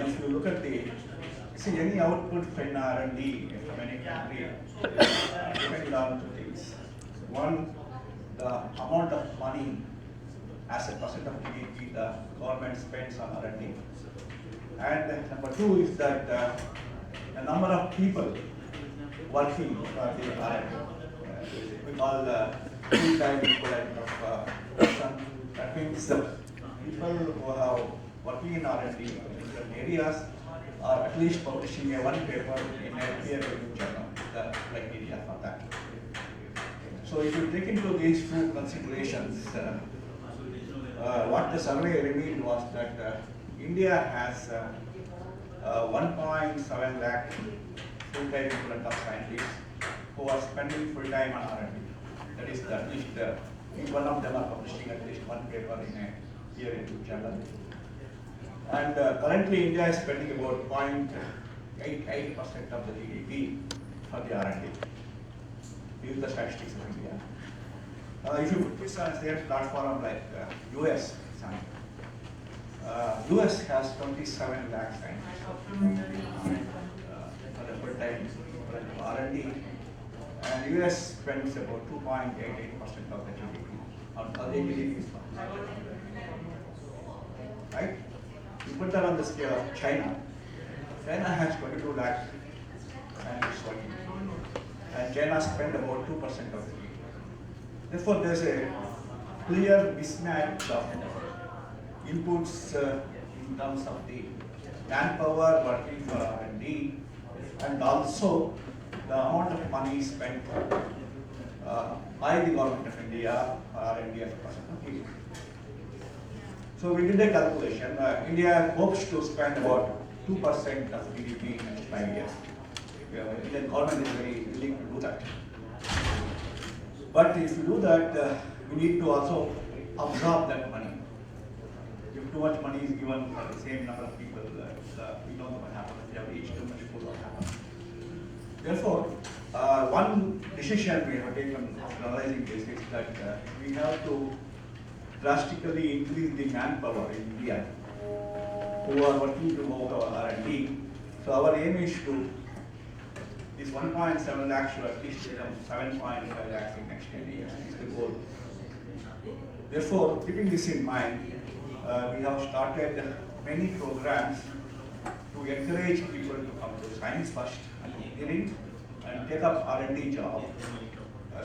if you look at see any output from R&D from any country, depending on two things. One, the amount of money as a percent of GDP the government spends on R&D. And number two is that the number of people working for the R&D. We call full-time equivalent of person. That means people who are working in R&D in different areas are at least publishing a one paper in a peer-reviewed journal, the criteria for that. So if you take into these two considerations, what the survey revealed was that India has 1.7 lakh full-time equivalent of scientists who are spending full-time on R&D. That is at least each one of them are publishing at least one paper in a peer-reviewed journal. And currently India is spending about 0.88% of the GDP for the R&D. These are the statistics of India. If you put this on a same platform like US, US has 27 lakh scientists for the full-time R&D, and US spends about 2.88% of the GDP on the GDP. Right? You put that on the scale of China. China has 22 lakh scientists working, and China spends about 2% of the GDP. Therefore, there is a clear mismatch of inputs in terms of the manpower working for R&D, and also the amount of money spent by the government of India for R&D as a percent of GDP. So we did a calculation. India hopes to spend about 2% of GDP in the next 5 years. The Indian government is very willing to do that. But if you do that, we need to also absorb that money. If too much money is given for the same number of people, we don't know what happens. If you have each too much food, what happens. Therefore, one decision we have taken after analyzing this is that we have to drastically increase the manpower in India who are working to move our R&D. So our aim is to this 1.7 lakhs should at least become 7.5 lakhs in next 10 years is the goal. Therefore, keeping this in mind, we have started many programs to encourage people to come to science first and engineering and take up R&D job.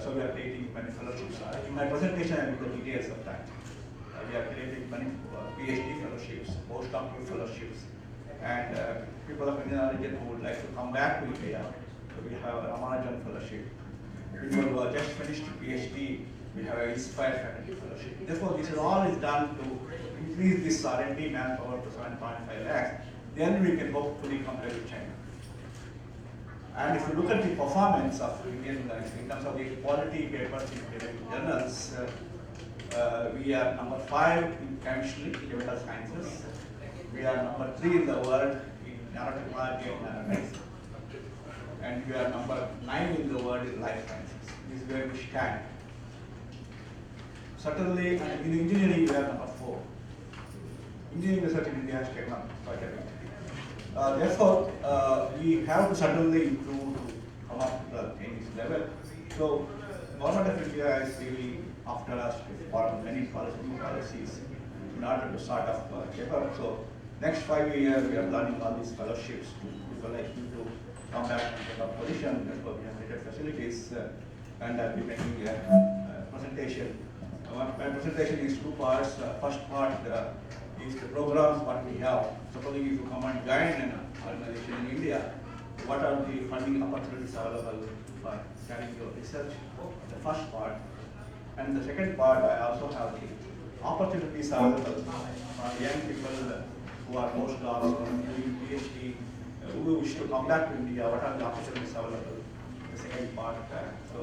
So we are creating many fellowships. In my presentation, I will give the details of that. We are creating many PhD fellowships, postdoctoral fellowships, and people of Indian origin who would like to come back to India. So we have a Ramanujan fellowship. People who have just finished PhD, we have an Inspire faculty fellowship. Therefore, this all is done to increase this R&D manpower to 7.5 lakhs. Then we can hopefully compare with China. And if you look at the performance of Indian guys in terms of the quality papers in peer-reviewed journals, we are number 5 in chemistry, chemical sciences. We are number 3 in the world in nanotechnology and nanomedicine. And we are number 9 in the world in life sciences. This is where we stand. Certainly, in engineering, we are number 4. Engineering research in India has taken up quite a bit. Therefore, we have to certainly improve to come up to this level. So, government of India is really after us for many new policies in order to sort of develop. So, next 5 years, we are planning all these fellowships to people like you to come back and take up position. Therefore, we have created facilities, and I'll be making a presentation. My presentation is 2 parts. First part is the programs what we have. Supposing if you come and join an organization in India, what are the funding opportunities available for carrying your research? The first part. And the second part, I also have the opportunities available for young people who are postdocs or doing PhD, who wish to come back to India. What are the opportunities available? The second part. So,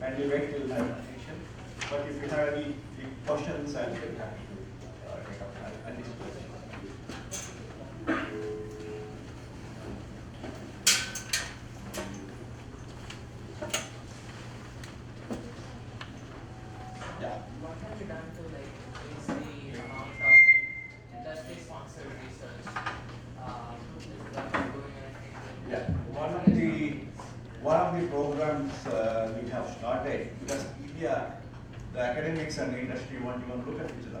and we wait till my presentation. But if you have any questions, I'll be happy to take up at this point. What have you done to like increase the amount of industries Yeah, one of the programs we have started, because India, the academics and the industry won't even look at each other.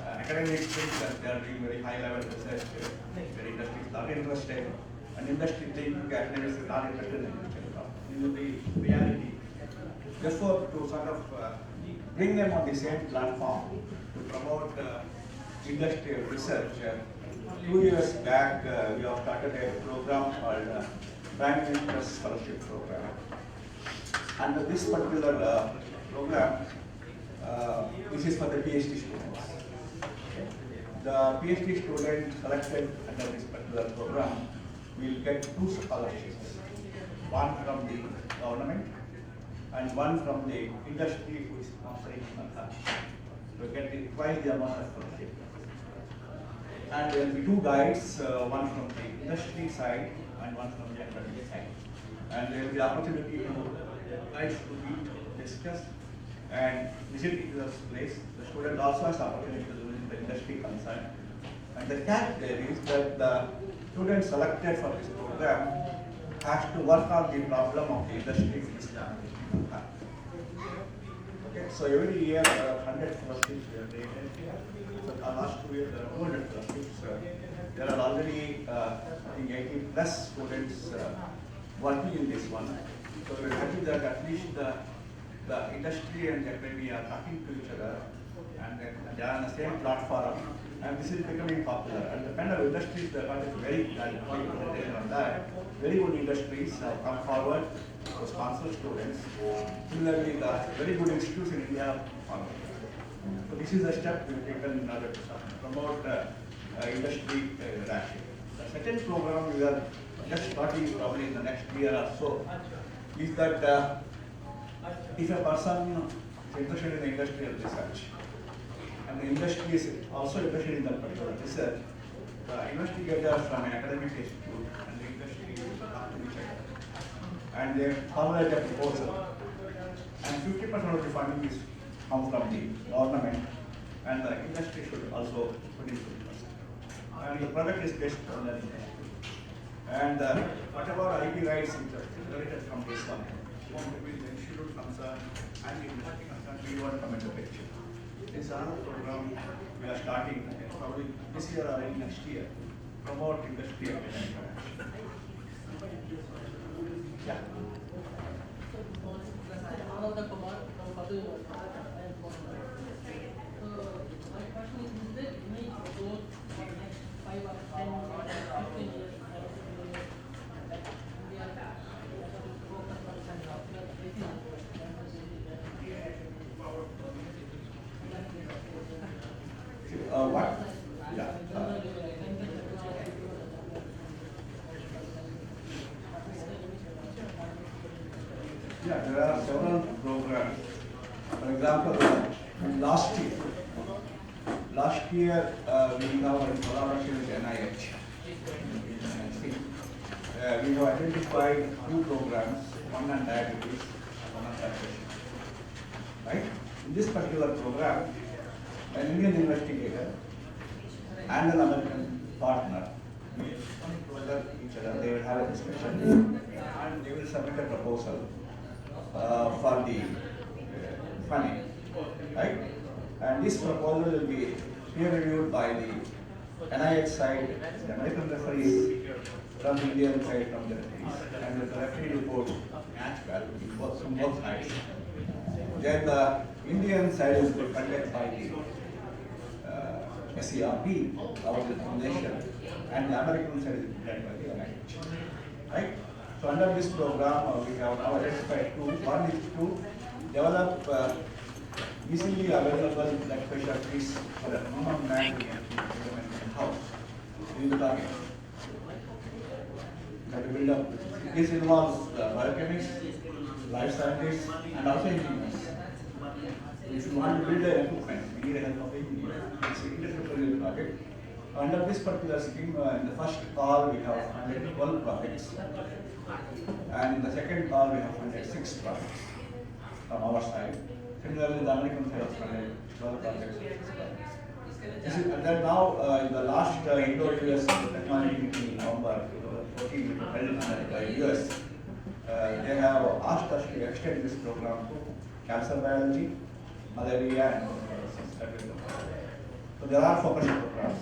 Academics think that they are doing very high level research, where industry is not interested, and industry think academics are not interested in each other. This is the reality. Therefore, to sort of bring them on the same platform to promote industrial research, 2 years back we have started a program called Prime Minister's Scholarship Program. Under this particular program, this is for the PhD students. The PhD student selected under this particular program will get 2 scholarships, one from the government and one from the industry who is sponsoring Manhattan. We get twice the amount of scholarship. And there will be 2 guides, one from the industry side and one from the academic side. And there will be opportunity to guides to meet, discuss, and visit each other's place. The student also has the opportunity to visit the industry concerned. And the catch there is that the student selected for this program has to work on the problem of the industry in Islam. Okay, so every year 100 scholarships were created. So last 2 years there are 200 scholarships. There are already I think 80 plus students working in this one. So we're happy that at least the industry and the academia are talking to each other, and they are on the same platform, and this is becoming popular. And the kind of industries that are very presentation on that, very good industries have come forward to sponsor students. Similarly, the very good institutes in India have followed. So this is a step we've taken in order to promote industry interaction. The second program we are just starting probably in the next year or so is that if a person is interested in industrial research and the industry is also interested in that particular research, the investigators from an academic institute and the industry will come to each other and they formulate a proposal, and 50% of the funding is come from the government and the industry should also put in 50%. And the product is based on that industry. And whatever IP rights which are generated from this one, between the institute concern and the industry concern, we want to come into the picture. This is another program we are starting probably this year or next year, promote industry and interaction. Yeah. My question is there any growth for the next 5 or 10 or 15 years What? Yeah. Yeah, there are several programs. For example, last year we have in collaboration with NIH. We have identified 2 programs, one on diabetes and one on diabetes. Right? In this particular program, an Indian investigator and an American partner will come together each other. They will have a discussion and they will submit a proposal for the funding, right? And this proposal will be peer reviewed by the NIH side, the American referees, from the Indian side, from the referees, and the referee report match from both sides. Then the Indian side is funded by the SERP, our foundation, and the American side is funded by the NIH. Right? So under this program, we have now identified 2. One is to develop easily available blood pressure tests for a common man in house. This is the target. That to build up. This involves biochemists, life scientists, and also engineers. If you want to build an equipment, we need a help of engineers. It's an interdisciplinary project. Under this particular scheme, in the first call we have funded 12 projects, and in the second call we have funded 6 projects from our side. Similarly, the American side has funded 12 projects, 6 projects. And then now, in the last Indo-US technology meeting in November 2014, held in the US, they have asked us to extend this program to cancer biology, malaria, and so there are focus programs.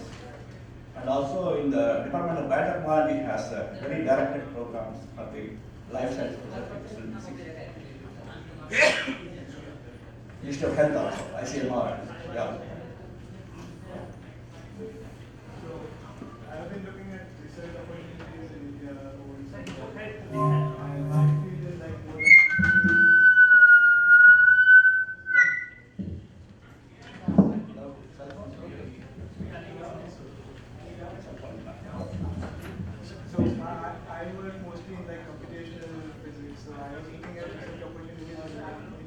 And also in the Department of Biotechnology has very directed programs for the life science facilities. Ministry of Health also, ICMR, yeah. I have been looking at research opportunities in India over recent years, and my field is like more so I work mostly in like computational physics. So I was looking at research opportunities in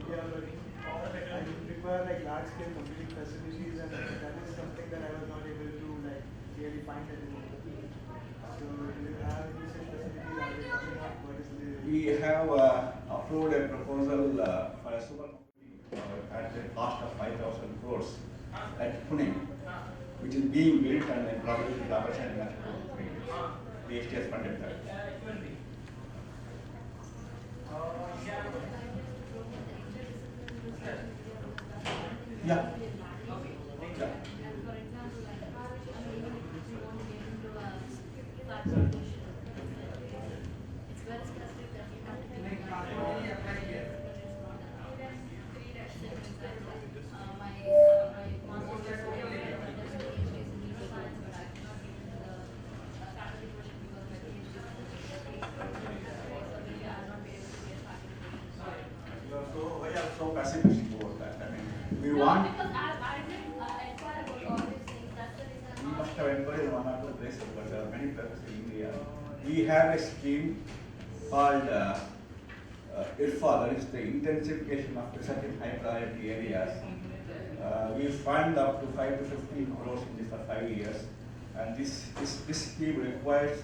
India, but I require like large scale computing facilities, and that is something that I was not able to like really find anymore. So do you have research facilities? Are they coming up? What is the We have approved a proposal for a supercomputing at the cost of 5,000 crores at Pune, which is being built and then probably the operation in the next 2 to 3 years. The STS funded that. Yeah. Yeah. We are so pessimistic about that. I mean, we want. Because I didn't inquire about all these things. That's the reason. We must have encouraged one or two places, but there are many places in India. We have a scheme called IRFA, that is the intensification of research in high priority areas. We fund up to 5 to 15 crores in this for 5 years, and this scheme requires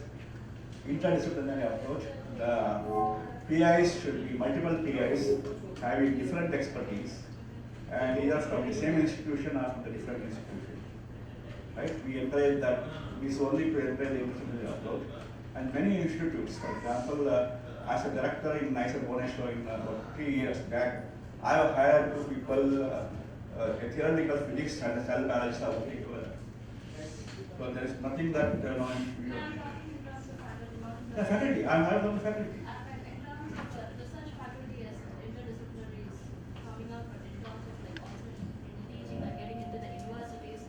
interdisciplinary approach. The PIs should be multiple PIs having different expertise, and either from the same institution or from the different institution. Right? We encourage that. This only to encourage the interdisciplinary approach. And many institutes, for example, as a director in NICER Bhubaneswar in about 3 years back, I have hired 2 people, a theoretical physics and a cell biologist are working together. So there is nothing that the faculty, I'm hired on the faculty. Research faculty as interdisciplinary is coming up in terms of like also teaching and getting into the universities.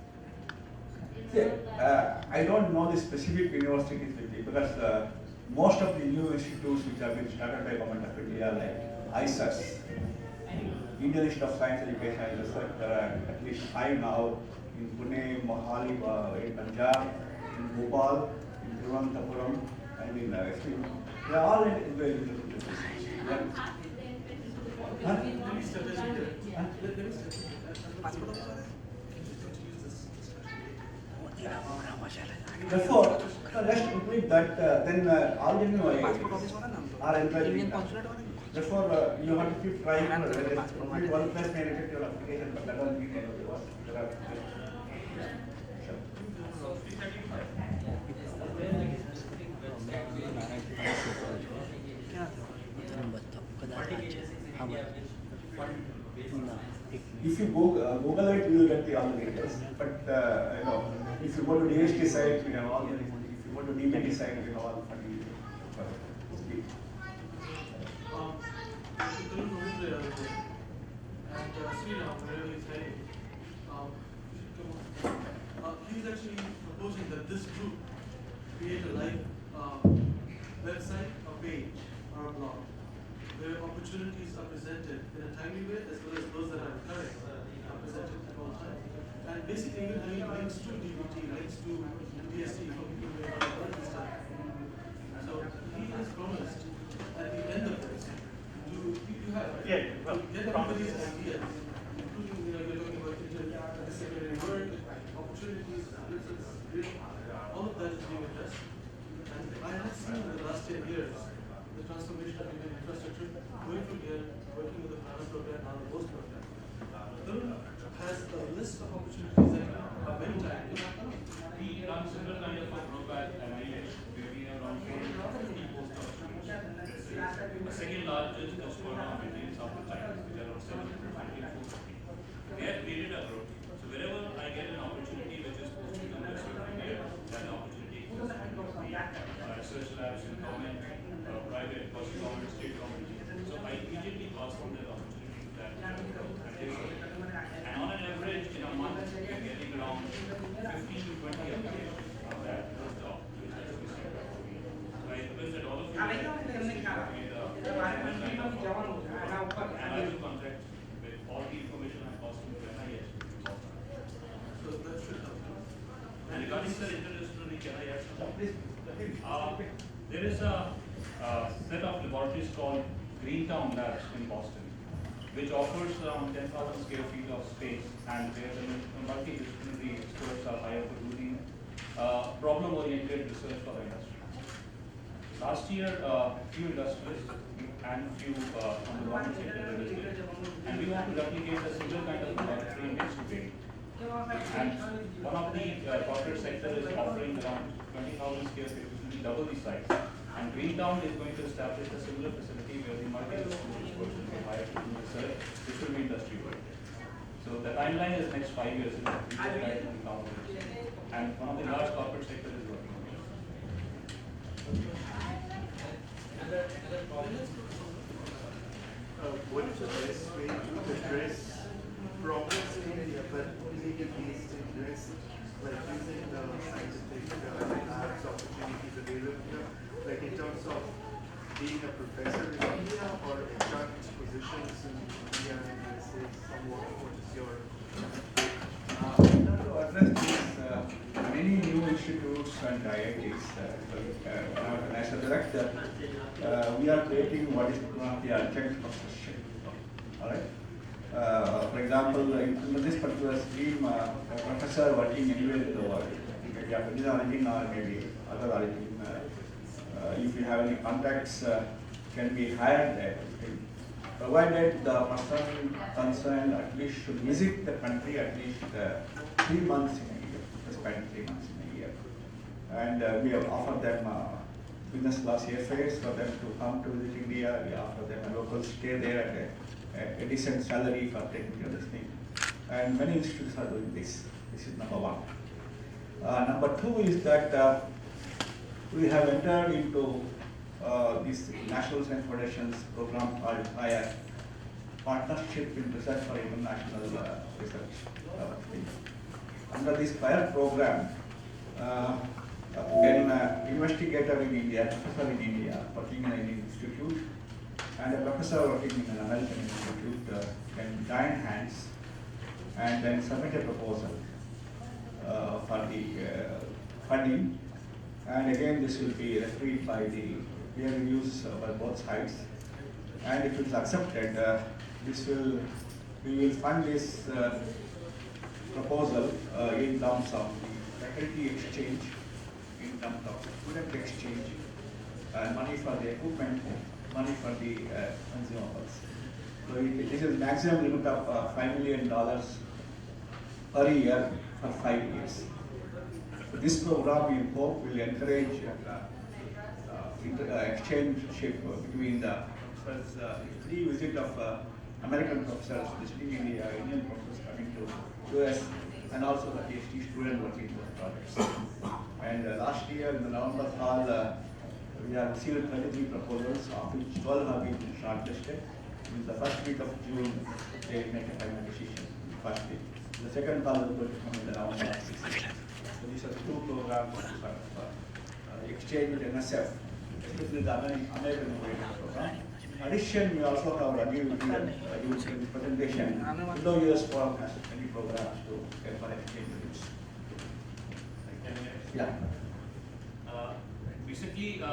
I don't know the specific universities because most of the new institutes which have been started by government of India like ISAS, Indian Institute of Science Education and Research, there are at least 5 now in Pune, Mohali, in Punjab, in Bhopal, in Thiruvananthapuram, and in they are all in the universities. Therefore, let's complete that. Then all the new are encouraging. Therefore, you have to keep trying. Complete one plus may affect your application, but that doesn't mean there are. If you Google it, you will get all the details. But if you go to DHT site, we have all the. If you go to DBT site, we have all the funding. He's actually proposing that this group create a live website, a page, or a blog, where opportunities are presented in a timely way, as well as those that are current are presented at all times. And basically, even having links to DBT, links to DST for people who may not have heard this stuff. So he has promised at the end of this to get everybody's ideas, including you're talking about interdisciplinary work, opportunities, all of that is being addressed. And I have seen in the last 10 years the transformation of Indian infrastructure, going from here, working with the Khorana program, now the Bose program. Tarun has a list of opportunities that many times. We run similar kind of a program at MIH, where we have around 450 postdoc students. The second largest is Khorana in South China, which are around 720 and 450. We have created a group. So wherever I get an opportunity which is supposed to come as a career, that opportunity exists. Research labs in government, private, quasi-government, state government. So I immediately pass on that opportunity to that and on an average in a month, we are getting around 15 to 20 applications from that first job, which has to be sent. So I request that all of you create a and I will contact with all the information I'm passing to NIH. So that should help. And regarding the interdisciplinary, can I add something? Please, There is a set of laboratories called Greentown Labs in Boston, which offers around 10,000 square feet of space, and where the multidisciplinary experts are hired to do the problem-oriented research for the industry. Last year, few industrialists and few from the government sector were visited, and we want to replicate a similar kind of laboratory in next to and one of the corporate sector is offering around 20,000 square feet, which will be double the size. And Greentown is going to establish a similar facility where the multidisciplinary experts will be hired to do research, which will be industry oriented. So the timeline is next 5 years. And one of the large corporate sector is working on this. What's the best way to address problems in India, but make it based in US, like using the scientific labs opportunities available, like in terms of being a professor in India or adjunct positions in India and USA, somewhat, what is your to address this, many new institutes and IITs, as a director, we are creating what is called the adjunct professorship. All right. For example, in this particular scheme, a professor working anywhere in the world, maybe Japanese origin or maybe other origin, if you have any contacts, can be hired there. Provided the person concerned at least should visit the country at least 3 months in a year, spend 3 months in a year. And we have offered them business class airfares for them to come to visit India. We offer them a local stay there at a decent salary for taking care of this thing. And many institutes are doing this. This is number one. Number two is that we have entered into this National Science Foundation's program called PIRE, Partnership in Research for International Research. Under this PIRE program, an investigator in India, professor in India, working in an Indian institute, and a professor working in an American institute can join hands and then submit a proposal for the funding. And again, this will be refereed by the peer reviews by both sides. And if it's accepted, we will fund this proposal in terms of the faculty exchange, in terms of student exchange, money for the equipment, money for the consumables. So this is maximum limit of $5 million per year for 5 years. So this program, we hope, will encourage exchange between the professors, free visit of American professors visiting India, Indian professors coming to US, and also the PhD student working on projects. And last year in the November hall, we have received 33 proposals, of which 12 have been shortlisted. In the first week of June, they make a final decision. First week. The second call is going to come in the November. So these are two programs of exchange with NSF, especially the American Innovation Program. In addition, we also have Rajiv in presentation. No US Forum has many programs to help for exchange with. Yeah. Recently, the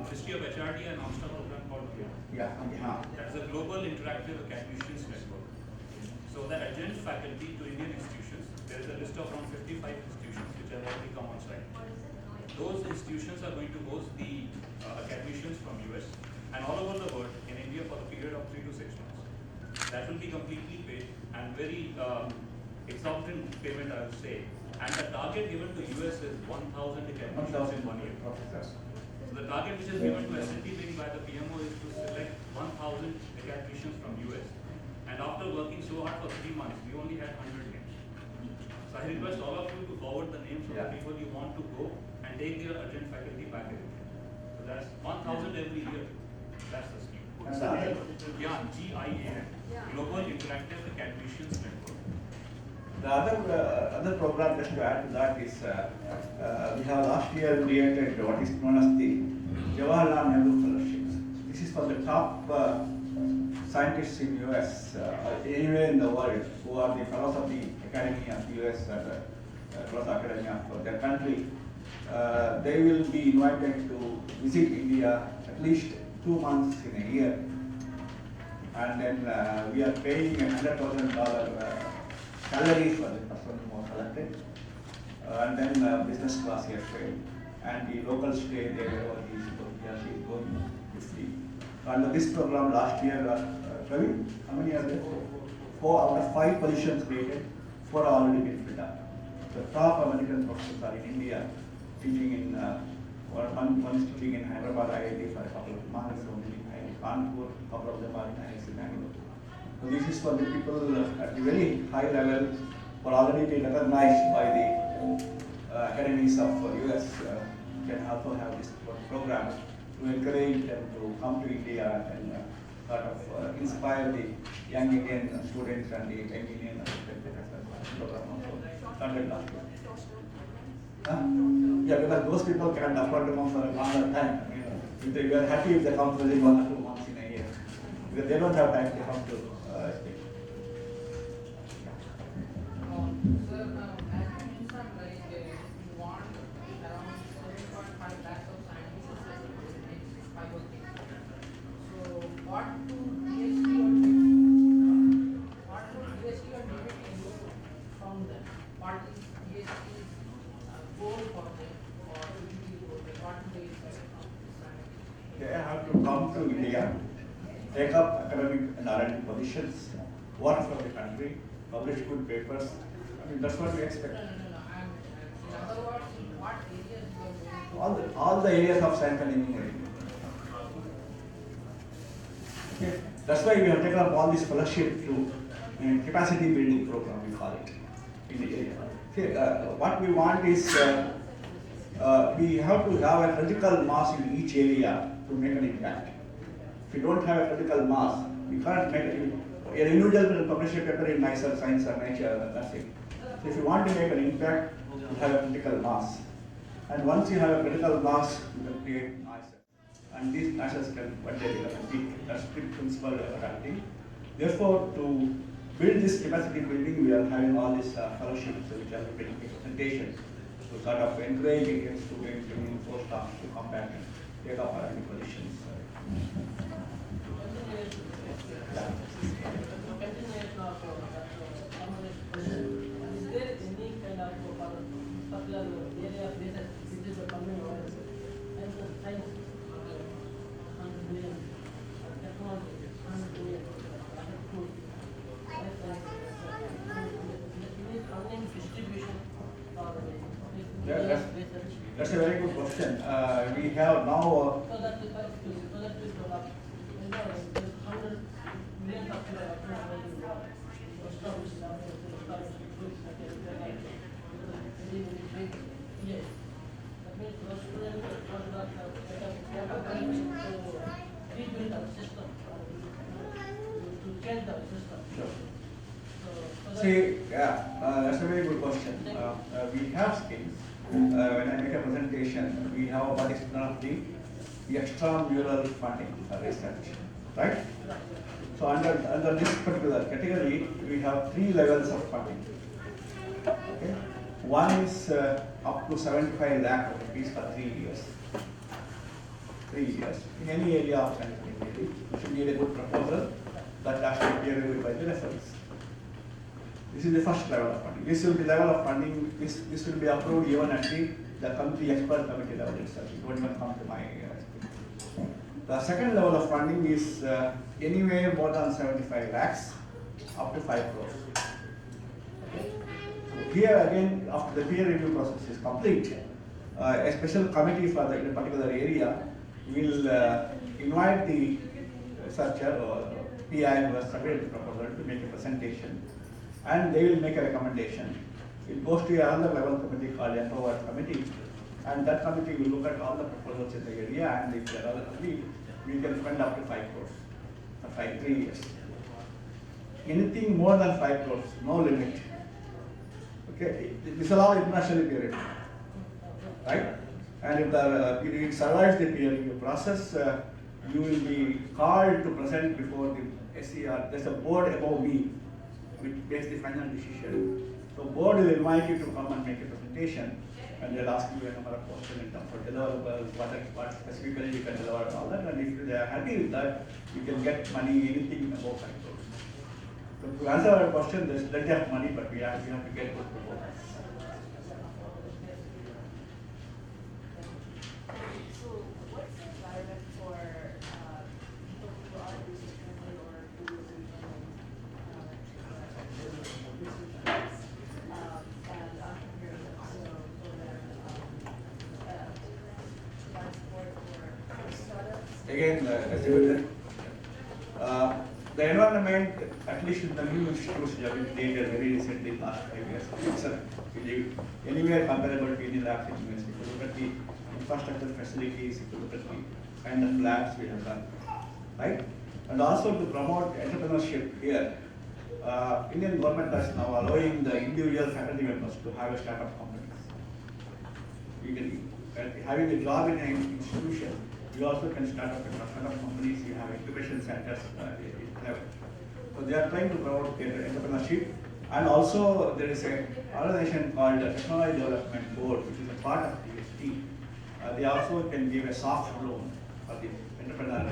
History of HRD announced a program called Yeah. that is a global interactive academicians network. So the adjunct faculty to Indian institutions, there is a list of around 55 institutions which have already come on site. Those institutions are going to host the academicians from US and all over the world in India for the period of 3 to 6 months. That will be completely paid and very exorbitant payment, I would say, And the target given to US is 1,000 admissions in 1 year. professors. So the target which is given to SNT wing by the PMO is to select 1,000 academicians from US. And after working so hard for 3 months, we only had 100 names. So I request all of you to forward the names of the people you want to go and take their adjunct faculty back in India. So that's 1,000 every year. That's the scheme. And the other, GIAN, GIAN, Global Interactive Academicians Network. the other program just to add to that is we have last year created what is known as the Jawaharlal Nehru Fellowships. This is for the top scientists in US, anywhere in the world, who are the fellows of the Academy of US and across academia of their country. They will be invited to visit India at least 2 months in a year. And then we are paying $100,000 salary for the person who was selected. And then business class airfare. And the local stay there wherever he is going with the. Under this program last year, Ravi, how many are there? 4 out of 5 positions created, 4 are already been filled up. The top American professors are in India, teaching in, one is teaching in Hyderabad IIT for a couple of months, one is in Kanpur, a couple of them are in IIT Bangalore. So this is for the people at the very high level who are already been recognized by the academies of US, can also have this program to encourage them to come to India and sort of inspire the young Indian students and the young Indian program also started last year. Yeah, because those people can't afford to come for a longer time. I mean, if they were happy if they come for 1 or 2 months in a year, because they don't have time to come to stay. Sir, as you mentioned, like you want around 7.5 lakhs of scientists in the next 5 or 6 years. So, what do DST or DBT do from them? What is DST's goal for them or DBT goal? What do they expect from this scientist? They have to come to India, take up academic and R&D positions, work for the country, publish good papers. I mean, that's what we expect. No. In other words, in what areas you are going to? All the areas of science and engineering. Okay. That's why we have taken up all this fellowship through capacity building program, we call it, in the area. Okay, what we want is we have to have a critical mass in each area to make an impact. If you don't have a critical mass, you can't make it. An individual will publish a paper in Science or Nature, that's it. So if you want to make an impact, you have a critical mass. And once you have a critical mass, you can create NICER. And these NICERs can one day become a peak. That's the principle of accounting. Therefore, to build this capacity building, we are having all these fellowships which are building presentation to sort of encourage Indian students, Indian postdocs to come back and take up R&D positions. Yeah. Continuation of is there any kind of particular area of research which is coming over and the science and technology and food and distribution or Yeah, that's a very good question. We have now. so that we develop, you know, there's 100 million of people around the world. Yes. That means those students rebuild our system, to change our system. Sure. So See, that's a very good question. We have skills. When I make a presentation, we have what is known as the extramural funding for research, right? So under this particular category, we have 3 levels of funding. Okay? One is up to 75 lakh rupees for 3 years. 3 years. In any area of science and engineering, you should need a good proposal that has to be reviewed by the referees. This is the first level of funding. This will be level of funding, this will be approved even at the committee, expert committee level itself. It won't even come to my The second level of funding is anywhere more than 75 lakhs up to 5 crores. Okay. So here again, after the peer review process is complete, a special committee for the in a particular area will invite the researcher or PI who has submitted the proposal to make a presentation, and they will make a recommendation. It goes to another level committee called Empowered Committee, and that committee will look at all the proposals in the area, and if they are all agreed, we can fund up to 5 crores for 3 years. Anything more than 5 crores, no limit. Okay, this is all internationally peer review, right? And if it survives the peer review process, you will be called to present before the SCR. There's a board above me which makes the final decision. So board will invite you to come and make a presentation, and they'll ask you a number of questions in terms of deliverables, what specifically you can deliver and all that. And if they are happy with that, you can get money, anything above 5 crores. So to answer our question, there's plenty of money, but we have to get good proposals. So what's the environment for people who are research friendly or who is in and entrepreneurship, so for their provide support for startups? Again, as you would, the environment, at least in the new institutes that have been created very recently in the last 5 years, it's anywhere comparable to any labs in university. If you look at the infrastructure facilities, if you look at the kind of labs we have done, right? And also to promote entrepreneurship here, Indian government is now allowing the individual faculty members to have a startup companies. You can, having a job in an institution, you also can start up a startup companies, you have incubation centers, so they are trying to promote entrepreneurship. And also there is an organization called the Technology Development Board, which is a part of DST. They also can give a soft loan for the entrepreneur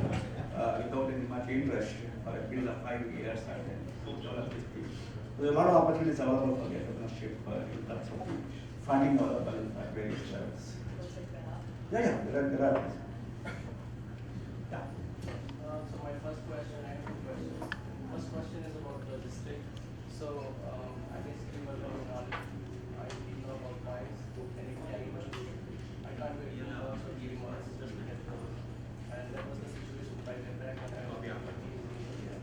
without any much interest for a period of 5 years and then develop this field. So there are a lot of opportunities available for the entrepreneurship in terms of funding available at various levels. Yeah, there are. Yeah. So my first question, I have two questions. First question is about the district. So I basically was very knowledge. I didn't know about guys who can animals. I can't wait to learn or give months just to get those. And that was the situation right back when I was working in India.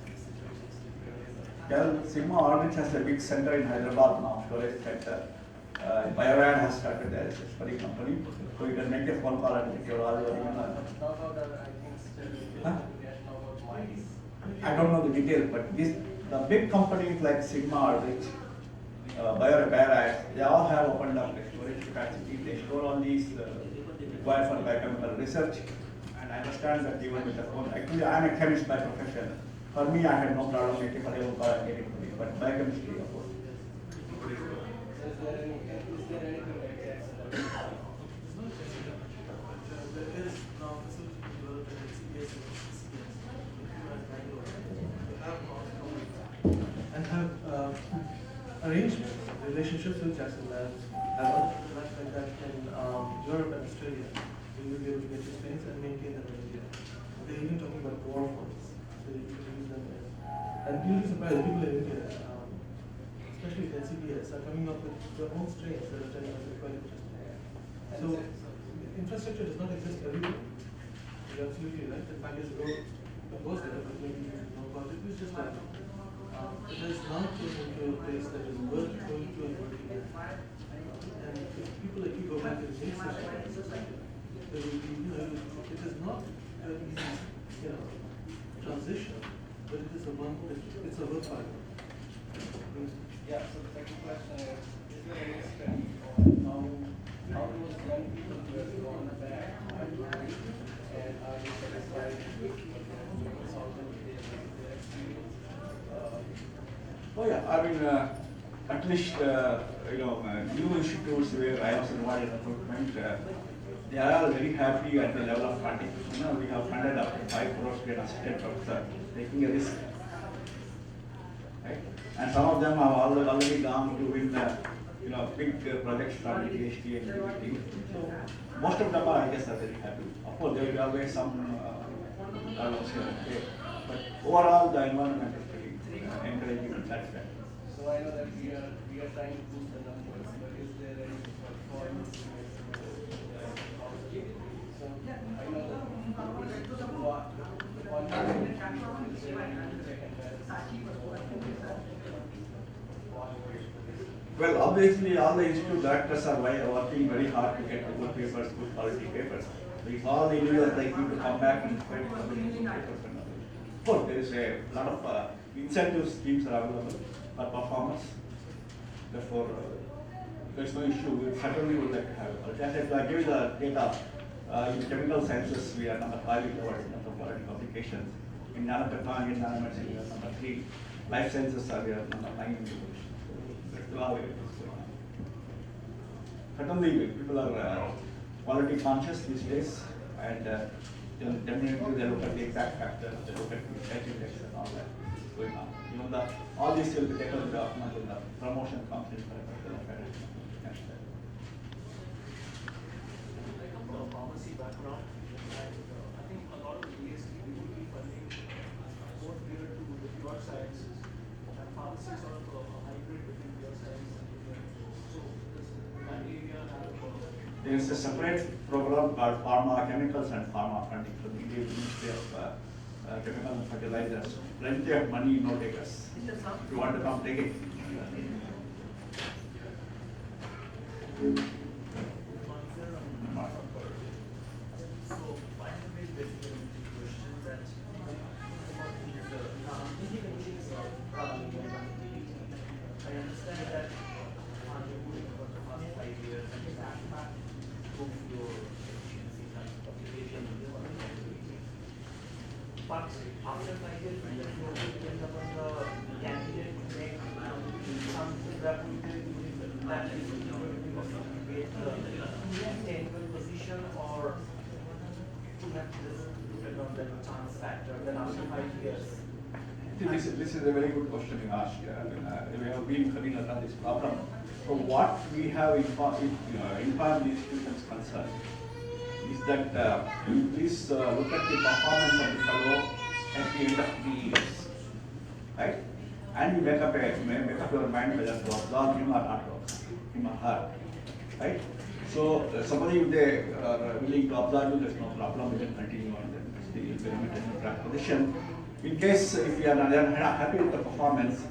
The situation is different. Yeah, Sigma Orange has a big center in Hyderabad now, storage center. Biovan has started there, it's a study company. So you can make a phone call and get your all your email. Now about I think still Huh? now about mice. I don't know the details, but the big companies like Sigma Orange, Biorepair, they all have opened up a storage capacity. They store all these required for biochemical research. And I understand that even with the phone, actually I am a chemist by profession. For me, I had no problem making a phone call and getting it, but biochemistry, of course. Is there anything like that? There is now facility developed at CBS and CCS, and have arrangements, relationships with Jackson Labs, have other labs like that in Europe and Australia. We will be able to get your space and maintain them in India. They're even talking about dwarf ones, so you can use them as. And you'll be surprised, people in India, especially at CBS, are coming up with their own strains that are turning out to be quite interesting. So, infrastructure does not exist everywhere. You're absolutely right. 5 years ago, of course, there was maybe no project. It was just that it has now changed into a place that is worth going to and working at. And if people like you go back and make such there will be, it is not an easy, transition, but it is it's a worthwhile one. Yeah, so the second question is there any study on how those young people who have gone back are doing and are they satisfied with their consultant, their experience? Oh yeah, I mean, at least, new institutes where I was involved in recruitment, they are all very happy at the level of funding. We have funded up to 5 crores to an assistant professor, taking a risk. Right? And some of them have already gone to win the, big projects from the PhD and everything. So most of them are, I guess, are very happy. Of course, there will be always some problems here and there. But overall, the environment is pretty encouraging in that sense. So I know that we are trying to boost the numbers, but is there any performance? So I know that what on is there any check and Well, obviously, all the institute directors are working very hard to get good papers, good quality papers. If all the individuals like you to come back and try to publish good papers and all. Of course, there is a lot of incentive schemes are available for performance. Therefore, there's no issue. We certainly would like to have it. As I said, I give you the data. In chemical sciences, we are number 5 in the world in terms of quality publications. In nanotechnology and nanomedicine, we are number 3. Life sciences are we are number 9 in the world. That's the way it is going on. Certainly, people are quality conscious these days, and definitely they look at the exact factors, they look at the tech index and all that going on. You know, all these will be taken into account when the promotion comes in for a particular financial. I come from a pharmacy background, and I think a lot of the PhD we will be funding more geared to the pure sciences, and pharmacy is sort of a hybrid between pure science and engineering. So does that area have There is a separate program called Pharma Chemicals and Pharma Funding from the Indian Ministry of Chemical and Fertilizers. Plenty of money, no takers. If you want to come, take it. So, finally, basically, the question that I understand that for the past 5 years and that improve your efficiency and publication. But after 5 years, when you depend upon the candidate to make something that will be that is with the technical position or to have just depend on that chance factor then after 5 years. This is a very good question you asked. We have been having this problem. So what we have informed the institutions concerned is that please look at the performance of the fellow at the end of 3 years, right? And you make up your mind whether to absorb him or not to absorb him or her, right? So somebody if they are willing to absorb you, there's no problem. We can continue on the implementation track position. In case if you are not happy with the performance,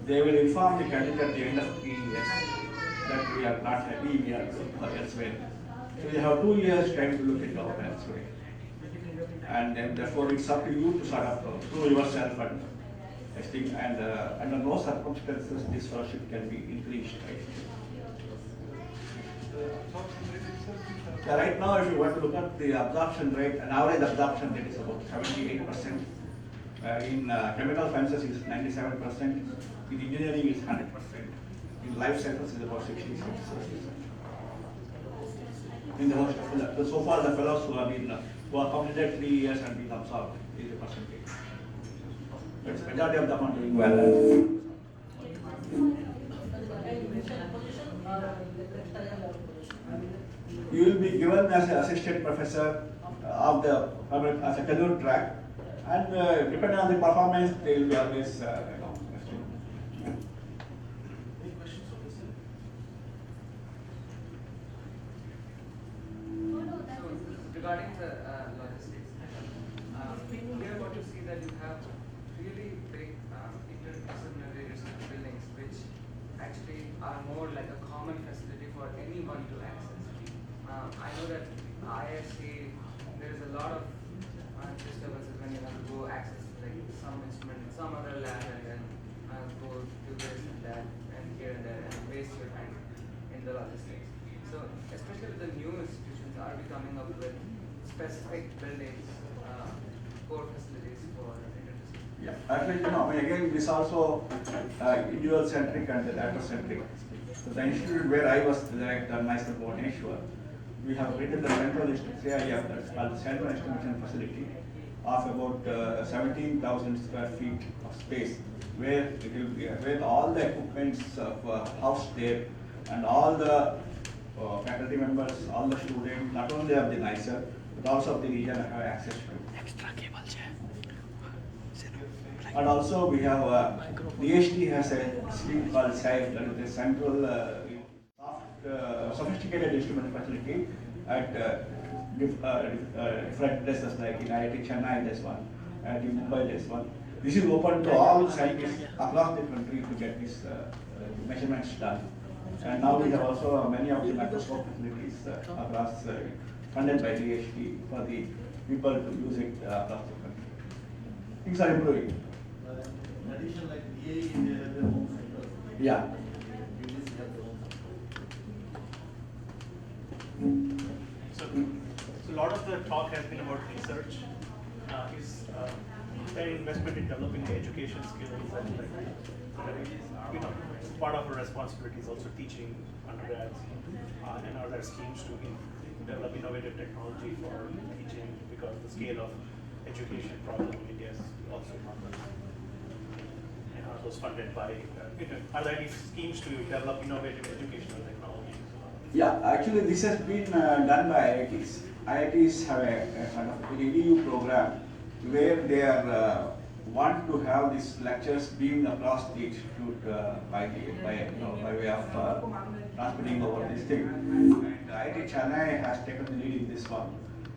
they will inform the candidate at the end of 3 years that we are not happy, we are looking for elsewhere. So you have 2 years time to look at our elsewhere. And then therefore it's up to you to sort of prove yourself and testing, and under no circumstances this fellowship can be increased, right? Yeah, right now if you want to look at the absorption rate, an average absorption rate is about 78%. In chemical sciences is 97%, in engineering is 100%, in life sciences is about 66%. In the most, so far the fellows who are completed 3 years and been absorbed is the percentage. But majority of them are doing well. You will be given as an assistant professor of the as a tenure track, and depending on the performance, they will be always Any questions for this? Regarding the logistics, here what you see that you have really big interdisciplinary research buildings which actually are more like a common facility for anyone to access. I know that ISC, there is a lot of disturbances when you have to go access like some instrument in some other lab and then go do this and that and here and there and waste your time in the logistics. So especially with the new institutions, are we coming up with specific buildings, core facilities for interdisciplinary? Yeah, actually, again, this also individual centric and data centric. So the institute where I was the director, myself, Bhuvaneshwar, we have created the central CIF, that's called the Central Estimation Facility, of about 17,000 square feet of space, where it will be where all the equipments housed there, and all the faculty members, all the students, not only of the NICER, but also of the region have access to. And also we have, DHT has a scheme called SAFE, that is the Central Sophisticated Instrument Facility at different places like in IIT Chennai there's one, and in Mumbai there's one. This is open to all scientists across the country to get these measurements done. And now we have also many of the microscope facilities across, funded by DHT for the people to use it across the country. Things are improving. In addition, like VA, they have their own center. Yeah. UGC have their own So a lot of the talk has been about research. Is there investment in developing the education skills and part of our responsibility is also teaching undergrads, and are there schemes to develop innovative technology for teaching, because the scale of education problem in India is also enormous. And are those funded by, are there any schemes to develop innovative educational technology? Yeah, actually this has been done by IITs. IITs have a kind of EDU program where they are want to have these lectures being across the institute by way of transmitting over this thing. And IIT Chennai has taken the lead in this one.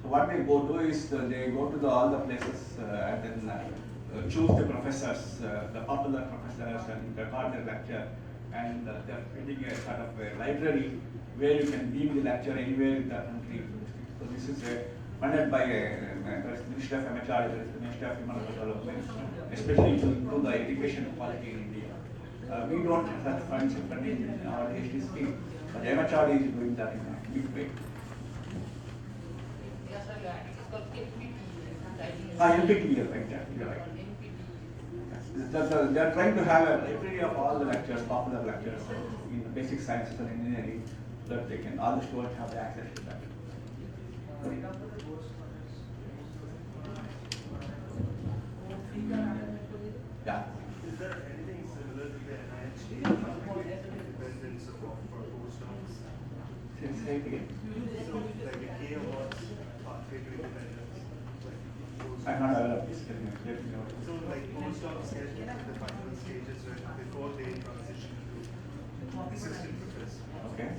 So what they go do is they go to all the places and then choose the professors, the popular professors, and record their lecture. And they're building a sort of a library where you can beam the lecture anywhere in the country. So this is funded by the Ministry of MHR, the Ministry of Human Development, especially to improve the education quality in India. We don't have such funds and funding in our PhD scheme, but MHR is doing that in a big way. NPT, exactly, you're right. They are trying to have a library of all the lectures, popular lectures in the basic sciences and engineering, so that they can, all the students have the access to that. Yeah. Is there anything similar to the NIH independent support for postdocs? Say it again. So like a K awards pathway to independence. Like I'm not aware of this. Let me know. so like postdocs get to the final stages before they transition to assistant professor. Okay.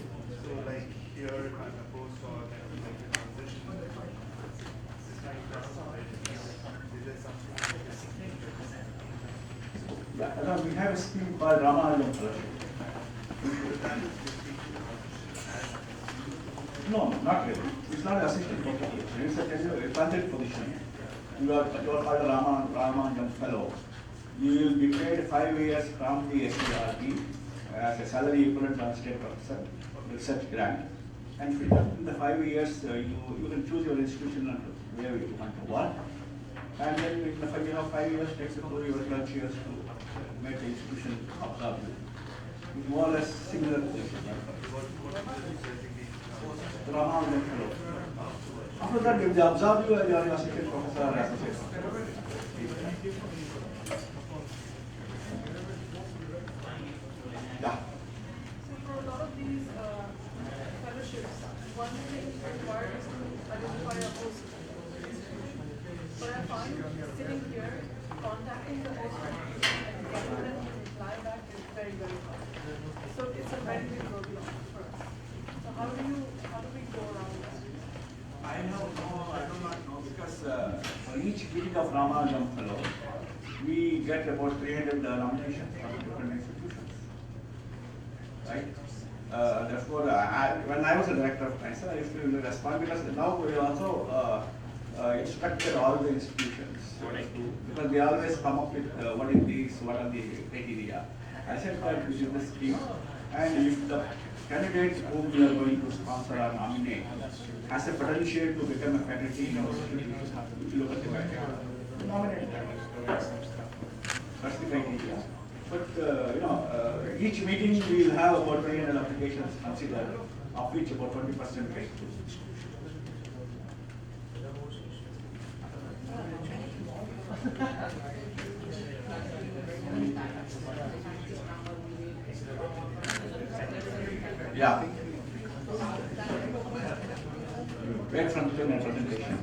So like here if I'm a postdoc and like the transition assistant professor, is there something like this? Yeah, we have a scheme called Ramanujan Fellowship. No, not really. It's not an assistant professor. It's a consultant position. You are called a Ramanujan Fellow. You will be paid 5 years from the SCRT as a salary equivalent to state professor research grant. And in the 5 years, you can choose your institution and where you want to work. And then in the 5 years, takes to your research years to make the institution absorb you. It's more or less similar to this. The Ramanujan Fellow. After that, if they absorb you as your assistant professor or associate professor. Yeah. So for a lot of these fellowships, one thing required is to identify a host institution. But I find sitting here, contacting the host institution and getting them to reply back is very, very hard. So it's a very big roadblock for us. So how do we go around that? I do not know because for each meeting of Ramanujan Fellow, we get about 300 nominations from different institutions. Right? Therefore, when I was a director of Plaza, I used to respond because now we also instructed all the institutions because they always come up with what is this, what are the criteria. I said that this is the scheme, and if the candidate whom we are going to sponsor or nominate has a potential to become a faculty university, we look at the criteria. Nominate them. That's the criteria. But each meeting we will have about 300 applications considered, of which about 20% get to yeah. Wait from the presentation.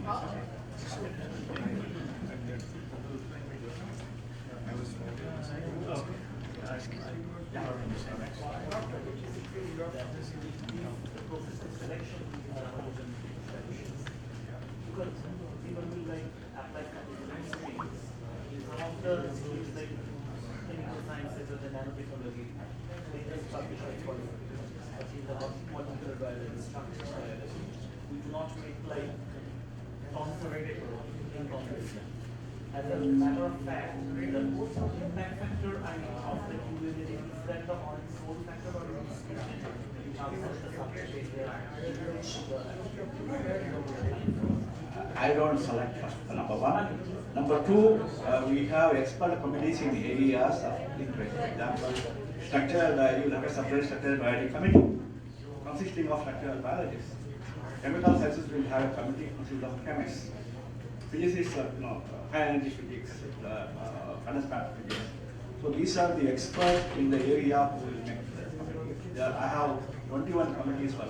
the schools like chemical sciences or the nanotechnology, they just publish like about molecular biology, structural biology. We do not make like conservative in concrete. As a matter of fact, the impact factor of the QA is that the on soul factor or the I don't select first, number one. Number two, we have expert committees in areas of interest. For example, structural biology, you will have a separate structural biology committee consisting of structural biologists. Chemical sciences will have a committee consisting of chemists. Physics, high energy physics, understand physics. So these are the experts in the area who will make the committee. I have 21 committees for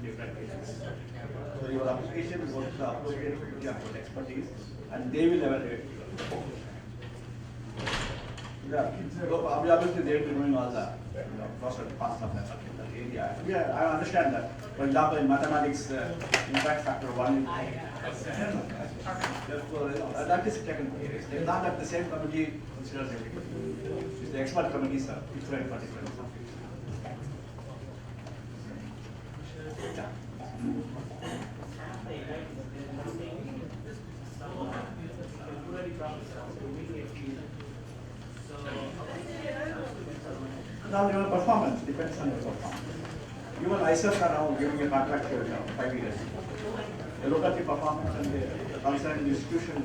different areas. So your application will go to the appropriate committee of expertise, and they will evaluate your yeah, so obviously they will be doing all the pros and cons of that particular area. Yeah, I understand that. For example, in mathematics, impact factor 1 is therefore, that is taken. It's not that the same committee considers everything. It's the expert committees are different particular subjects. Yeah. Now your performance depends on your performance. Even ISOs are now giving a contract for 5 years. They look at the performance and the concerned institution.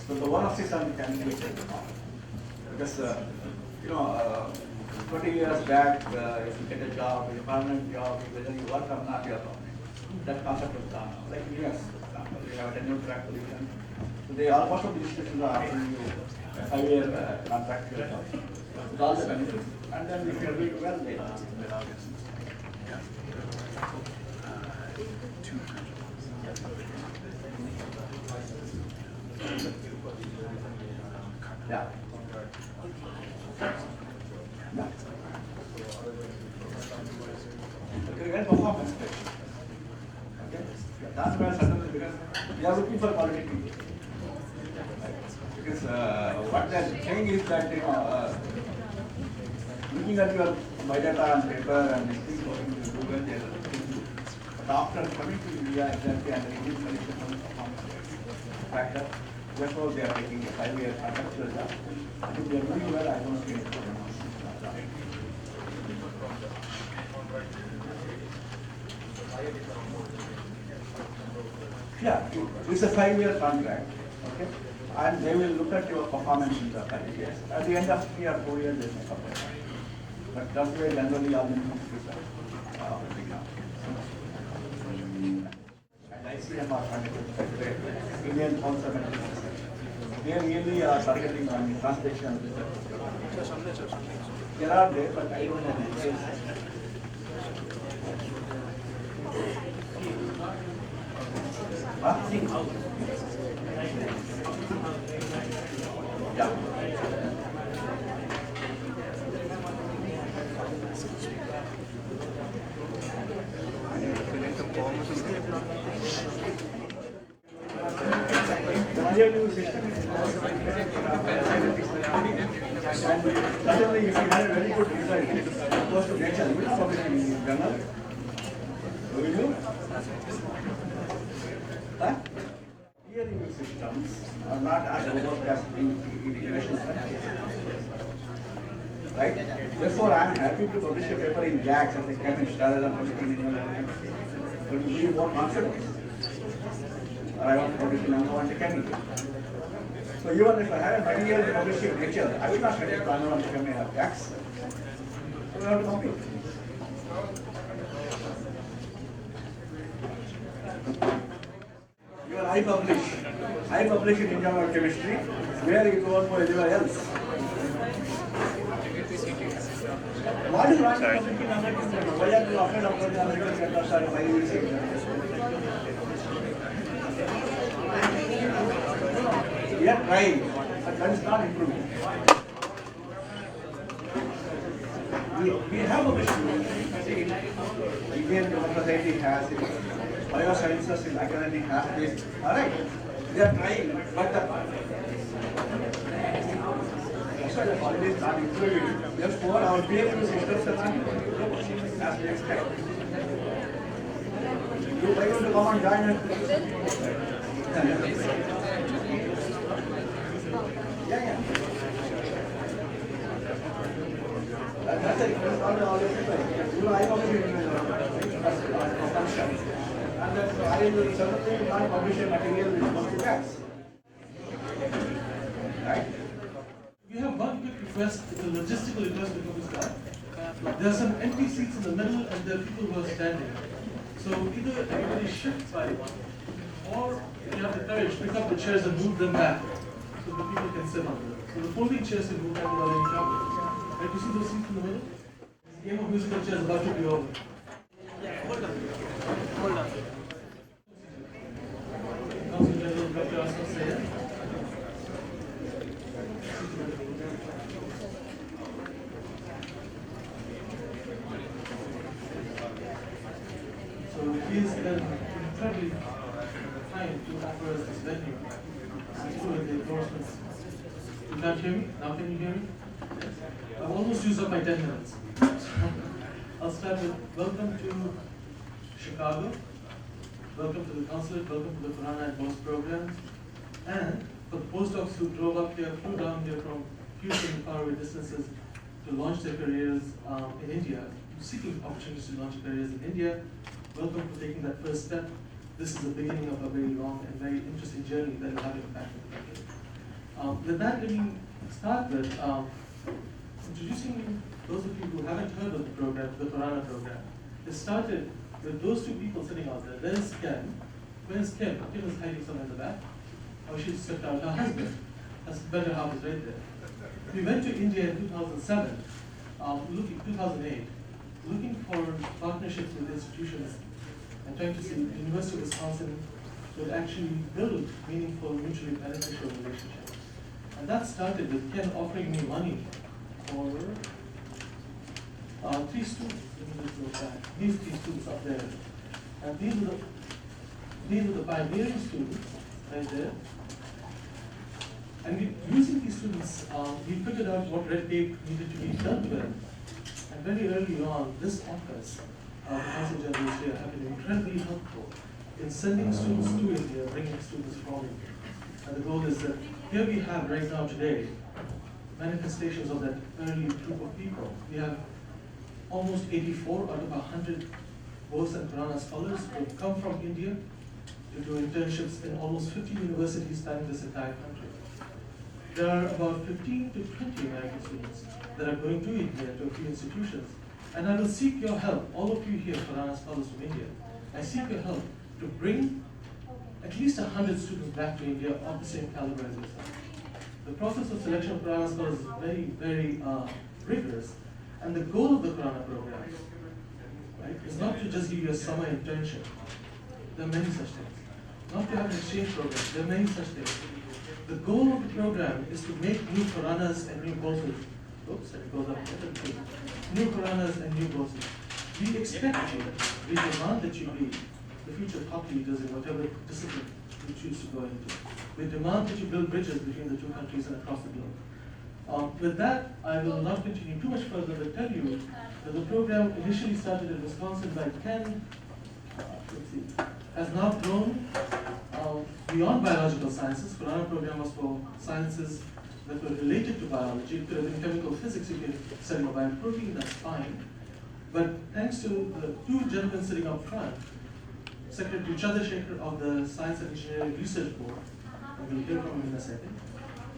So the 1 of 6 are the candidates. Because 20 years back, if you get a job, a permanent job, whether you work or not, you are permanent. That concept is gone. Like in US, for example, you have a tenure track position. So they almost all the institutions are offering you a 5-year contract with all the benefits. And then if you are doing well, they yeah. Yeah. Okay, and performance. Okay? That's why suddenly because we are looking for quality people. Because what they're saying is that looking at your biodata on paper and things going to Google, they are looking. But after coming to India exactly and reading solution on performance factor, therefore they are taking a 5-year contractual job. If they are doing well, I don't see any problem. Yeah, it's a 5-year contract, okay? And they will look at your performance in the 5 years. At the end of 3 or 4 years, they may come back. But that's why generally all the institutes are big now. And ICM are conducted Indian Consulate. They really are targeting on translation research. There are there, but I don't have details. Huh? Yeah. Suddenly, if you had a very good result, close to nature, you will not publish in journal. Will you? Huh? Hearing systems are not as robust as in international countries. Right? Therefore, I am happy to publish a paper in JAX as a chemist rather than publishing in England. But you give more confidence. Or I want to publish in England chemistry. So even if I have a material to publish in Nature, I will not have to England become a JAX. So we have to compete. I publish in Indian chemistry, where you don't know anywhere else. What is wrong with publishing in American? Why are you afraid of the American centers or why you say we are trying, but that is not improving. We have published. Indian Society has it. Biosciences in academic has this. Alright. They are trying, but that's why the holidays start including. Therefore, our PFU systems are not as we expect. You are going to come and join us. Yeah. That's it. That's all the you know, I also and that's I will certainly not publish a material which goes to gas. Right? We have one quick request, it's a logistical request before we start. There are some empty seats in the middle and there are people who are standing. So either everybody shifts by one, or if you have the courage, pick up the chairs and move them back so the people can sit on them. So the folding chairs can move back without any trouble. Right, you see those seats in the middle? The game of musical chairs is about to be over. Hold on. Council General Dr. Asma Sayed. So he is incredibly kind to offer us this venue. It's true with the endorsements. You can't hear me? Now can you hear me? I've almost used up my 10 minutes. I'll start with welcome to Chicago, welcome to the Consulate, welcome to the Khorana and Bose programs, and for the postdocs who drove up here, flew down here from Houston faraway distances to launch their careers in India, seeking opportunities to launch careers in India. Welcome for taking that first step. This is the beginning of a very long and very interesting journey that will have an impact on the country. With that, let me start with introducing those of you who haven't heard of the program, the Khorana program. It started with those two people sitting out there. There's Ken. Where's Kim? Kim is hiding somewhere in the back. Oh, she stepped out. Her husband. That's better half is right there. We went to India in 2007, 2008, looking for partnerships with institutions and trying to see the University of Wisconsin would actually build meaningful, mutually beneficial relationships. And that started with Ken offering me money for 3 students. Let me just go back. These 3 students up there. And these were the pioneering students right there. And using these students, we figured out what red tape needed to be dealt with. And very early on, this office, the Council Generals here, have been incredibly helpful in sending students to India, bringing students from India. And the goal is that here we have right now today manifestations of that early group of people. We have almost 84 out of 100 Bose and Khorana scholars who have come from India to do internships in almost 50 universities spanning this entire country. There are about 15 to 20 American students that are going to India to a few institutions. And I will seek your help, all of you here, Khorana scholars from India. I seek your help to bring at least 100 students back to India of the same caliber as yourself. The process of selection of Khorana scholars is very, very rigorous. And the goal of the Khorana program, right, is not to just give you a summer internship. There are many such things. Not to have an exchange program. There are many such things. The goal of the program is to make new Khoranas and new Boses. Oops, it goes up. New Khoranas and new Boses. We expect you, we demand that you be the future top leaders in whatever discipline you choose to go into. We demand that you build bridges between the two countries and across the globe. With that, I will not continue too much further, but tell you that the program initially started in Wisconsin by Ken, has now grown beyond biological sciences. The Khorana program was for sciences that were related to biology. It could have been chemical physics, you could study a bioprotein, that's fine. But thanks to the 2 gentlemen sitting up front, Secretary Chandrasekhar of the Science and Engineering Research Board, and we'll hear from him in a second,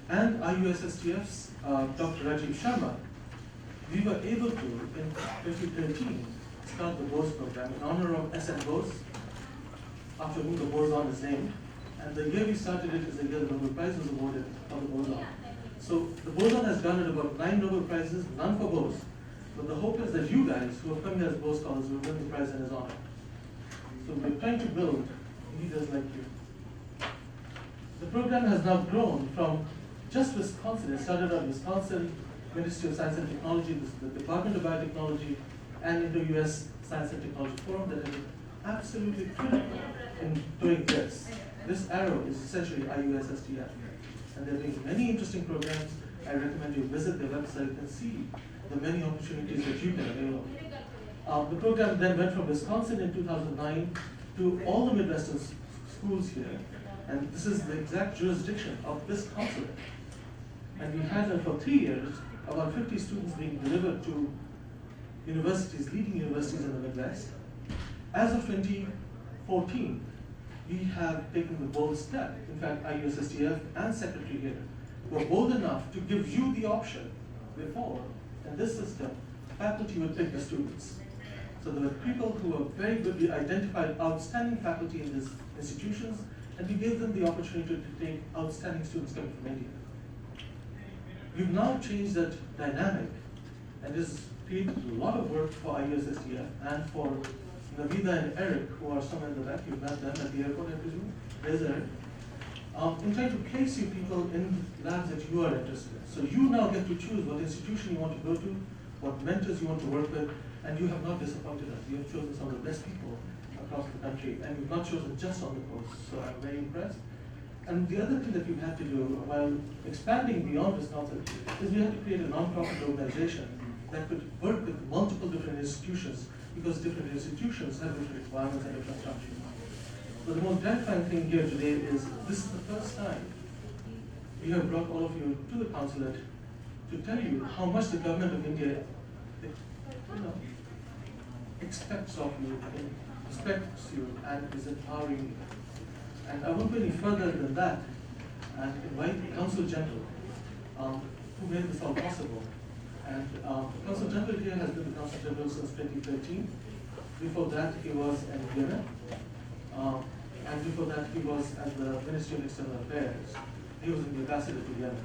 and IUSSTF's Dr. Rajiv Sharma, we were able to, in 2013, start the Bose program in honor of S.N. Bose, after whom the boson is named. And the year we started it is the year the Nobel Prize was awarded for the boson. So the boson has garnered about 9 Nobel Prizes, none for Bose. But the hope is that you guys, who have come here as Bose scholars, will win the prize in his honor. So we're trying to build leaders like you. The program has now grown from just Wisconsin. It started out Wisconsin, Ministry of Science and Technology, the Department of Biotechnology, and Indo-US Science and Technology Forum that has been absolutely critical in doing this. This arrow is essentially IUSSTF. And they're doing many interesting programs. I recommend you visit their website and see the many opportunities that you can avail of. The program then went from Wisconsin in 2009 to all the Midwestern schools here. And this is the exact jurisdiction of this consulate. And we had for 3 years, about 50 students being delivered to universities, leading universities in the Midwest. As of 2014, we have taken the bold step. In fact, IUSSTF and Secretary here were bold enough to give you the option before, in this system, faculty would pick the students. So there were people who were very good, we identified outstanding faculty in these institutions, and we gave them the opportunity to take outstanding students coming from India. We've now changed that dynamic, and this created a lot of work for IUSSTF and for Navida and Eric, who are somewhere in the back. You've met them at the airport, I presume. There's Eric. In trying to place you people in labs that you are interested in. So you now get to choose what institution you want to go to, what mentors you want to work with, and you have not disappointed us. You have chosen some of the best people across the country, and you've not chosen just on the coast. So I'm very impressed. And the other thing that we've had to do while expanding beyond Wisconsin is we had to create a non-profit organization that could work with multiple different institutions, because different institutions have different requirements and different structures. So the most gratifying thing here today is this is the first time we have brought all of you to the consulate to tell you how much the government of India expects of you, respects you, and is empowering you. And I won't go any further than that and invite the Consul General, who made this all possible. And the Consul General here has been the Consul General since 2013. Before that, he was in Vienna. And before that, he was at the Ministry of External Affairs. He was the ambassador to Vienna.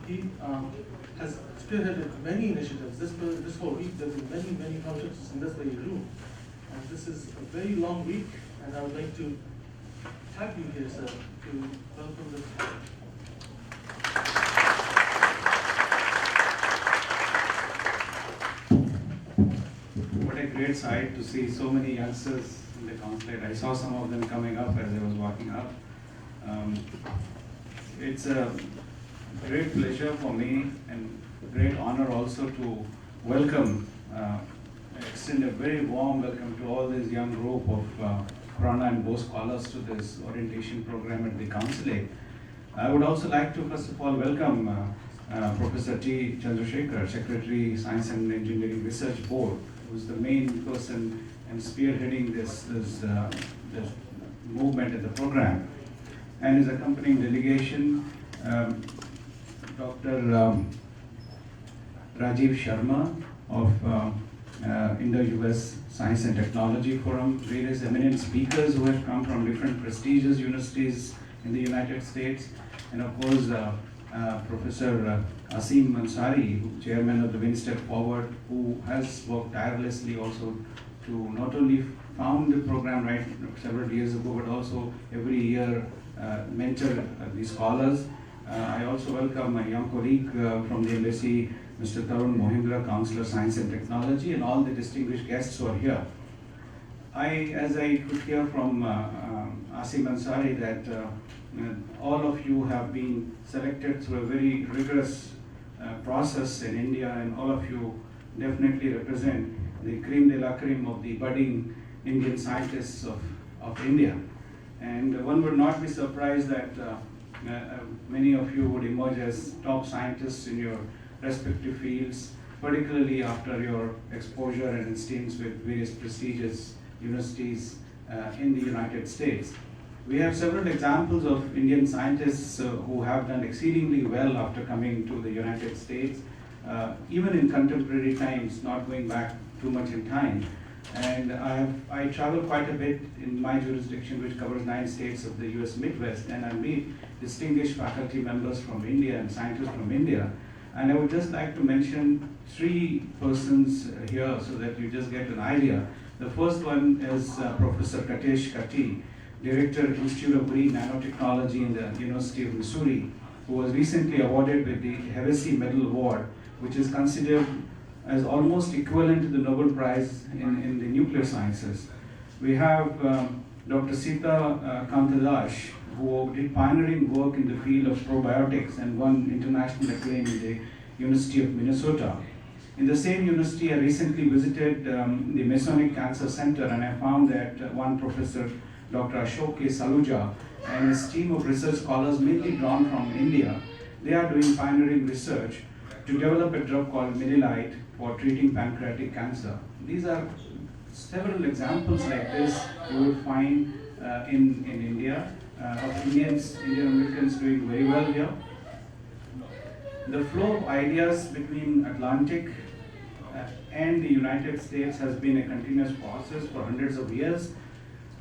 He has spearheaded many initiatives. This whole week, there have been many conferences in this very room. And this is a very long week, and I would like to have you here, sir, to welcome this. What a great sight to see so many youngsters in the consulate. I saw some of them coming up as I was walking up. It's a great pleasure for me and great honor also to welcome, extend a very warm welcome to all this young group of Khorana and Bose scholars to this orientation program at the Consulate. I would also like to first of all welcome Professor T. Chandrasekhar, Secretary, Science and Engineering Research Board, who's the main person and spearheading this movement in the program, and his accompanying delegation, Dr. Rajiv Sharma of Indo-US Science and Technology Forum, various eminent speakers who have come from different prestigious universities in the United States, and of course Professor Asim Ansari, chairman of the Winstep Forward, who has worked tirelessly also to not only found the program right several years ago, but also every year mentor the scholars. I also welcome my young colleague from the embassy, Mr. Tarun Mohindra, Counselor Science and Technology, and all the distinguished guests who are here. As I could hear from Asim Ansari, that all of you have been selected through a very rigorous process in India, and all of you definitely represent the cream de la cream of the budding Indian scientists of India. And one would not be surprised that many of you would emerge as top scientists in your respective fields, particularly after your exposure and stints with various prestigious universities in the United States. We have several examples of Indian scientists who have done exceedingly well after coming to the United States, even in contemporary times, not going back too much in time. And I travel quite a bit in my jurisdiction, which covers 9 states of the US Midwest, and I meet distinguished faculty members from India and scientists from India. And I would just like to mention 3 persons here so that you just get an idea. The first one is Professor Katesh Kati, Director, Institute of Green Nanotechnology in the University of Missouri, who was recently awarded with the Hevesi Medal Award, which is considered as almost equivalent to the Nobel Prize in the nuclear sciences. We have Dr. Sita Kantadash, who did pioneering work in the field of probiotics and won international acclaim in the University of Minnesota. In the same university, I recently visited the Masonic Cancer Center, and I found that one professor, Dr. Ashok K. Saluja, and his team of research scholars, mainly drawn from India, they are doing pioneering research to develop a drug called Midilite for treating pancreatic cancer. These are several examples like this you would find in India, of Indian Americans doing very well here. The flow of ideas between Atlantic and the United States has been a continuous process for hundreds of years.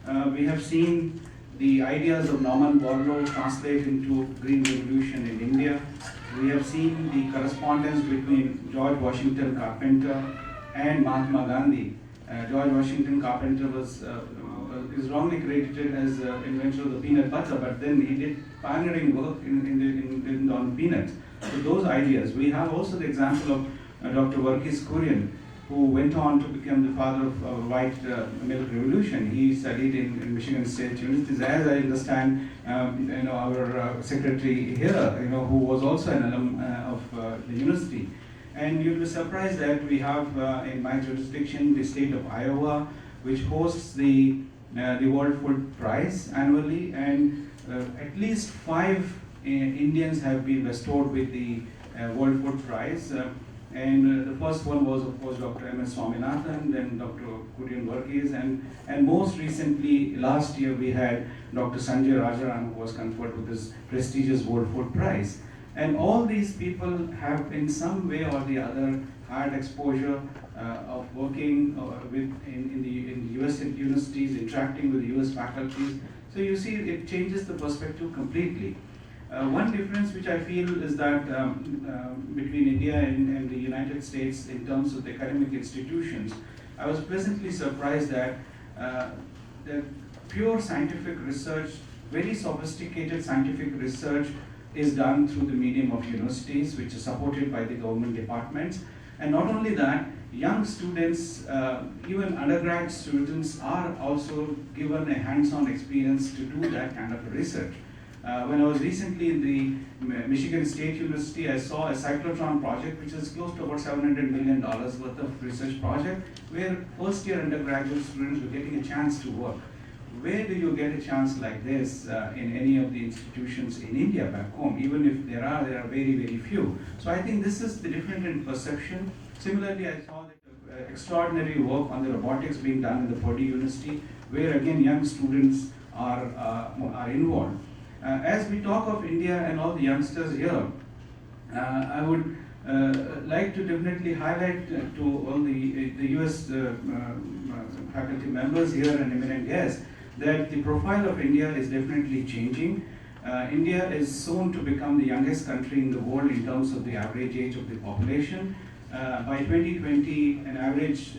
We have seen the ideas of Norman Borlaug translate into Green Revolution in India. We have seen the correspondence between George Washington Carpenter and Mahatma Gandhi. George Washington Carpenter is wrongly credited as inventor of the peanut butter, but then he did pioneering work on peanuts. So those ideas. We have also the example of Dr. Verghese Kurian, who went on to become the father of white milk revolution. He studied in Michigan State University, as I understand. Our secretary here, who was also an alum of the university. And you'll be surprised that we have in my jurisdiction the state of Iowa, which hosts the World Food Prize annually, and at least 5 Indians have been bestowed with the World Food Prize. The first one was, of course, Dr. M.S. Swaminathan, then Dr. Kurian Verghese, and most recently, last year, we had Dr. Sanjay Rajaram, who was conferred with this prestigious World Food Prize. And all these people have, in some way or the other, had exposure of working in the US universities, interacting with the US faculties. So you see, it changes the perspective completely. One difference which I feel is that between India and the United States in terms of the academic institutions, I was pleasantly surprised that the pure scientific research, very sophisticated scientific research is done through the medium of universities, which is supported by the government departments. And not only that, young students, even undergrad students, are also given a hands-on experience to do that kind of research. When I was recently in the Michigan State University, I saw a cyclotron project, which is close to about $700 million worth of research project, where first-year undergraduate students were getting a chance to work. Where do you get a chance like this in any of the institutions in India back home? Even if there are very, very few. So I think this is the difference in perception. Similarly, I saw the extraordinary work on the robotics being done in the Purdue University, where again young students are involved. As we talk of India and all the youngsters here, I would like to definitely highlight to all the US faculty members here and eminent guests that the profile of India is definitely changing. India is soon to become the youngest country in the world in terms of the average age of the population. By 2020, an average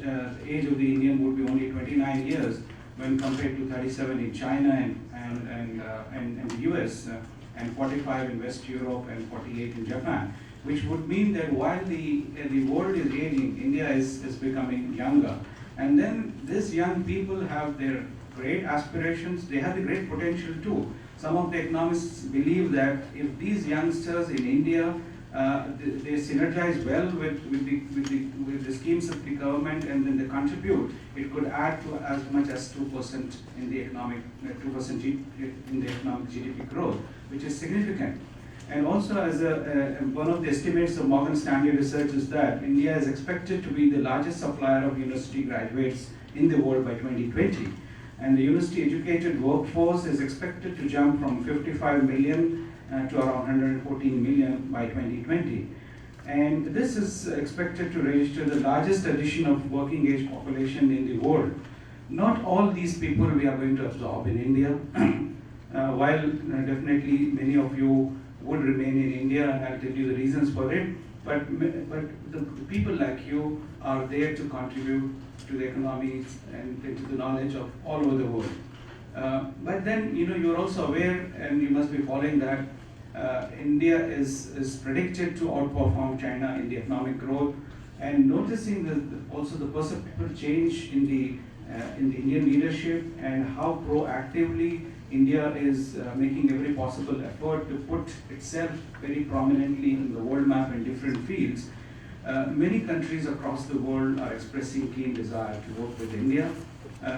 age of the Indian would be only 29 years when compared to 37 in China and the US, and 45 in West Europe and 48 in Japan, which would mean that while the world is aging, India is becoming younger. And then these young people have their great aspirations, they have the great potential too. Some of the economists believe that if these youngsters in India, they synergize well with the schemes of the government and then they contribute, it could add to as much as 2% in the economic, 2% in the economic GDP growth, which is significant. And also, as one of the estimates of Morgan Stanley Research is that India is expected to be the largest supplier of university graduates in the world by 2020. And the university-educated workforce is expected to jump from 55 million to around 114 million by 2020. And this is expected to register the largest addition of working age population in the world. Not all these people we are going to absorb in India, while definitely many of you would remain in India, and I'll tell you the reasons for it, but the people like you are there to contribute to the economy and to the knowledge of all over the world. But then, you're also aware, and you must be following that India is predicted to outperform China in the economic growth, and noticing also the perceptible change in the Indian leadership and how proactively India is making every possible effort to put itself very prominently in the world map in different fields. Many countries across the world are expressing keen desire to work with India.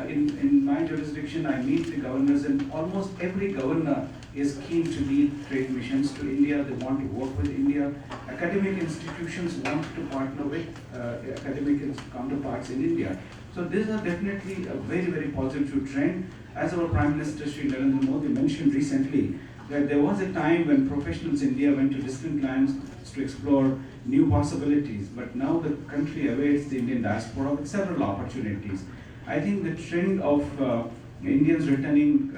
In my jurisdiction, I meet the governors, and almost every governor is keen to lead trade missions to India. They want to work with India. Academic institutions want to partner with academic counterparts in India. So these are definitely a very, very positive trend. As our Prime Minister Shri Narendra Modi mentioned recently, that there was a time when professionals in India went to distant lands to explore new possibilities, but now the country awaits the Indian diaspora with several opportunities. I think the trend of Indians returning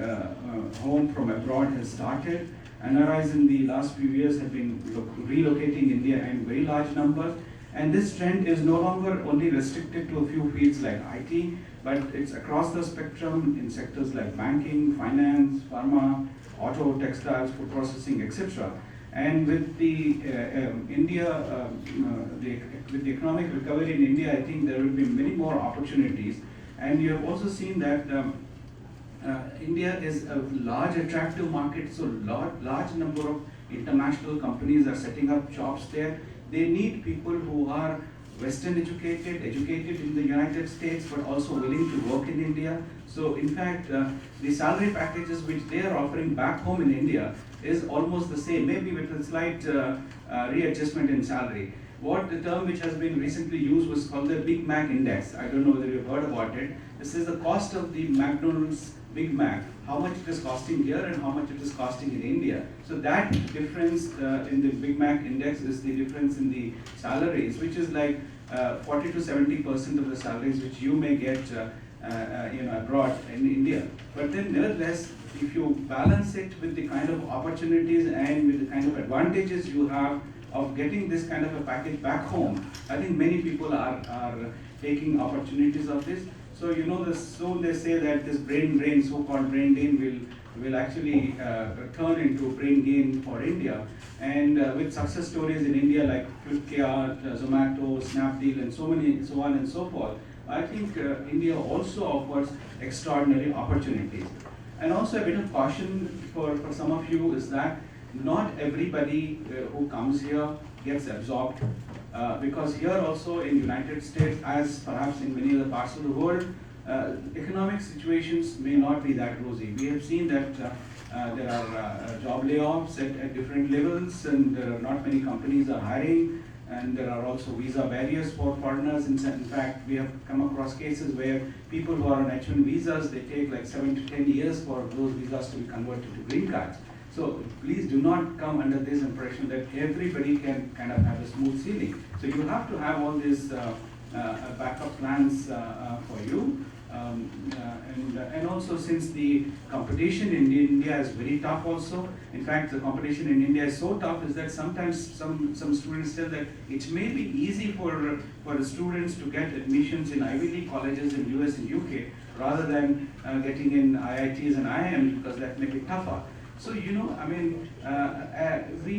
home from abroad has started. NRIs in the last few years have been relocating India in very large numbers. And this trend is no longer only restricted to a few fields like IT, but it's across the spectrum in sectors like banking, finance, pharma, auto, textiles, food processing, etc. And with the with the economic recovery in India, I think there will be many more opportunities. And you have also seen that India is a large attractive market, so large number of international companies are setting up shops there. They need people who are Western educated in the United States, but also willing to work in India. So in fact, the salary packages which they are offering back home in India is almost the same, maybe with a slight readjustment in salary. What the term which has been recently used was called the Big Mac Index. I don't know whether you've heard about it. This is the cost of the McDonald's Big Mac, how much it is costing here and how much it is costing in India. So that difference in the Big Mac Index is the difference in the salaries, which is like 40 to 70% of the salaries which you may get abroad in India. But then nevertheless, if you balance it with the kind of opportunities and with the kind of advantages you have of getting this kind of a package back home, I think many people are taking opportunities of this. So soon they say that this brain drain, so-called brain drain, will actually turn into brain gain for India. And with success stories in India like Flipkart, Zomato, Snapdeal, and so on and so forth, I think India also offers extraordinary opportunities. And also a bit of caution for some of you is that not everybody who comes here gets absorbed. Because here also in United States, as perhaps in many other parts of the world, economic situations may not be that rosy. We have seen that there are job layoffs at different levels, and not many companies are hiring, and there are also visa barriers for foreigners. In fact, we have come across cases where people who are on H-1 visas, they take like 7 to 10 years for those visas to be converted to green cards. So please do not come under this impression that everybody can kind of have a smooth sailing. So you have to have all these backup plans for you. And also, since the competition in India is very tough also, in fact the competition in India is so tough is that sometimes some students tell that it may be easy for the students to get admissions in Ivy League colleges in US and UK rather than getting in IITs and IIMs, because that may be tougher. So we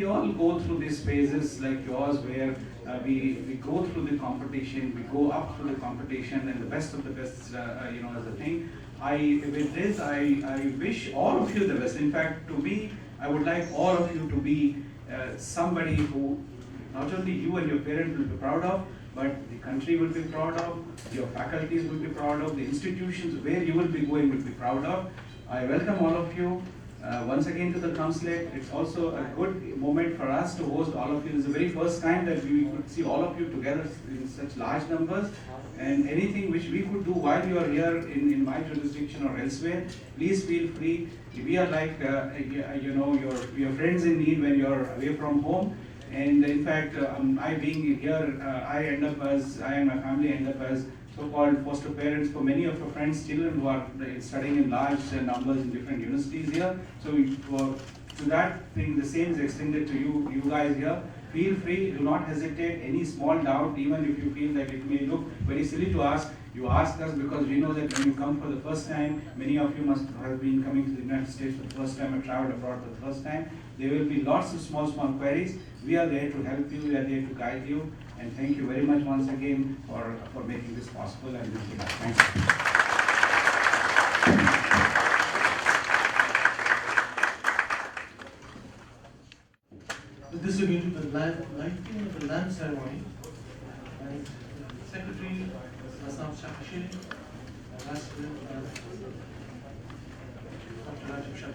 all go through these phases like yours where we go through the competition, we go up through the competition, and the best of the best, is a thing. With this, I wish all of you the best. In fact, to me, I would like all of you to be somebody who not only you and your parents will be proud of, but the country will be proud of, your faculties will be proud of, the institutions where you will be going will be proud of. I welcome all of you. Once again to the Consulate. It's also a good moment for us to host all of you. It's the very first time that we could see all of you together in such large numbers. And anything which we could do while you are here in my jurisdiction or elsewhere, please feel free. We are like, your friends in need when you're away from home. And in fact, I being here, I and my family end up as so-called foster parents for many of our friends' children who are studying in large numbers in different universities here. So to that thing, the same is extended to you guys here. Feel free, do not hesitate. Any small doubt, even if you feel that it may look very silly to ask, you ask us, because we know that when you come for the first time, many of you must have been coming to the United States for the first time or traveled abroad for the first time. There will be lots of small queries. We are there to help you, we are there to guide you. And thank you very much once again for making this possible and reaching out. Thank you. With this, we're going to the lighting of the lamp ceremony. And Secretary Rasam Shakashiri, and Vice President Dr. Rajiv Sharma.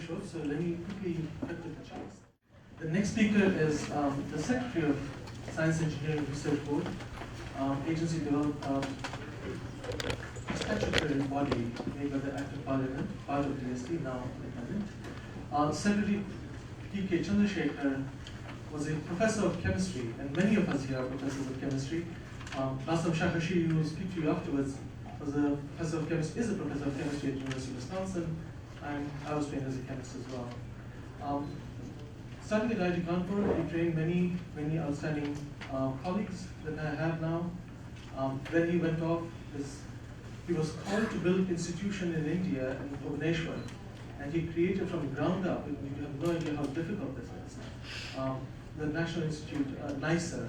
Short, so let me quickly cut to the chase. The next speaker is the Secretary of Science, Engineering and Research Board. Agency developed a statutory body made by the Act of Parliament, part of DST, now independent. Secretary T.K. Chandrasekhar was a professor of chemistry, and many of us here are professors of chemistry. Rasam Shakashiri, who will speak to you afterwards, was a professor of chemistry, is a professor of chemistry at the University of Wisconsin. And I was trained as a chemist as well. Starting at IIT Kanpur, he trained many outstanding colleagues that I have now. Then he went off, he was called to build an institution in India, in Bhubaneswar, and he created from the ground up, and you have no idea how difficult this is, the National Institute, NICER,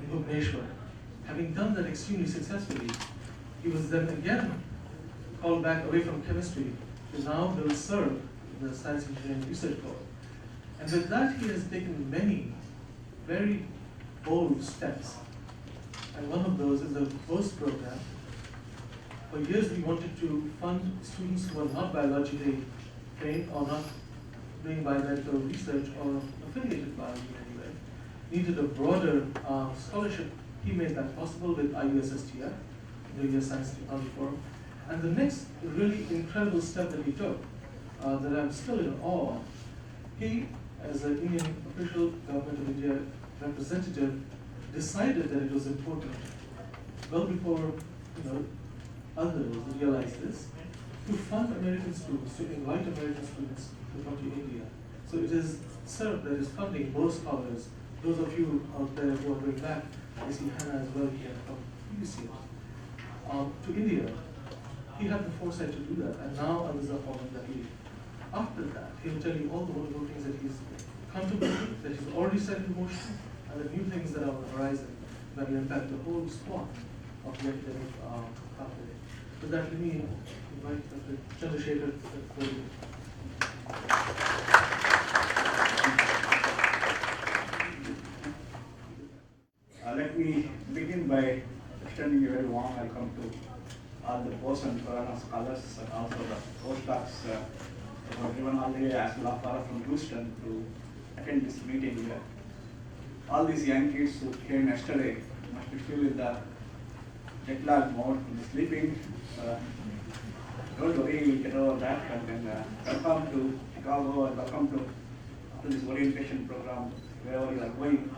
in Bhubaneswar. Having done that extremely successfully, he was then again called back away from chemistry to now build SERB, the Science, Engineering and Research Board. And with that, he has taken many very bold steps. And one of those is the BOSE program. For years, we wanted to fund students who are not biologically trained or not doing biomedical research or affiliated with biology in any way. Needed a broader scholarship. He made that possible with IUSSTF, the India Science Technology Forum. And the next really incredible step that he took, that I'm still in awe of, he, as an Indian official, Government of India representative, decided that it was important, well before others realized this, to fund American students, to invite American students to come to India. So it is SERB that is funding those scholars, those of you out there who are going back, I see Hannah as well here from previous years, to India. He had the foresight to do that, and now others are following that lead. After that, he'll tell you all the wonderful things that he's contemplating, that he's already set in motion, and the new things that are on the horizon that will impact the whole swath of the academic pathway. With that, let me invite Dr. Chandrasekhar to the podium. Let me begin by extending a very warm welcome to all the Bose and Khorana scholars and also the postdocs who have driven all the way as well as from Houston to attend this meeting here. All these young kids who came yesterday must be still in the jet lag mode, sleeping. Don't worry, we'll get over that. And then welcome to Chicago and welcome to this orientation program wherever you are going.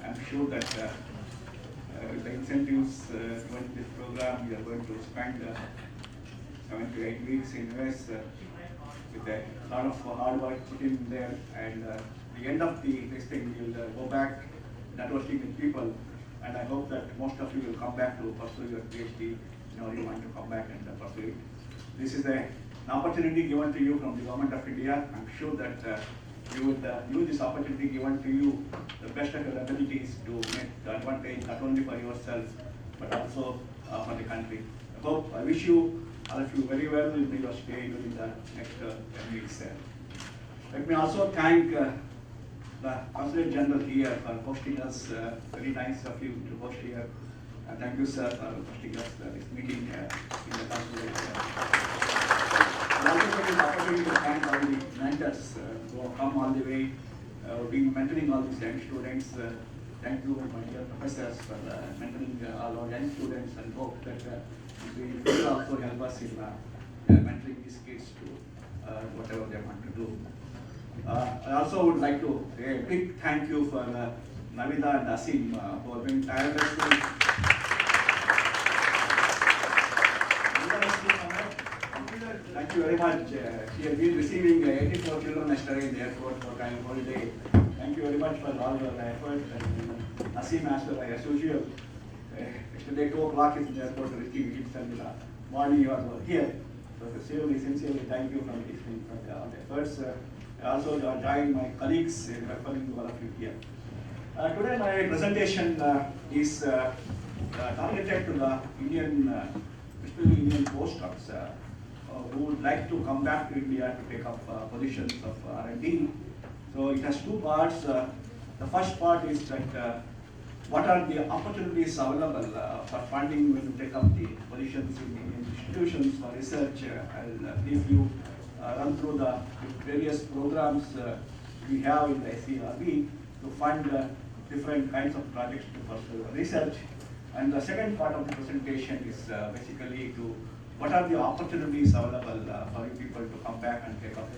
I'm sure that with the incentives going to this program, we are going to spend 7 to 8 weeks in US with a lot of hard work put in there. And the end of this thing, we will go back networking with people. And I hope that most of you will come back to pursue your PhD. You want to come back and pursue it. This is an opportunity given to you from the Government of India. I'm sure that you would use this opportunity given to you the best of your abilities to make the advantage not only for yourself, but also for the country. I wish you, all of you, very well in your stay during the next 10 weeks. Let me also thank the Consulate General here for hosting us. Very nice of you to host here. Thank you, sir, for hosting us this meeting in the Consulate. I also take this opportunity to thank all the mentors who have come all the way, been mentoring all these young students. Thank you, my dear professors, for mentoring all our young students, and hope that we will also help us in mentoring these kids to whatever they want to do. I also would like to say a big thank you for Navida and Asim who have been tirelessly. Thank you very much. She has been receiving 84 children yesterday in the airport for kind of holiday. Thank you very much for all your efforts. And Asim as usual. Yesterday 2 o'clock is in the airport receiving gifts, and morning you are here. So sincerely thank you from listening for all the efforts. I also join my colleagues in referring to all of you here. Today my presentation is targeted to the especially Indian postdocs who would like to come back to India to take up positions of R&D. So it has 2 parts. The first part is that what are the opportunities available for funding when you take up the positions in Indian institutions for research. I'll briefly run through the various programs we have in the SERB to fund different kinds of projects to pursue research. And the second part of the presentation is basically to what are the opportunities available for you people to come back and take up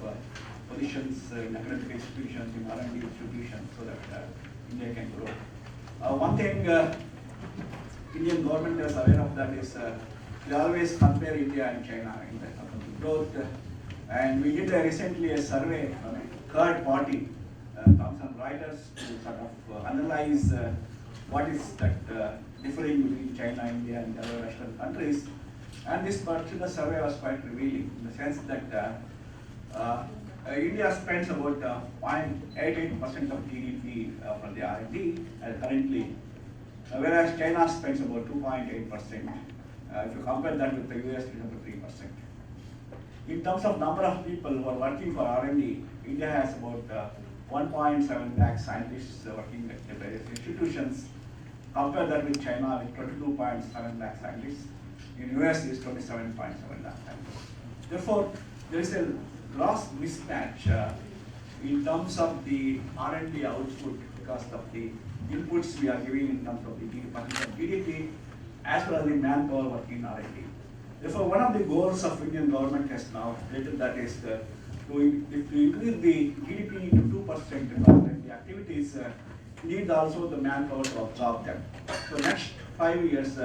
positions in academic institutions, in R&D institutions, so that India can grow. One thing Indian government is aware of that is they always compare India and China in terms of growth. And we did recently a survey from a third party, Thomson Reuters, to sort of analyze what is that differing between China, India, and other Western countries. And this particular survey was quite revealing in the sense that India spends about 0.88% of GDP for the R&D currently, whereas China spends about 2.8%. If you compare that with the US, it's about 3%. In terms of number of people who are working for R&D, India has about 1.7 lakh scientists working at the various institutions. Compare that with China with 22.7 lakh scientists. In US is 27.7 lakh scientists. Therefore, there is a gross mismatch in terms of the R&D output because of the inputs we are giving in terms of the GDP as well as the manpower working in R&D. Therefore, one of the goals of Indian government has now stated that is to increase the GDP to 2% because the activities need also the manpower to absorb them. So next 5 years,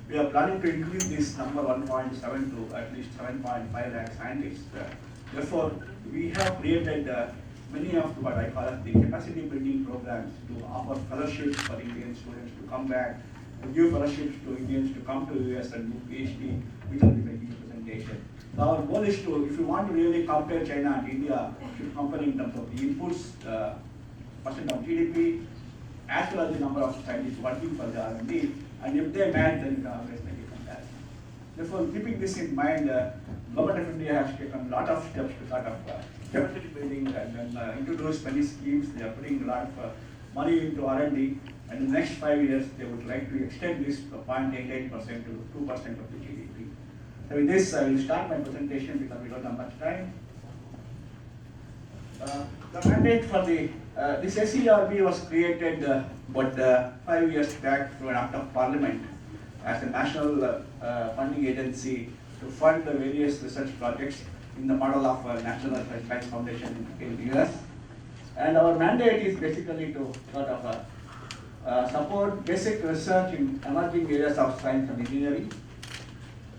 we are planning to increase this number 1.7 to at least 7.5 lakh scientists. Therefore, we have created many of what I call the capacity building programs to offer fellowships for Indian students to come back, to give fellowships to Indians to come to US and do PhD, which will be making presentation. So our goal is to, if you want to really compare China and India, you should compare in terms of the inputs, percent of GDP, as well as the number of scientists working for the R&D, and if they match, then you can always make a comparison. Therefore, keeping this in mind, Government of India has taken a lot of steps to sort of capacity building and then introduce many schemes. They are putting a lot of money into R&D, and in the next 5 years, they would like to extend this to 0.88% to 2% of the GDP. So with this, I will start my presentation because we don't have much time. The mandate for this SERB was created about 5 years back through an act of parliament as a national funding agency to fund the various research projects in the model of National Science Foundation in the US. And our mandate is basically to sort of support basic research in emerging areas of science and engineering.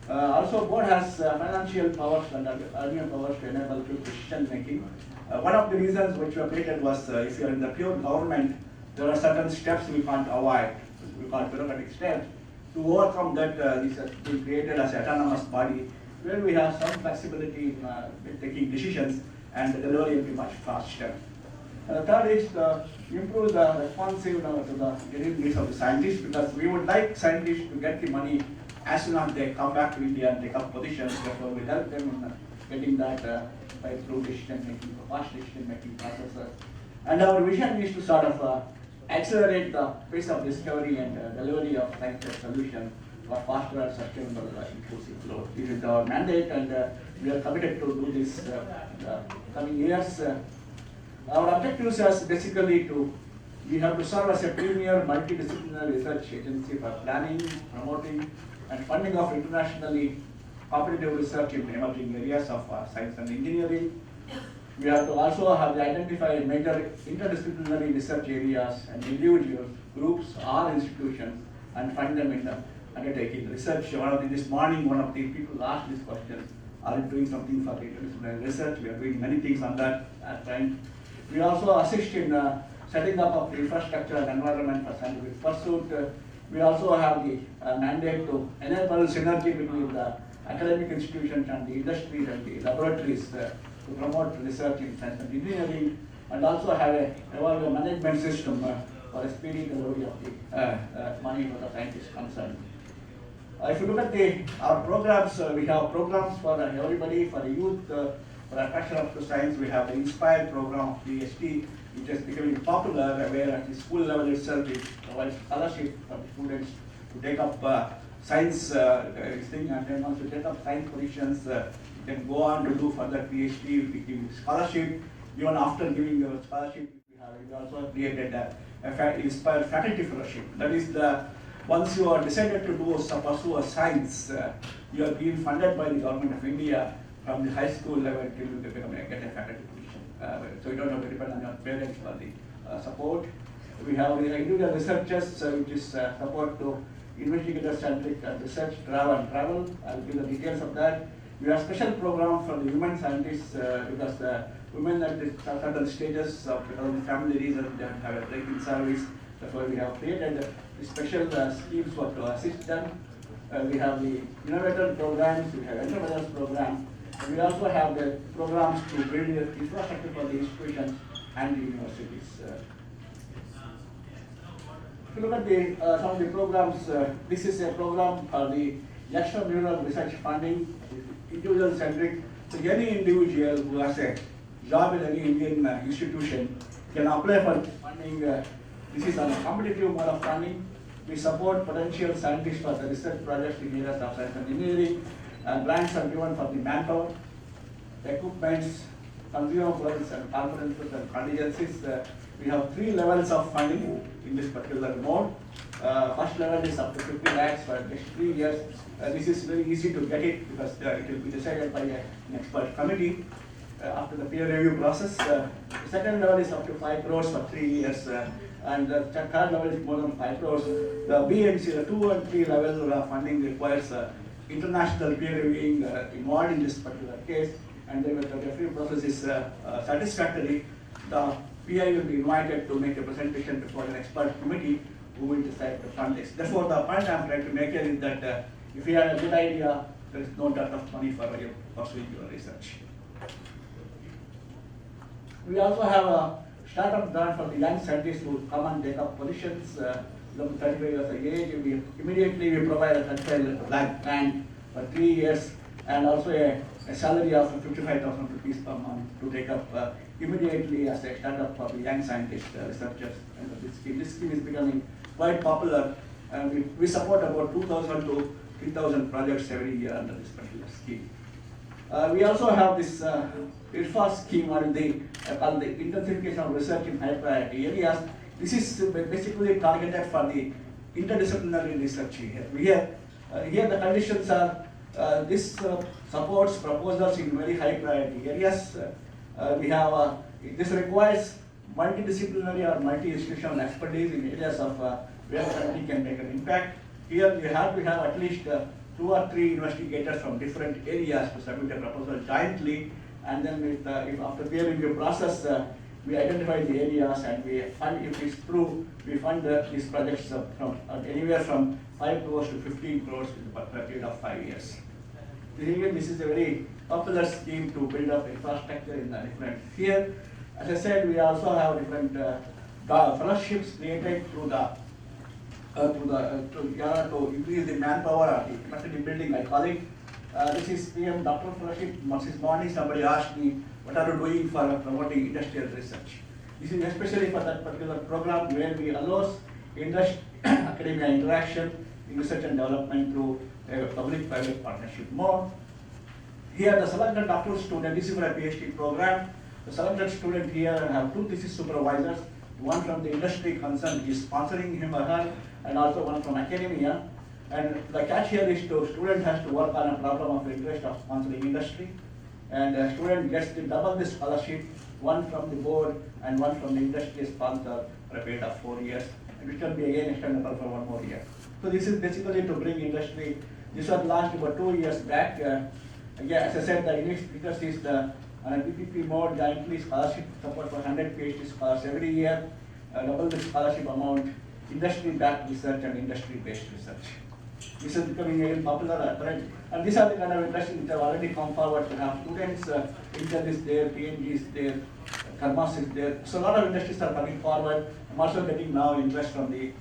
Also, board has financial powers and earning powers to enable quick decision making. One of the reasons which were created was if you are in the pure government, there are certain steps we can't avoid, we call bureaucratic steps. To overcome that, this has been created as an autonomous body where we have some flexibility in taking decisions and the delivery will be much faster. Third is to improve the responsiveness to the needs of the scientists, because we would like scientists to get the money as soon as they come back to India and take up positions, therefore we help them in getting that by through decision making, fast decision making processes. And our vision is to sort of accelerate the pace of discovery and delivery of science-based solutions for faster and sustainable inclusive growth. This is our mandate, and we are committed to do this in the coming years. Our objectives is basically we have to serve as a premier multidisciplinary research agency for planning, promoting, and funding of internationally competitive research in emerging areas of science and engineering. We have to also have identify major interdisciplinary research areas and individuals, groups, or institutions, and fund them in undertaking research. This morning, one of the people asked this question: are you doing something for the interdisciplinary research? We are doing many things on that front. We also assist in setting up of the infrastructure and environment for scientific pursuit. We also have the mandate to enable synergy between the academic institutions and the industries and the laboratories to promote research in science and engineering, and also have a management system for a speedy delivery of the money for the scientists concerned. If you look at our programs, we have programs for everybody, for the youth, for attraction up to science. We have the Inspire program of PhD, which is becoming popular, where at the school level itself it provides scholarship for the students to take up science thing, and then once you take up science positions, you can go on to do further PhD. We give scholarship. Even after giving the scholarship, we also created a Inspire faculty fellowship. That is once you are decided to pursue a science, you are being funded by the government of India from the high school level till you get a faculty position. So you don't have to depend on your parents for the support. We have the individual researchers, which is support to investigator-centric research, travel. I'll give the details of that. We have special program for the women scientists because the women at certain stages of family reasons they have a break in service. That's why we have created special schemes to assist them. We have the innovator programs, we have entrepreneurs program, and we also have the programs to build the infrastructure for the institutions and the universities. If you look at some of the programs, this is a program for the extramural research funding, individual-centric. So any individual who has a job in any Indian institution can apply for funding. This is on a competitive mode of funding. We support potential scientists for the research projects in areas of science and engineering. Grants are given for the manpower, equipments, consumables, and conferences and contingencies. We have 3 levels of funding in this particular mode. First level is up to 50 lakhs for next 3 years. This is very easy to get it because it will be decided by an expert committee after the peer review process. The second level is up to 5 crores for 3 years. And the third level is more than 5 crores. The B and C, the 2 and 3 level funding requires international peer reviewing involved in this particular case. And then if the review process is satisfactory, the PI will be invited to make a presentation before an expert committee who will decide to fund this. Therefore, the point I am trying to make here is that if you have a good idea, there is no dearth of money for you pursuing your research. We also have a startup grant for the young scientists who come and take up positions. 35 years of age, we immediately provide a 35 lakh grant for 3 years, and also a salary of 55,000 rupees per month to take up immediately as a startup for the young scientists, researchers. And this scheme is becoming quite popular, and we support about 2,000 to 3,000 projects every year under this particular scheme. We also have this IRFA scheme called the intensification of research in high priority areas. This is basically targeted for the interdisciplinary research here. Here the conditions are this supports proposals in very high priority areas. This requires multidisciplinary or multi-institutional expertise in areas of where country can make an impact. Here we have to have at least 2 or 3 investigators from different areas to submit a proposal jointly, and then if after peer review process we identify the areas and we fund, if it's true, we fund these projects from anywhere from 5 crores to 15 crores in a period of 5 years. This is a very popular scheme to build up infrastructure in the different. Here, as I said, we also have different fellowships created through the to increase the manpower at the capacity building. I call it. This is PM Doctor Fellowship. This morning somebody asked me, what are you doing for promoting industrial research? This is especially for that particular program where we allow academia interaction in research and development through a public-private partnership mode. Here the selected doctoral student, this is for a PhD program. The selected student here have two thesis supervisors, one from the industry concerned is sponsoring him or her, and also one from academia. And the catch here is the student has to work on a problem of interest of sponsoring industry. And the student gets the double the scholarship, one from the board and one from the industry sponsor for a period of 4 years, which can be again extendable for 1 more year. So this is basically to bring industry. This was launched about 2 years back. Again, as I said, the initial speakers is the on a PPP mode, jointly scholarship support for 100 PhD scholars every year, double the scholarship amount, industry-backed research and industry-based research. This is becoming again popular trend. And these are the kind of industries which have already come forward to have students, Intel is there, PNG is there, Karmas is there. So a lot of industries are coming forward. I'm also getting now interest from the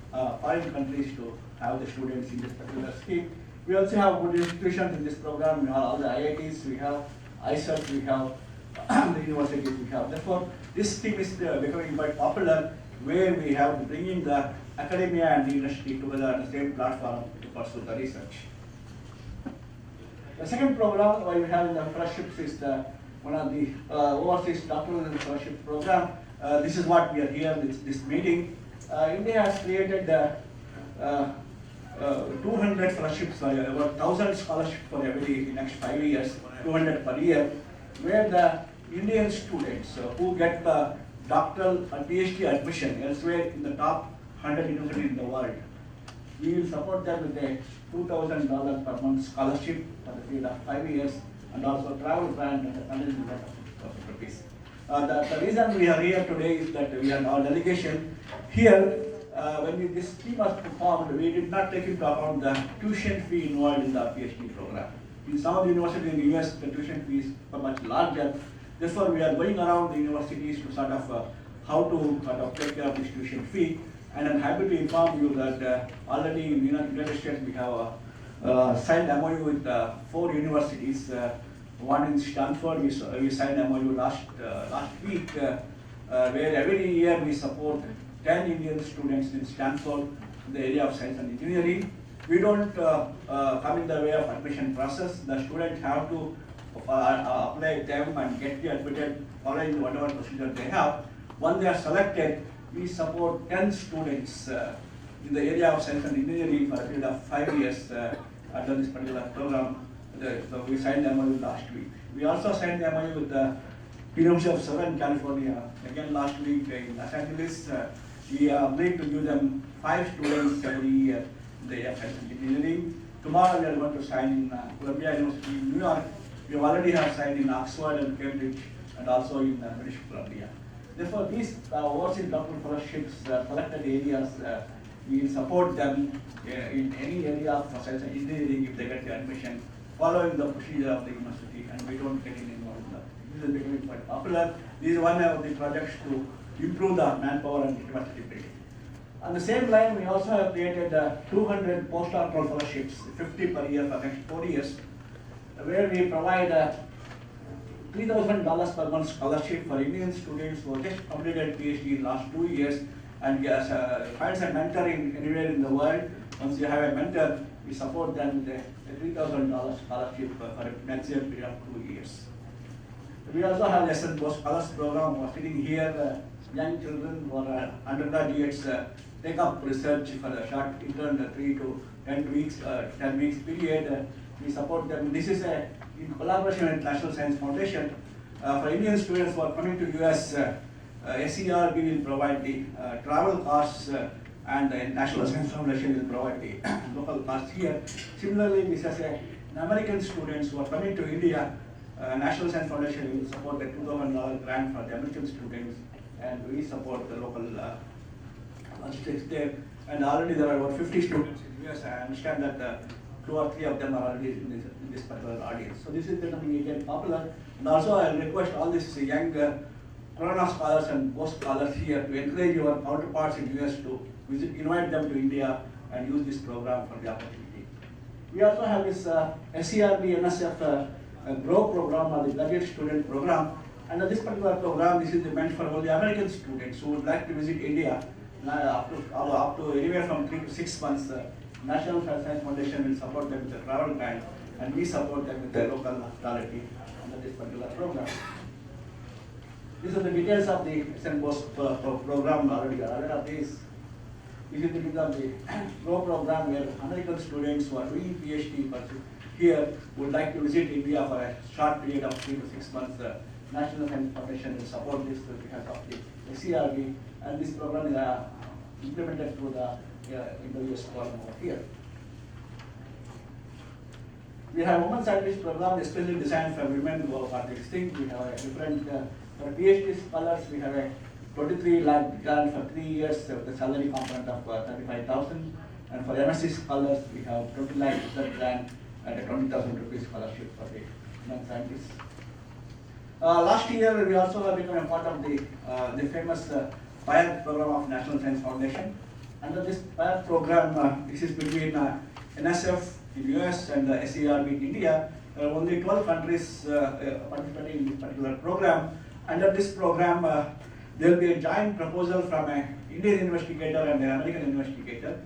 foreign countries to have the students in this particular scheme. We also have good institutions in this program. We have all the IITs, we have ISET, we have the universities we have. Therefore, this scheme is becoming quite popular, where we have bringing the academia and the industry together on the same platform to pursue the research. The second program we have in the fellowships is one of the overseas doctoral fellowship program. This is what we are here, this meeting. India has created 200 fellowships, about 1,000 scholarships for every next 5 years, 200 per year, where the Indian students who get the doctoral and PhD admission elsewhere in the top 100 universities in the world, we will support them with a $2,000 per month scholarship for the period of 5 years, and also travel grant and rupees. The reason we are here today is that we are our delegation here. When this scheme was performed, we did not take into account the tuition fee involved in the PhD program. In some of the universities in the US, the tuition fees are much larger. Therefore, we are going around the universities to sort of how to sort of take care of this tuition fee. And I'm happy to inform you that already in the United States we have signed MOU with 4 universities. One in Stanford, we signed MOU last week, where every year we support 10 Indian students in Stanford in the area of science and engineering. We don't come in the way of admission process. The students have to apply them and get admitted following whatever procedure they have. Once they are selected, we support 10 students in the area of science and engineering for a period of 5 years under this particular program. So we signed the MOU last week. We also signed the MOU with the University of Southern California again last week in Los Angeles. We are agreed to give them 5 students every year in the area of science and engineering. Tomorrow we are going to sign in Columbia University in New York. We already have signed in Oxford and Cambridge, and also in British Columbia. Therefore, these overseas doctoral fellowships, selected areas, we will support them in any area of science and engineering if they get the admission, following the procedure of the university, and we don't get involved in that. This is becoming quite popular. This is one of the projects to improve the manpower and capacity building. On the same line, we also have created 200 postdoctoral fellowships, 50 per year for the next 4 years, where we provide $3,000 per month scholarship for Indian students who have just completed PhD in the last 2 years and finds a mentor anywhere in the world. Once you have a mentor, we support them with a $3,000 scholarship for a maximum period of 2 years. We also have lesson Bose Scholars program. We're sitting here, young children or undergraduates take up research for a short intern, 3 to 10 weeks, 10 weeks period. We support them. This is in collaboration with National Science Foundation. For Indian students who are coming to US, SERB will provide the travel costs and the National Science Foundation will provide the local costs here. Similarly, this is American students who are coming to India, National Science Foundation will support the $2,000 grant for the American students, and we support the local logistics there. And already there are about 50 students in US. I understand that 2 or 3 of them are already in this particular audience. So this is becoming again popular. And also I request all these young Khorana scholars and Bose scholars here to encourage your counterparts in US to visit, invite them to India and use this program for the opportunity. We also have this SCRB NSF GROW program, or the Graduate Student Program. Under this particular program, this is meant for only American students who would like to visit India up to anywhere from 3 to 6 months. National Science Foundation will support them with the travel grant, and we support them with the local hospitality under this particular program. These are the details of the Khorana and Bose program already. Aware of this. This is the detail of the GROW program, where American students who are doing PhD here would like to visit India for a short period of 3 to 6 months. National Science Foundation will support this because of the SCRB, and this program is implemented through the Indo-US forum over here. We have Women Scientist program, especially designed for women who are distinct. We have a different, for PhD scholars, we have a 23 lakh grant for 3 years with a salary component of 35,000. And for MSc scholars, we have 20 lakh research grant and a 20,000 rupees scholarship for the women scientists. Last year, we also have become a part of the famous PIRE program of National Science Foundation. Under this PIRE program, this is between NSF in US and SCRB in India. Only 12 countries participating in this particular program. Under this program, there will be a joint proposal from an Indian investigator and an American investigator,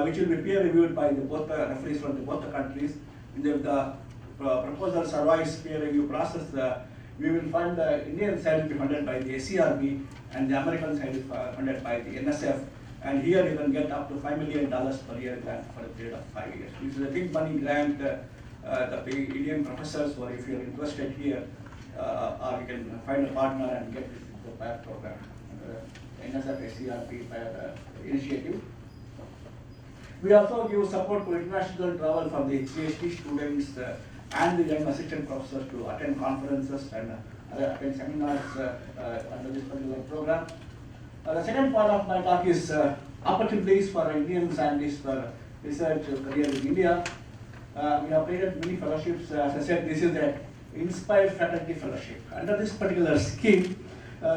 which will be peer reviewed by both the referees from both the countries. If the proposal survives peer review process, we will fund the Indian side will be funded by the SCRB, and the American side is funded by the NSF. And here you can get up to $5 million per year grant for a period of 5 years. This is a big money grant. The Indian professors, or if you're interested here, or you can find a partner and get this into the PIRE program, NSF SCRB PIRE initiative. We also give support to international travel for the PhD students and the young assistant professors to attend conferences and attend seminars under this particular program. The second part of my talk is opportunities for Indian scientists for research career in India. We have created many fellowships. As I said, this is the Inspired Faculty Fellowship. Under this particular scheme,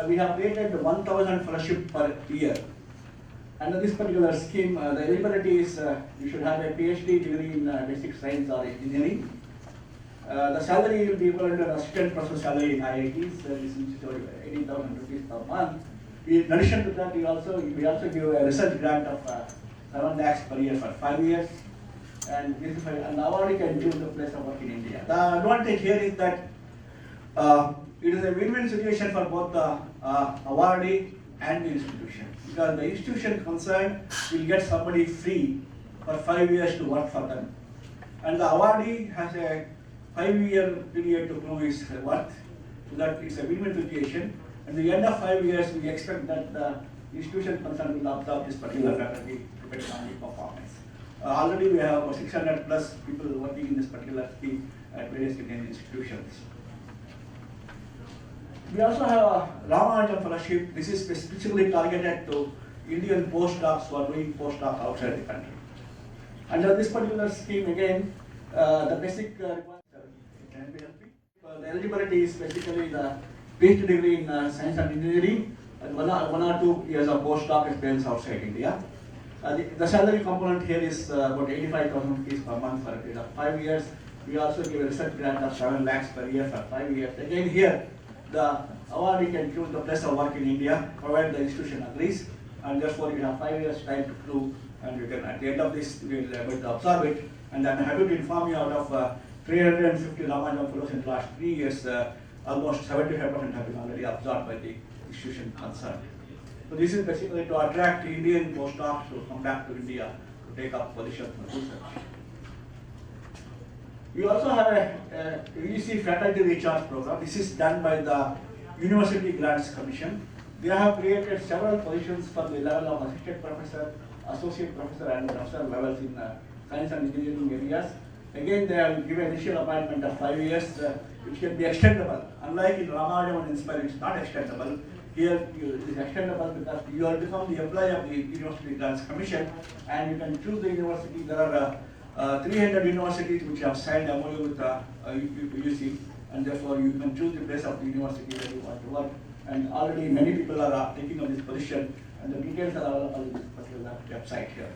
we have created 1,000 fellowship per year. Under this particular scheme, the eligibility is you should have a PhD degree in basic science or engineering. The salary will be equivalent to an assistant professor salary in IITs, this is 80,000 rupees per month. In addition to that, we also give a research grant of 7 lakhs per year for 5 years. And this is an awardee can choose the place of work in India. The advantage here is that it is a win-win situation for both the awardee and the institution. Because the institution concerned will get somebody free for 5 years to work for them. And the awardee has a 5-year period to prove his worth, so that it's a win-win situation. At the end of 5 years, we expect that the institution concerned will absorb this particular faculty depending on the performance. Already we have about 600 plus people working in this particular scheme at various Indian institutions. We also have a Ramanujam Fellowship. This is specifically targeted to Indian postdocs who are doing postdoc outside the country. Under this particular scheme, again, the basic requirements the eligibility is basically the PhD degree in science and engineering and one or 2 years of postdoc experience outside India. The salary component here is about 85,000 rupees per month for a period of 5 years. We also give a research grant of 7 lakhs per year for 5 years. Again here, the awardee can choose the place of work in India, provided the institution agrees, and therefore you have 5 years time to prove, and you can, at the end of this, we will be able to absorb it. And I'm happy to inform you out of 350 Ramanujam fellows in the last 3 years, almost 75% have been already absorbed by the institution concerned. So this is basically to attract Indian postdocs to come back to India to take up positions for research. We also have a UGC faculty recharge program. This is done by the University Grants Commission. They have created several positions for the level of assistant professor, associate professor, and professor levels in science and engineering areas. Again, they have given initial appointment of 5 years, which can be extendable. Unlike in Ramanujam and Inspire, it's not extendable. Here, it is extendable because you have become the employee of the University Grants Commission, and you can choose the university. There are 300 universities which have signed MOU with UGC, and therefore you can choose the place of the university where you want to work. And already many people are taking on this position, and the details are available on this particular website here.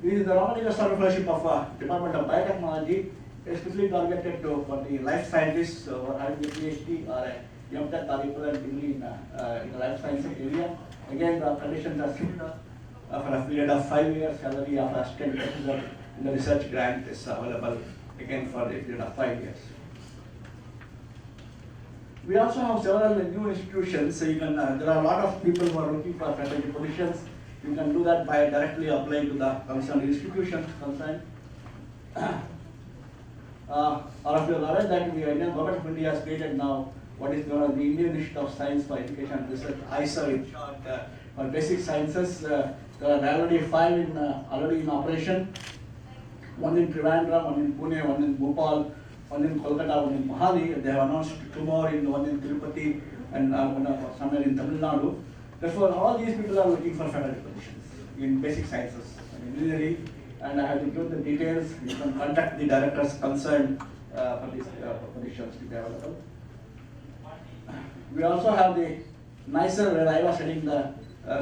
This is the Roman Fellowship of Department of Biotechnology, especially targeted for the life scientists who are having a PhD or a MTech or equivalent degree in the life sciences area. Again, the conditions are similar. For a period of 5 years, salary of assistant professor in the research grant is available again for the period of 5 years. We also have several new institutions. So you can, there are a lot of people who are looking for faculty positions. You can do that by directly applying to the concerned institutions concerned. All of you are aware that the Indian Government of India has created now what is known as the Indian Institute of Science for Education and Research, ISER in short, for basic sciences. There are already 5 already in operation. One in Trivandrum, one in Pune, one in Bhopal, one in Kolkata, one in Mohali. They have announced 2 more in one in Tirupati and one somewhere in Tamil Nadu. Therefore, all these people are looking for faculty positions in basic sciences and engineering. And I have to give the details. You can contact the directors concerned for these positions to be available. We also have the NICER, where I was heading the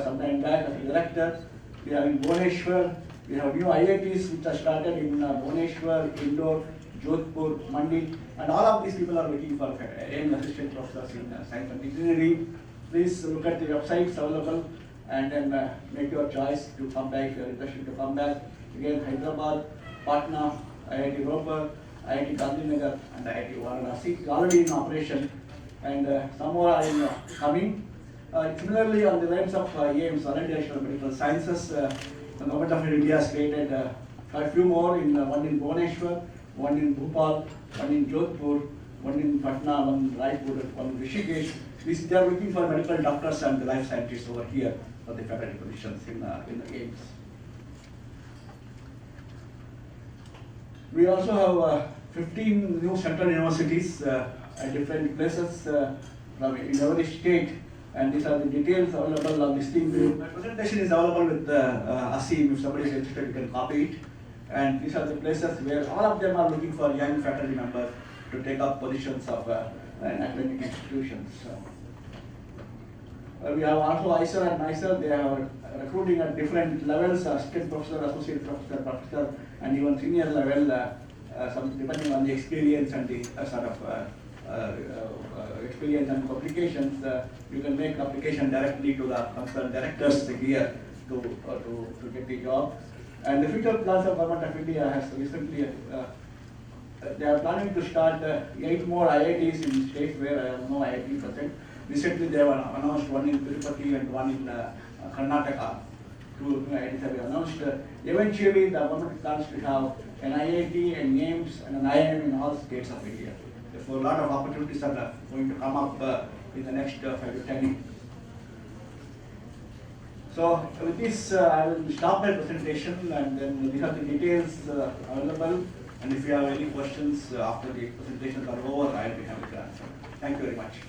sometime back as a director. We have in Bhubaneswar. We have new IITs which are started in Bhubaneswar, Indore, Jodhpur, Mandi, and all of these people are looking for assistant professors in science and engineering. Please look at the websites available and then make your choice to come back if you are interested to come back. Again, Hyderabad, Patna, IIT Ropar, IIT Gandhinagar, and IIT Varanasi already in operation, and some more are in coming. Similarly, on the lines of AIMS, All-India Medical Sciences, the Government of India has created a few more, one in Bhubaneswar, one in Bhopal, one in Jodhpur, one in Patna, one in Raipur, one in Rishikesh. They are looking for medical doctors and life scientists over here for the faculty positions in the AIMS. We also have 15 new central universities at different places in every state, and these are the details available on this thing. My presentation is available with Asim. If somebody is interested, you can copy it. And these are the places where all of them are looking for young faculty members to take up positions of academic institutions. We have also ISER and NICER. They are recruiting at different levels: assistant professor, associate professor, professor, and even senior level, some depending on the experience and the sort of experience and publications. You can make application directly to the concerned directors here to get the job. And the future plans of Government of India has recently, they are planning to start 8 more IITs in states where I have no IIT present. Recently, they have announced one in Tirupati and one in Karnataka. 2 new IITs have been announced. Eventually, the government plans to have an IIT, an AIMS, and an IIM in all states of India. Therefore, a lot of opportunities are going to come up in the next 5 to 10 years. So, with this, I will stop my presentation, and then we have the details available. And if you have any questions after the presentations are over, I will be happy to answer. Thank you very much.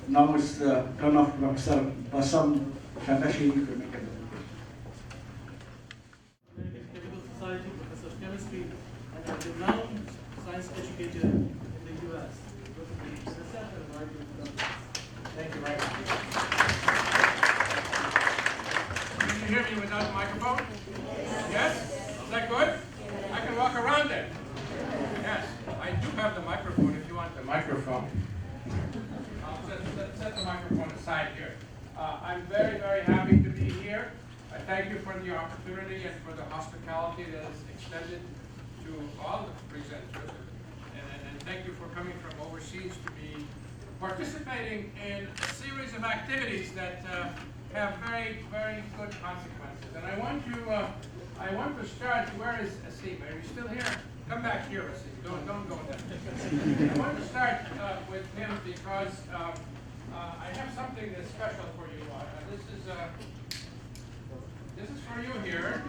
Now it's the turn of Professor Basam Shatashi to make a presentation. Chemical Society, Professor of Chemistry, and a renowned science educator in the US. Thank you very much. Can you hear me without the microphone? Yes? Is that good? I can walk around then. Yes, I do have the microphone if you want the microphone. I'll set the microphone aside here. I'm very, very happy to be here. I thank you for the opportunity and for the hospitality that is extended to all the presenters. And thank you for coming from overseas to be participating in a series of activities that have very, very good consequences. And I want to start. Where is Asim? Are you still here? Come back here, Asim. Don't go there. I want to start with him because I have something that's special for you. This is for you here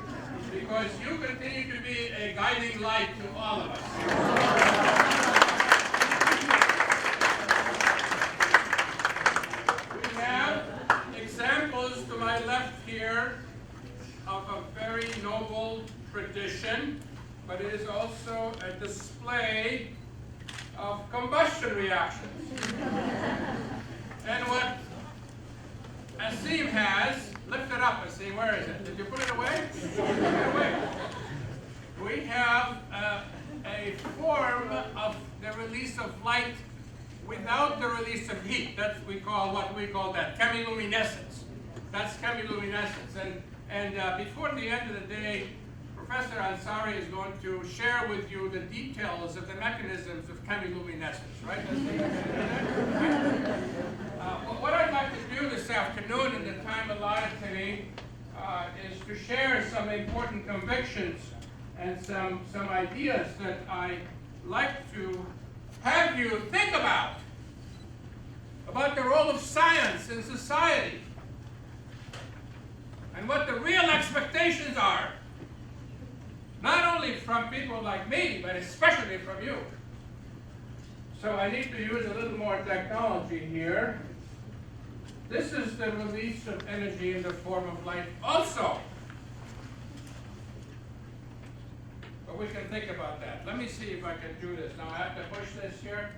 because you continue to be a guiding light to all of us. We have examples to my left here of a very noble tradition, but it is also a display of combustion reactions. And what Asim has, lift it up, Asim, where is it? Did you put it away? Put it away. We have a form of the release of light without the release of heat. That's what we call that chemiluminescence. That's chemiluminescence. And before the end of the day, Professor Ansari is going to share with you the details of the mechanisms of chemiluminescence, right? What I'd like to do this afternoon in the time allotted to me is to share some important convictions and some ideas that I like to have you think about the role of science in society and what the real expectations are, not only from people like me, but especially from you. So I need to use a little more technology here. This is the release of energy in the form of light also. But we can think about that. Let me see if I can do this. Now I have to push this here.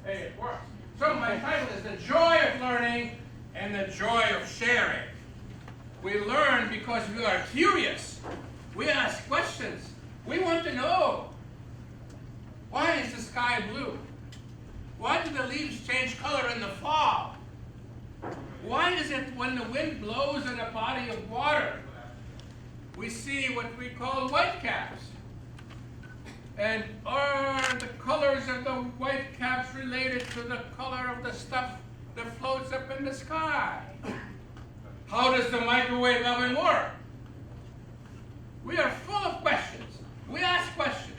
Hey, it works. So my title is The Joy of Learning and the Joy of Sharing. We learn because we are curious. We ask questions. We want to know. Why is the sky blue? Why do the leaves change color in the fall? Why is it when the wind blows in a body of water, we see what we call whitecaps? And are the colors of the whitecaps related to the color of the stuff that floats up in the sky? How does the microwave oven work? We are full of questions. We ask questions.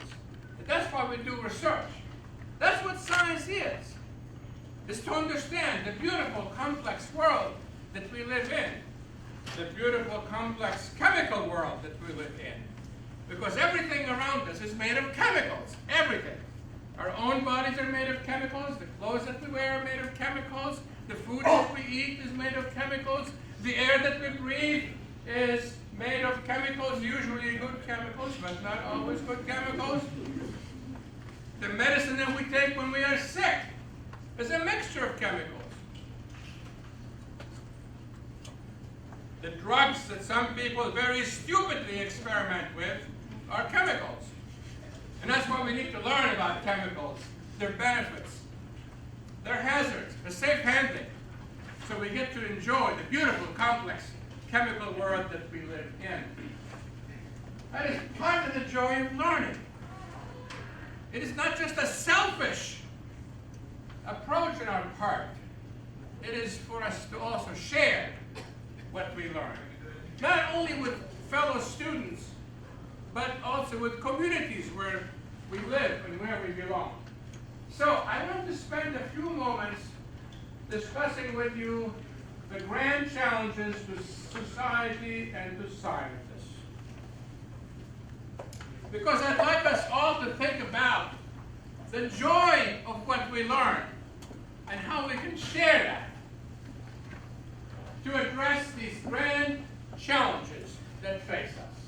That's why we do research. That's what science is to understand the beautiful, complex world that we live in, the beautiful, complex chemical world that we live in. Because everything around us is made of chemicals, everything. Our own bodies are made of chemicals, the clothes that we wear are made of chemicals, the food that we eat is made of chemicals, the air that we breathe is made of chemicals, usually good chemicals, but not always good chemicals. The medicine that we take when we are sick is a mixture of chemicals. The drugs that some people very stupidly experiment with are chemicals. And that's why we need to learn about chemicals, their benefits, their hazards, the safe handling, so we get to enjoy the beautiful, complex chemical world that we live in. That is part of the joy of learning. It is not just a selfish approach on our part. It is for us to also share what we learn. Not only with fellow students, but also with communities where we live and where we belong. So I want to spend a few moments discussing with you the grand challenges to society and to scientists. Because I'd like us all to think about the joy of what we learn and how we can share that to address these grand challenges that face us.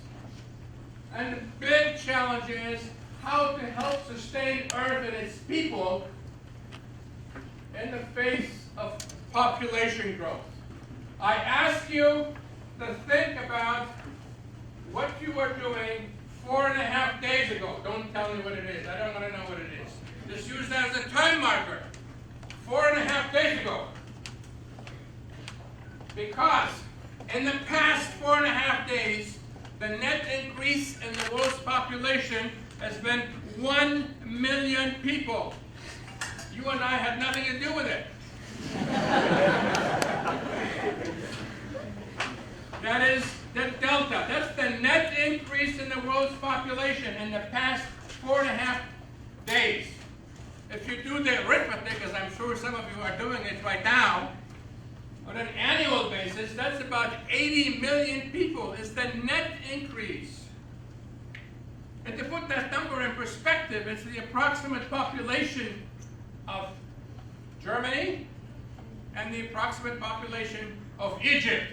And the big challenge is how to help sustain Earth and its people in the face of population growth. I ask you to think about what you were doing 4.5 days ago. Don't tell me what it is. I don't want to know what it is. Just use that as a time marker. 4.5 days ago. Because in the past 4.5 days, the net increase in the world's population has been 1 million people. You and I had nothing to do with it. That is the delta. That's the net increase in the world's population in the past 4.5 days. If you do the arithmetic, as I'm sure some of you are doing it right now, on an annual basis, that's about 80 million people is the net increase. And to put that number in perspective, it's the approximate population of Germany and the approximate population of Egypt.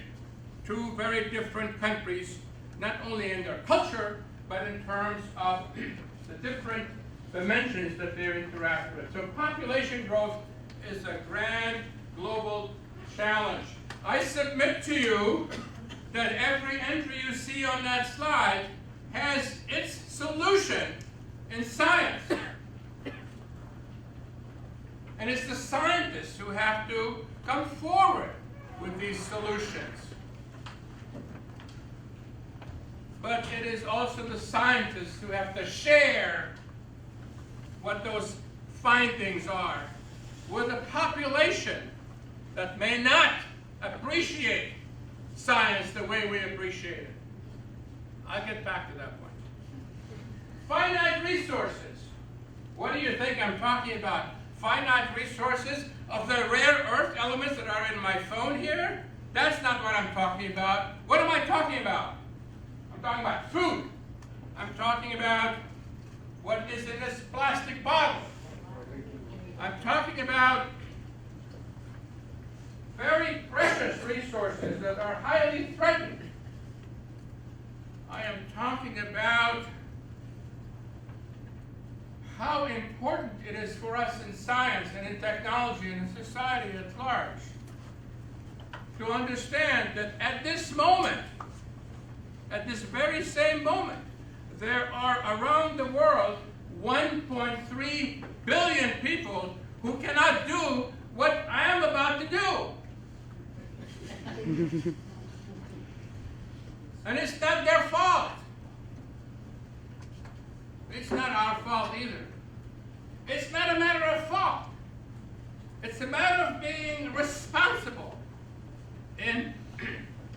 Two very different countries, not only in their culture, but in terms of the different dimensions that they interact with. So population growth is a grand global challenge. I submit to you that every entry you see on that slide has its solution in science. And it's the scientists who have to come forward with these solutions. But it is also the scientists who have to share what those findings are with a population that may not appreciate science the way we appreciate it. I'll get back to that point. Finite resources. What do you think I'm talking about? Finite resources of the rare earth elements that are in my phone here? That's not what I'm talking about. What am I talking about? I'm talking about food. I'm talking about what is in this plastic bottle. I'm talking about very precious resources that are highly threatened. I am talking about how important it is for us in science and in technology and in society at large to understand that at this moment, at this very same moment, there are around the world 1.3 billion people who cannot do what I am about to do. And it's not their fault. It's not our fault either. It's not a matter of fault. It's a matter of being responsible in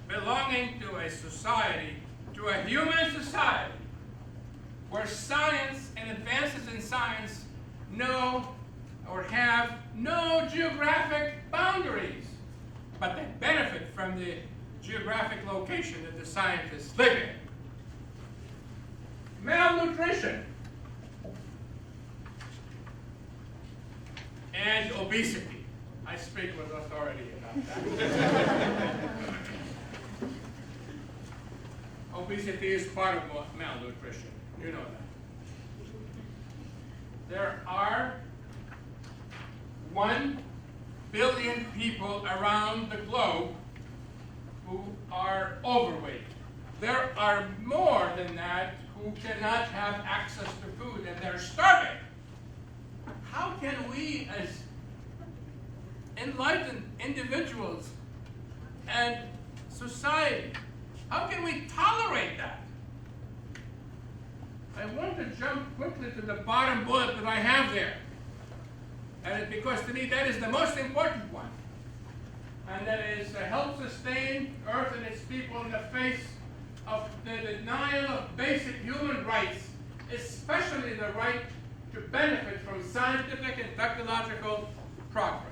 belonging to a society, to a human society, where science and advances in science know or have no geographic boundaries, but they benefit from the geographic location that the scientists live in. Malnutrition and obesity. I speak with authority about that. Obesity is part of malnutrition. You know that. There are 1 billion people around the globe who are overweight. There are more than that who cannot have access to food and they're starving. How can we as enlightened individuals and society, how can we tolerate that? I want to jump quickly to the bottom bullet that I have there. And because to me that is the most important one. And that is to help sustain Earth and its people in the face of the denial of basic human rights, especially the right to benefit from scientific and technological progress.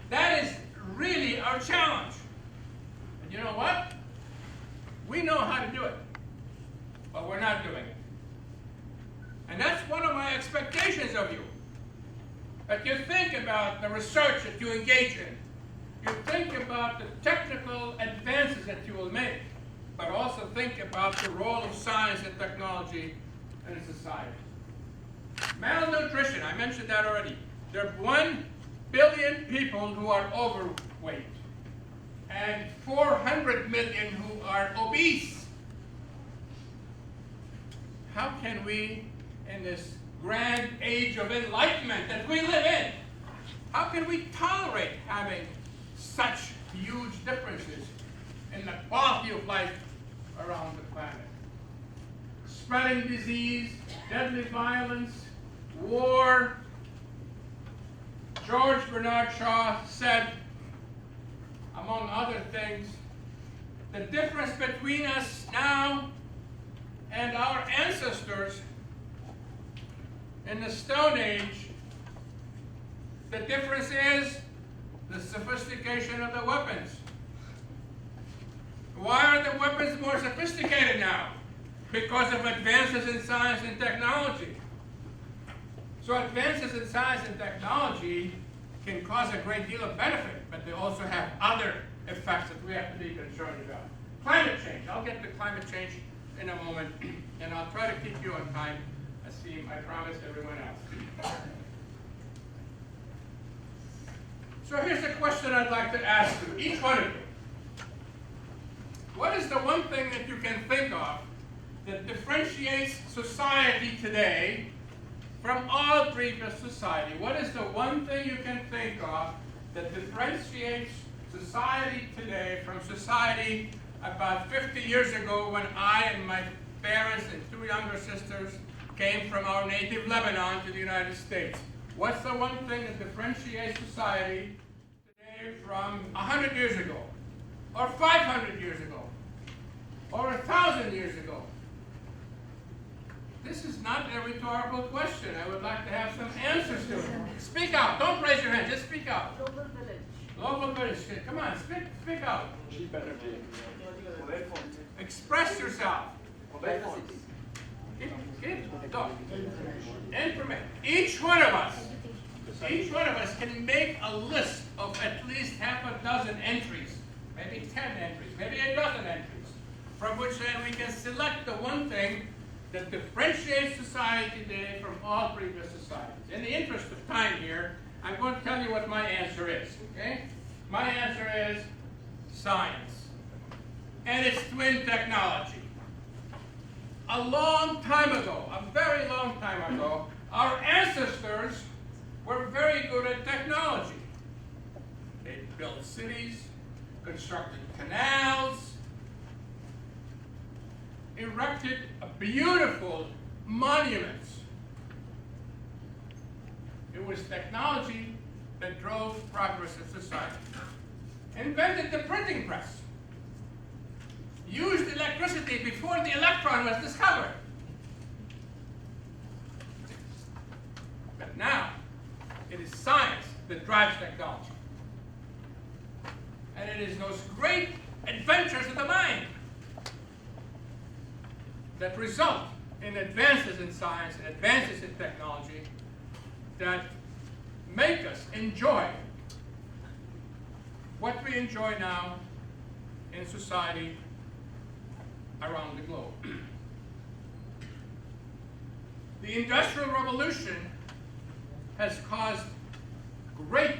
That is really our challenge. And you know what? We know how to do it, but we're not doing it. And that's one of my expectations of you. That you think about the research that you engage in. You think about the technical advances that you will make, but also think about the role of science and technology in society. Malnutrition, I mentioned that already. There are 1 billion people who are overweight and 400 million who are obese. How can we, in this grand age of enlightenment that we live in, how can we tolerate having such huge differences in the quality of life around the planet? Spreading disease, deadly violence, war. George Bernard Shaw said, among other things, the difference between us now and our ancestors in the Stone Age, the difference is the sophistication of the weapons. Why are the weapons more sophisticated now? Because of advances in science and technology. So advances in science and technology can cause a great deal of benefit, but they also have other effects that we have to be concerned about. Climate change. I'll get to climate change in a moment, and I'll try to keep you on time. I promised everyone else. So here's the question I'd like to ask you, each one of you. What is the one thing that you can think of that differentiates society today from all previous society? What is the one thing you can think of that differentiates society today from society about 50 years ago when I and my parents and two younger sisters came from our native Lebanon to the United States? What's the one thing that differentiates society today from 100 years ago, or 500 years ago, or 1,000 years ago? This is not a rhetorical question. I would like to have some answers to it. Speak out. Don't raise your hand. Just speak out. Local village. Local village. Come on, speak out. Cheap energy. Mobile phones. Express yourself. Mobile phones. Look. Information. Each one of us can make a list of at least half a dozen entries, maybe 10 entries, maybe a dozen entries, from which then we can select the one thing that differentiates society today from all previous societies. In the interest of time here, I'm going to tell you what my answer is, okay? My answer is science and its twin technology. A long time ago, a very long time ago, our ancestors were very good at technology. They built cities, constructed canals, erected beautiful monuments. It was technology that drove progress in society. Invented the printing press. Used electricity before the electron was discovered. But now, it is science that drives technology. And it is those great adventures of the mind that result in advances in science and advances in technology that make us enjoy what we enjoy now in society around the globe. The Industrial Revolution has caused great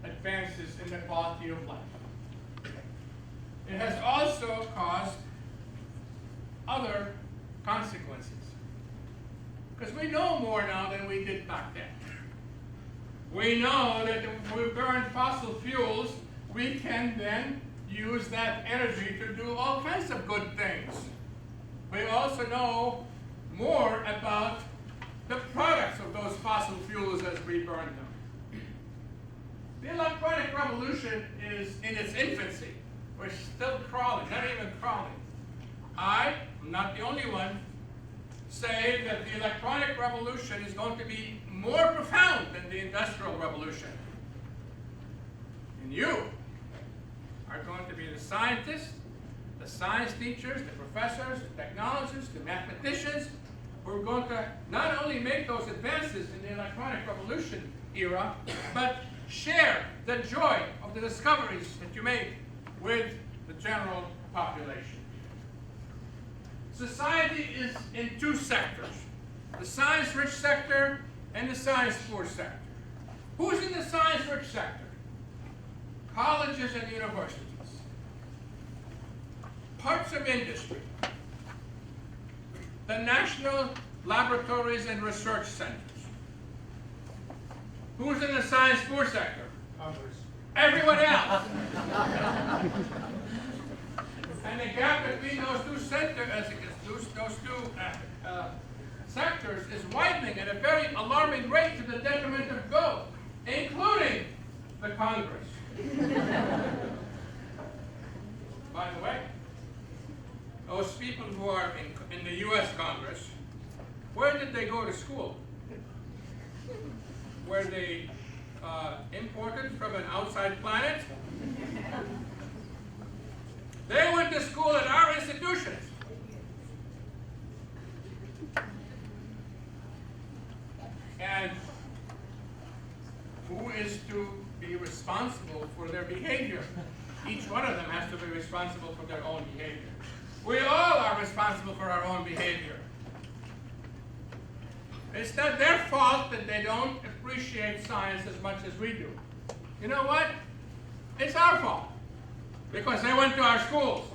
advances in the quality of life. It has also caused other consequences. Because we know more now than we did back then. We know that if we burn fossil fuels, we can then use that energy to do all kinds of good things. We also know more about the products of those fossil fuels as we burn them. The electronic revolution is in its infancy. We're still crawling, not even crawling. I, I'm not the only one, say that the electronic revolution is going to be more profound than the industrial revolution. And you are going to be the scientists, the science teachers, the professors, the technologists, the mathematicians, who are going to not only make those advances in the electronic revolution era, but share the joy of the discoveries that you make with the general population. Society is in two sectors, the science-rich sector and the science-poor sector. Who's in the science-rich sector? Colleges and universities, parts of industry, the national laboratories and research centers. Who's in the science-poor sector? Congress. Everyone else. And the gap between those two sectors is widening at a very alarming rate to the detriment of both, including the Congress. By the way, those people who are in the U.S. Congress, where did they go to school? Were they imported from an outside planet? They went to school at our institutions. And who is to be responsible for their behavior? Each one of them has to be responsible for their own behavior. We all are responsible for our own behavior. It's not their fault that they don't appreciate science as much as we do. You know what? It's our fault, because they went to our schools.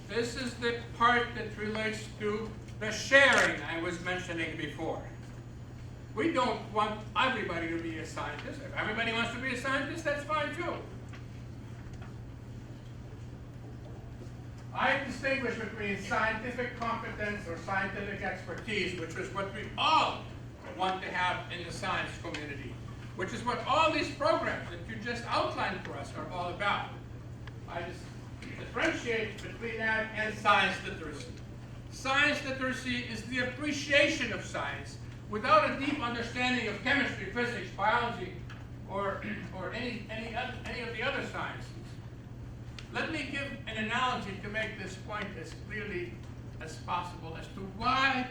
This is the part that relates to the sharing I was mentioning before. We don't want everybody to be a scientist. If everybody wants to be a scientist, that's fine too. I distinguish between scientific competence or scientific expertise, which is what we all want to have in the science community, which is what all these programs that you just outlined for us are all about. I just differentiate between that and science literacy. Science literacy is the appreciation of science without a deep understanding of chemistry, physics, biology, or any of the other sciences. Let me give an analogy to make this point as clearly as possible as to why,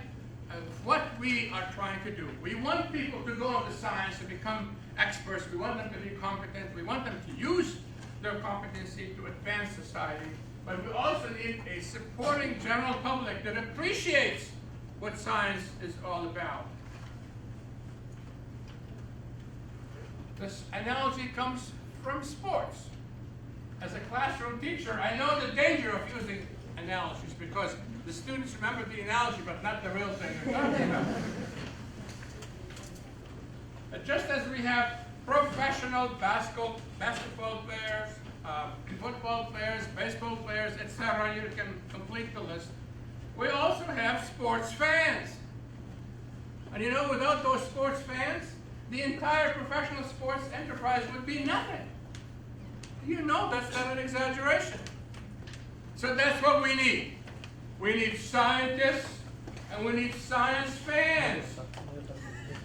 what we are trying to do. We want people to go into science to become experts. We want them to be competent. We want them to use their competency to advance society. But we also need a supporting general public that appreciates what science is all about. This analogy comes from sports. As a classroom teacher, I know the danger of using analogies because the students remember the analogy but not the real thing they're talking about. But just as we have professional basketball players, football players, baseball players, etc., you can complete the list, we also have sports fans. And you know, without those sports fans, the entire professional sports enterprise would be nothing. You know that's not an exaggeration. So that's what we need. We need scientists and we need science fans.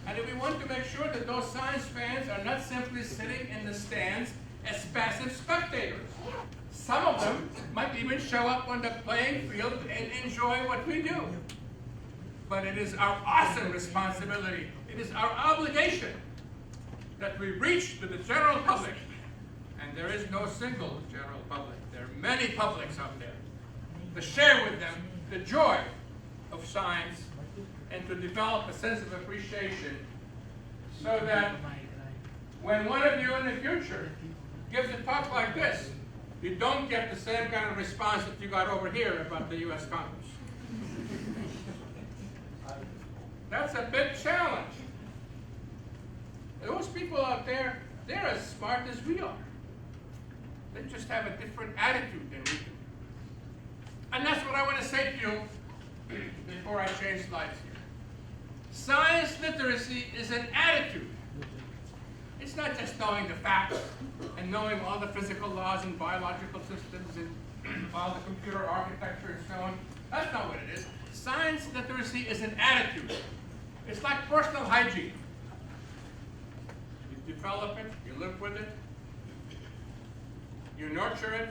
And if we want to make sure that those science fans are not simply sitting in the stands as passive spectators. Some of them might even show up on the playing field and enjoy what we do. But it is our awesome responsibility, it is our obligation that we reach to the general public. And there is no single general public. There are many publics out there. To share with them the joy of science and to develop a sense of appreciation so that when one of you in the future gives a talk like this, you don't get the same kind of response that you got over here about the U.S. Congress. That's a big challenge. Those people out there, they're as smart as we are. They just have a different attitude than we do. And that's what I want to say to you before I change slides here. Science literacy is an attitude. It's not just knowing the facts and knowing all the physical laws and biological systems and all the computer architecture and so on. That's not what it is. Science literacy is an attitude. It's like personal hygiene. You develop it, you live with it, you nurture it.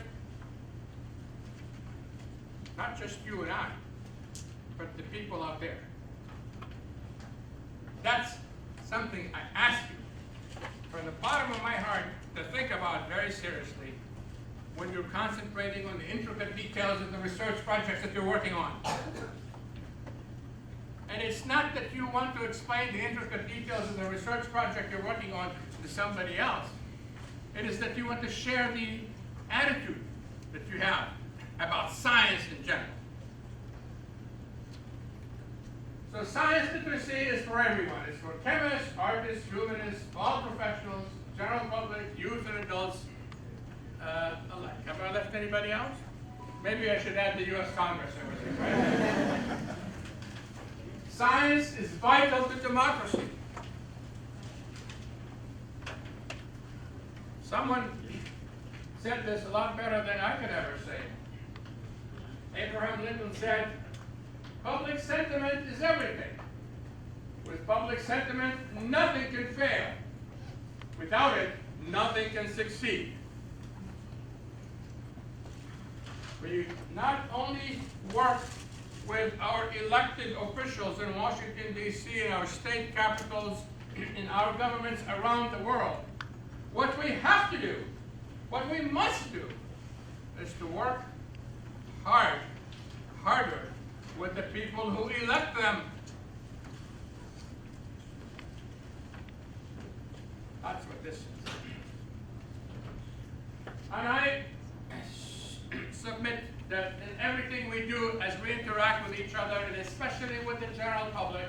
Not just you and I, but the people out there. That's something I ask you from the bottom of my heart to think about very seriously when you're concentrating on the intricate details of the research projects that you're working on. And it's not that you want to explain the intricate details of the research project you're working on to somebody else. It is that you want to share the attitude that you have about science in general. So science literacy is for everyone. It's for chemists, artists, humanists, all professionals, general public, youth and adults alike. Have I left anybody else? Maybe I should add the U.S. Congress over there, right? Science is vital to democracy. Someone said this a lot better than I could ever say. Abraham Lincoln said, public sentiment is everything. With public sentiment, nothing can fail. Without it, nothing can succeed. We not only work with our elected officials in Washington, D.C., and our state capitals, in our governments around the world. What we have to do, what we must do, is to work hard, harder, with the people who elect them. That's what this is. And I submit that in everything we do as we interact with each other, and especially with the general public,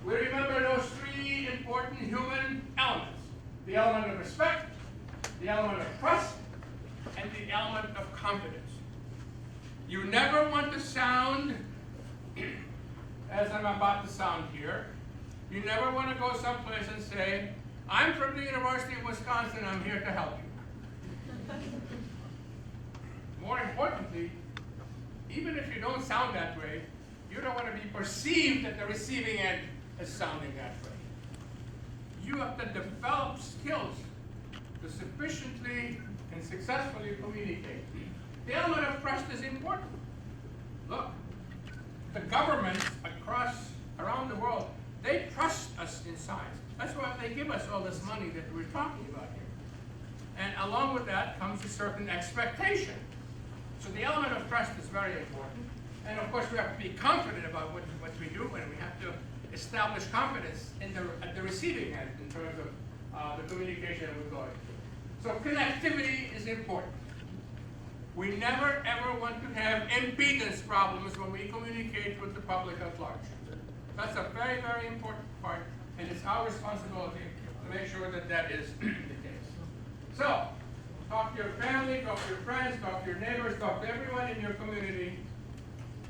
we remember those three important human elements. The element of respect, the element of trust, and the element of confidence. You never want to sound, as I'm about to sound here, you never want to go someplace and say, I'm from the University of Wisconsin, I'm here to help you. More importantly, even if you don't sound that way, you don't want to be perceived at the receiving end as sounding that way. You have to develop skills to sufficiently and successfully communicate. The element of trust is important. Look, the governments around the world, they trust us in science. That's why they give us all this money that we're talking about here. And along with that comes a certain expectation. So the element of trust is very important. And of course we have to be confident about what we do, and we have to establish confidence at the receiving end in terms of the communication that we're going. So connectivity is important. We never ever want to have impedance problems when we communicate with the public at large. That's a very, very important part, and it's our responsibility to make sure that that is the case. So, talk to your family, talk to your friends, talk to your neighbors, talk to everyone in your community.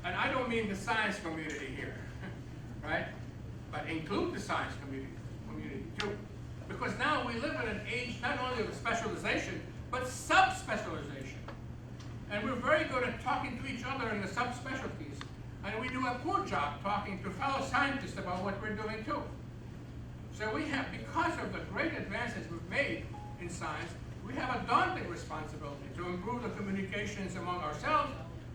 And I don't mean the science community here, right? But include the science community too. Because now we live in an age not only of specialization, but subspecialization. And we're very good at talking to each other in the subspecialties. And we do a poor job talking to fellow scientists about what we're doing too. So we have, because of the great advances we've made in science, we have a daunting responsibility to improve the communications among ourselves,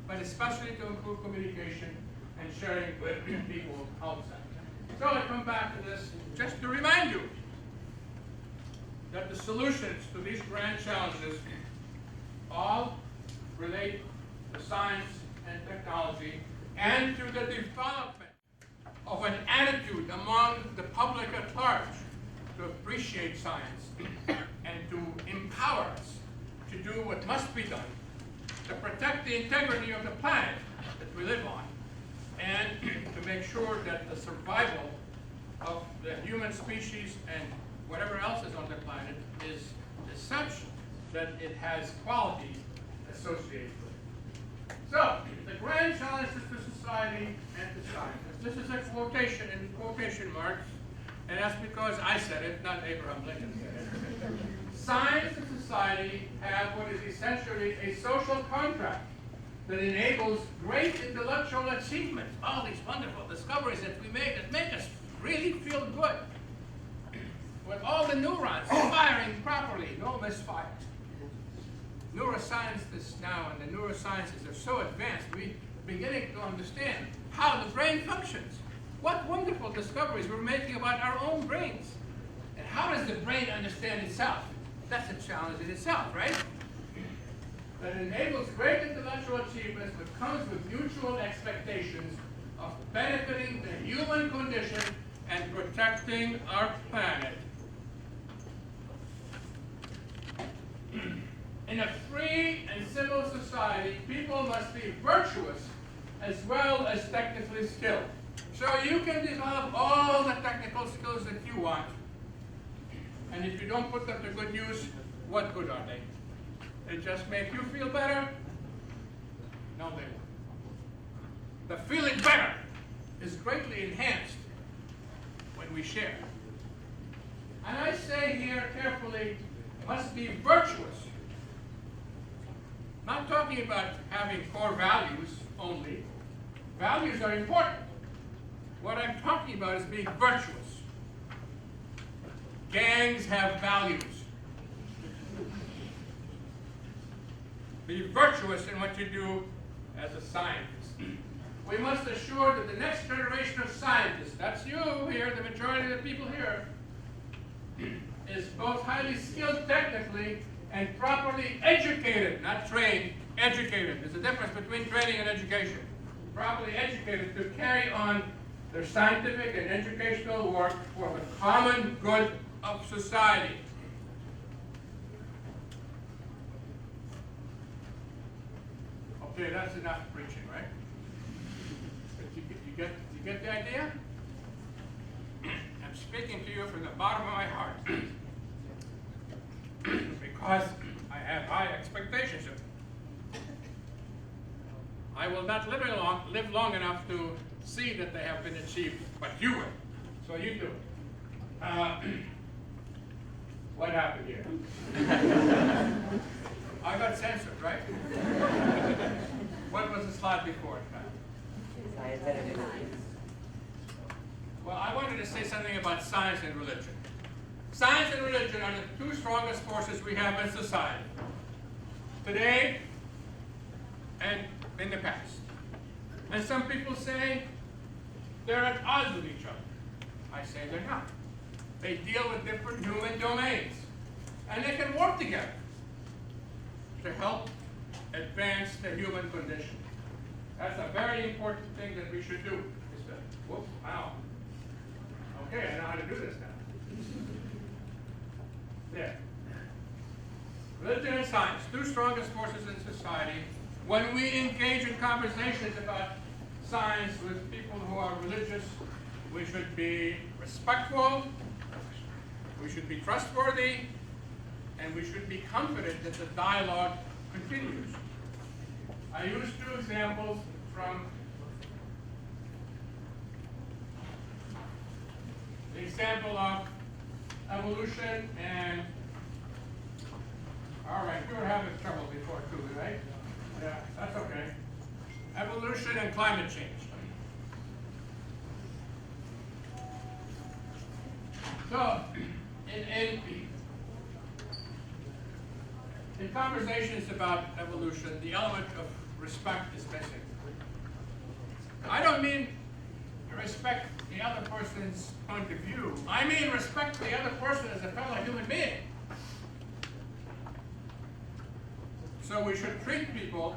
but especially to improve communication and sharing with people outside. So I come back to this just to remind you that the solutions to these grand challenges all relate to science and technology and to the development of an attitude among the public at large to appreciate science and to empower us to do what must be done to protect the integrity of the planet that we live on and to make sure that the survival of the human species and whatever else is on the planet is such that it has qualities associated with it. So, the grand challenges to society and to science. This is a quotation in quotation marks, and that's because I said it, not Abraham Lincoln said it. Science and society have what is essentially a social contract that enables great intellectual achievements, all these wonderful discoveries that we make that make us really feel good. With all the neurons firing properly, no misfires. Neuroscientists now and the neurosciences are so advanced, we're beginning to understand how the brain functions. What wonderful discoveries we're making about our own brains. And how does the brain understand itself? That's a challenge in itself, right? That enables great intellectual achievements that comes with mutual expectations of benefiting the human condition and protecting our planet. In a free and civil society, people must be virtuous as well as technically skilled. So you can develop all the technical skills that you want, and if you don't put them to good use, what good are they? They just make you feel better? No, they won't. The feeling better is greatly enhanced when we share. And I say here carefully, must be virtuous. Not talking about having core values only. Values are important. What I'm talking about is being virtuous. Gangs have values. Be virtuous in what you do as a scientist. We must assure that the next generation of scientists, that's you here, the majority of the people here, is both highly skilled technically and properly educated, not trained, educated. There's a difference between training and education. properly educated to carry on their scientific and educational work for the common good of society. Okay, that's enough preaching, right? But you get the idea? I'm speaking to you from the bottom of my heart because I have high expectations of you. I will not live long enough to see that they have been achieved, but you will. So you do. What happened here? I got censored, right? What was the slide before it? Well, I wanted to say something about science and religion. Science and religion are the two strongest forces we have in society, today and in the past. And some people say they're at odds with each other. I say they're not. They deal with different human domains, and they can work together to help advance the human condition. That's a very important thing that we should do. Is to, whoops, wow. Okay, I know how to do this now. There. Religion and science, two strongest forces in society. When we engage in conversations about science with people who are religious, we should be respectful, we should be trustworthy, and we should be confident that the dialogue continues. I use two examples from the example of evolution and, all right, you were having trouble before too, right? Yeah, that's okay. Evolution and climate change. So, in conversations about evolution, the element of respect is missing. I don't mean respect the other person's point of view. I mean respect the other person as a fellow human being. So we should treat people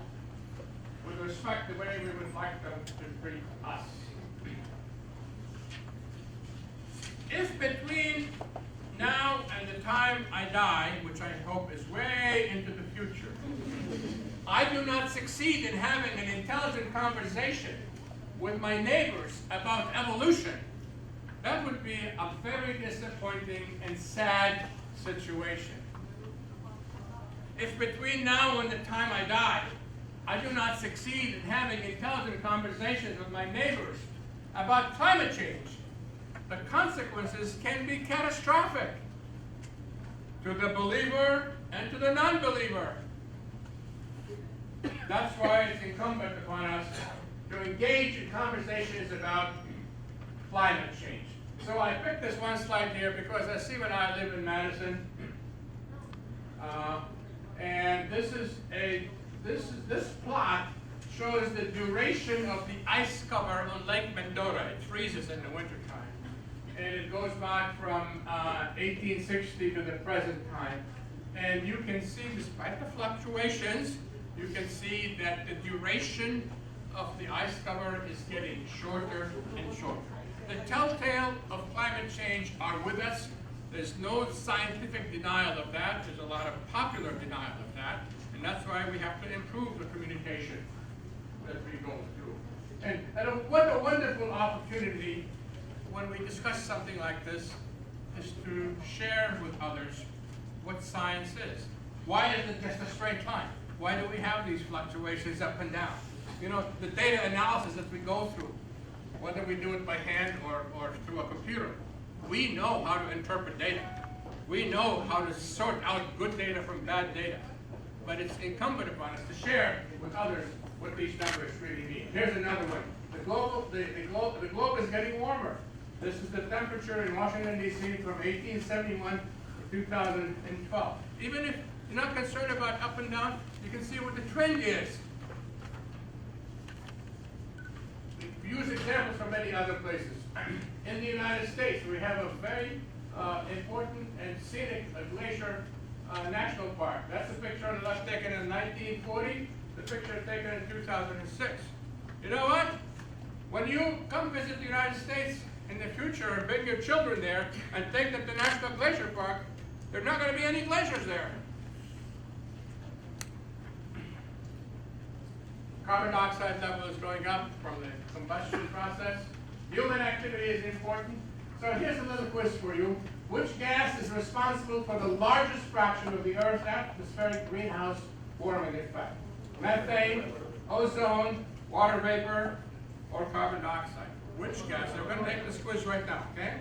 with respect the way we would like them to treat us. If between now and the time I die, which I hope is way into the future, I do not succeed in having an intelligent conversation with my neighbors about evolution, that would be a very disappointing and sad situation. If between now and the time I die, I do not succeed in having intelligent conversations with my neighbors about climate change, the consequences can be catastrophic to the believer and to the non-believer. That's why it's incumbent upon us to engage in conversations about climate change. So I picked this one slide here because as Steve and I live in Madison, and this plot shows the duration of the ice cover on Lake Mendota. It freezes in the wintertime. And it goes back from 1860 to the present time. And you can see, despite the fluctuations, you can see that the duration of the ice cover is getting shorter and shorter. The telltale of climate change are with us. There's no scientific denial of that. There's a lot of popular denial of that. And that's why we have to improve the communication that we go through. And what a wonderful opportunity when we discuss something like this is to share with others what science is. Why isn't it just a straight line? Why do we have these fluctuations up and down? You know, the data analysis that we go through, whether we do it by hand or through a computer, we know how to interpret data. We know how to sort out good data from bad data. But it's incumbent upon us to share with others what these numbers really mean. Here's another one. The globe is getting warmer. This is the temperature in Washington, D.C. from 1871 to 2012. Even if you're not concerned about up and down, you can see what the trend is. We use examples from many other places. In the United States, we have a very important and scenic glacier national park. That's a picture on the left taken in 1940, the picture taken in 2006. You know what? When you come visit the United States in the future and bring your children there and take them to National Glacier Park, there's not going to be any glaciers there. Carbon dioxide level is going up from the combustion process. Human activity is important. So here's a little quiz for you. Which gas is responsible for the largest fraction of the Earth's atmospheric greenhouse warming effect? Methane, ozone, water vapor, or carbon dioxide? Which gas? So we're going to take this quiz right now, okay?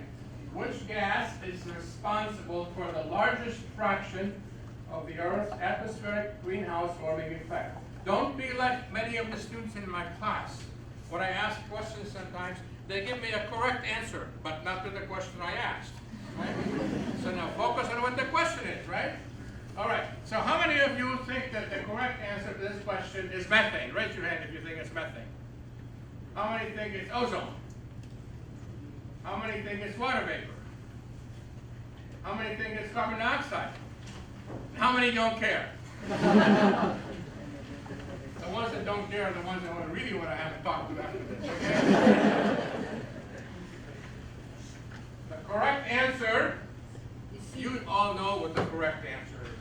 Which gas is responsible for the largest fraction of the Earth's atmospheric greenhouse warming effect? Don't be like many of the students in my class. When I ask questions sometimes, they give me a correct answer, but not to the question I asked. Right? So now focus on what the question is, right? All right, so how many of you think that the correct answer to this question is methane? Raise your hand if you think it's methane. How many think it's ozone? How many think it's water vapor? How many think it's carbon dioxide? How many don't care? The ones that don't care are the ones that really want to have a talk to after this, okay? The correct answer, you all know what the correct answer is.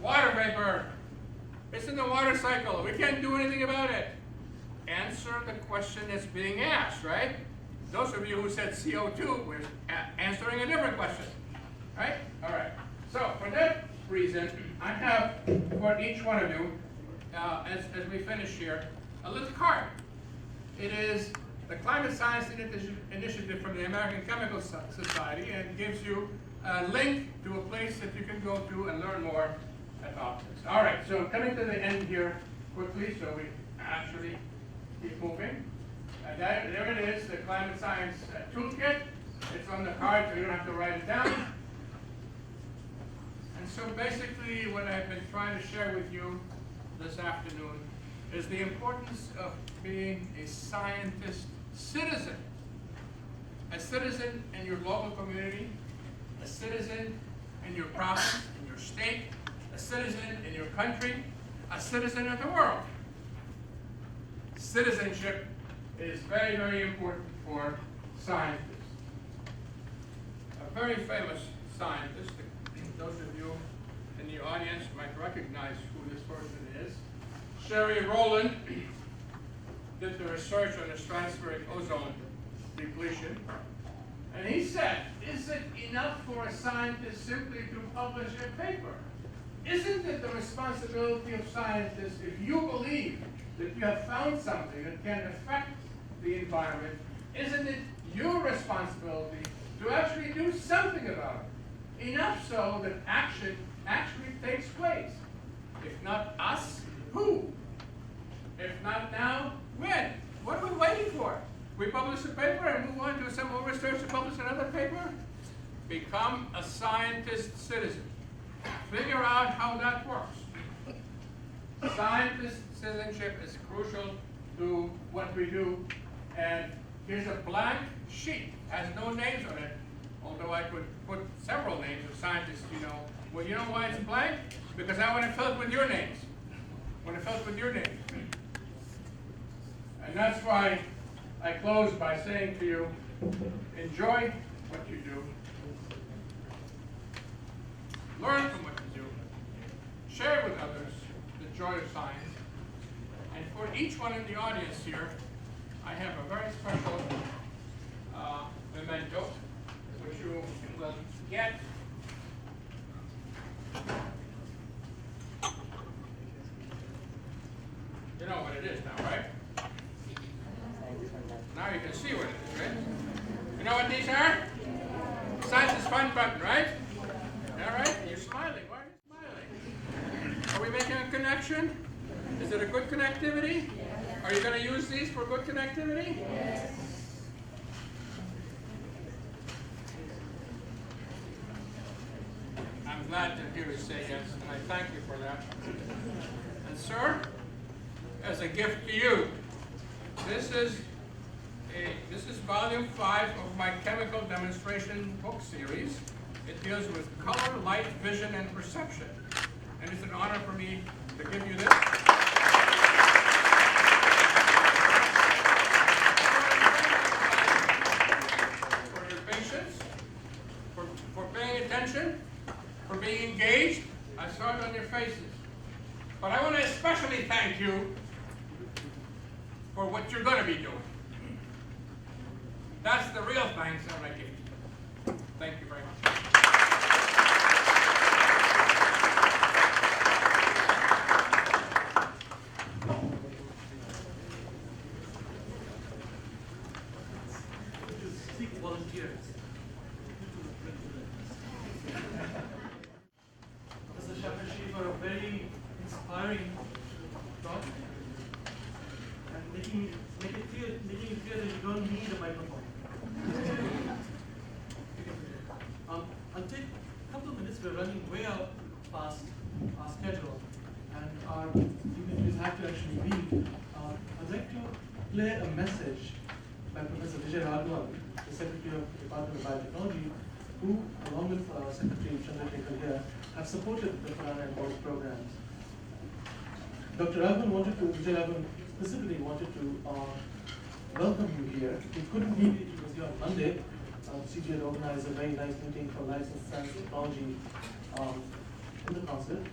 Water vapor. It's in the water cycle. We can't do anything about it. Answer the question that's being asked, right? Those of you who said CO2 were answering a different question, right? All right. So for that reason, I have for each one of you, as we finish here, a little card. It is the Climate Science Initiative from the American Chemical Society, and gives you a link to a place that you can go to and learn more about this. All right, so coming to the end here quickly, so we actually keep moving. There it is, the Climate Science Toolkit. It's on the card, so you don't have to write it down. And so basically what I've been trying to share with you this afternoon is the importance of being a scientist citizen. A citizen in your local community, a citizen in your province, in your state, a citizen in your country, a citizen of the world. Citizenship is very, very important for scientists. A very famous scientist, those of you in the audience might recognize who this person is. Sherry Rowland did the research on the stratospheric ozone depletion. And he said, is it enough for a scientist simply to publish a paper? Isn't it the responsibility of scientists, if you believe that you have found something that can affect the environment, isn't it your responsibility to actually do something about it? Enough so that action actually takes place. If not us, who? If not now, when? What are we waiting for? We publish a paper and move on to some more research to publish another paper? Become a scientist citizen. Figure out how that works. Scientist citizenship is crucial to what we do. And here's a blank sheet, has no names on it, although I could put several names of scientists, you know. Well, you know why it's blank? Because I want to fill it with your names. I want to fill it with your names. And that's why I close by saying to you, enjoy what you do. Learn from what you do. Share with others the joy of science. And for each one in the audience here, I have a very special memento, which you will get. You know what it is now, right? Now you can see what it is, right? You know what these are? Science is fun button, right? All right? You're smiling. Why are you smiling? Are we making a connection? Is it a good connectivity? Are you going to use these for good connectivity? Yes. I'm glad to hear you say yes, and I thank you for that. And sir, as a gift to you, this is volume 5 of my chemical demonstration book series. It deals with color, light, vision, and perception. And it's an honor for me to give you this. attention, for being engaged. I saw it on your faces. But I want to especially thank you for what you're going to be doing. That's the real thanks I'm going to give you. Thank you very much. Seek volunteers. Mr. Shabashi, for a very inspiring talk and making it clear that you don't need a microphone. I'll take a couple of minutes. We're running way out past our schedule, and our dignitaries have to actually leave. I'd like to play a message by Professor Vijay Raghavan, the Secretary of the Department of Biotechnology, who, along with Secretary Chandrasekhar here, have supported the Khorana and Bose programs. Dr. Vijay Raghavan specifically wanted to welcome you here. He couldn't meet you, he was here on Monday. CG had organized a very nice meeting for Life Science Technology in the Consulate.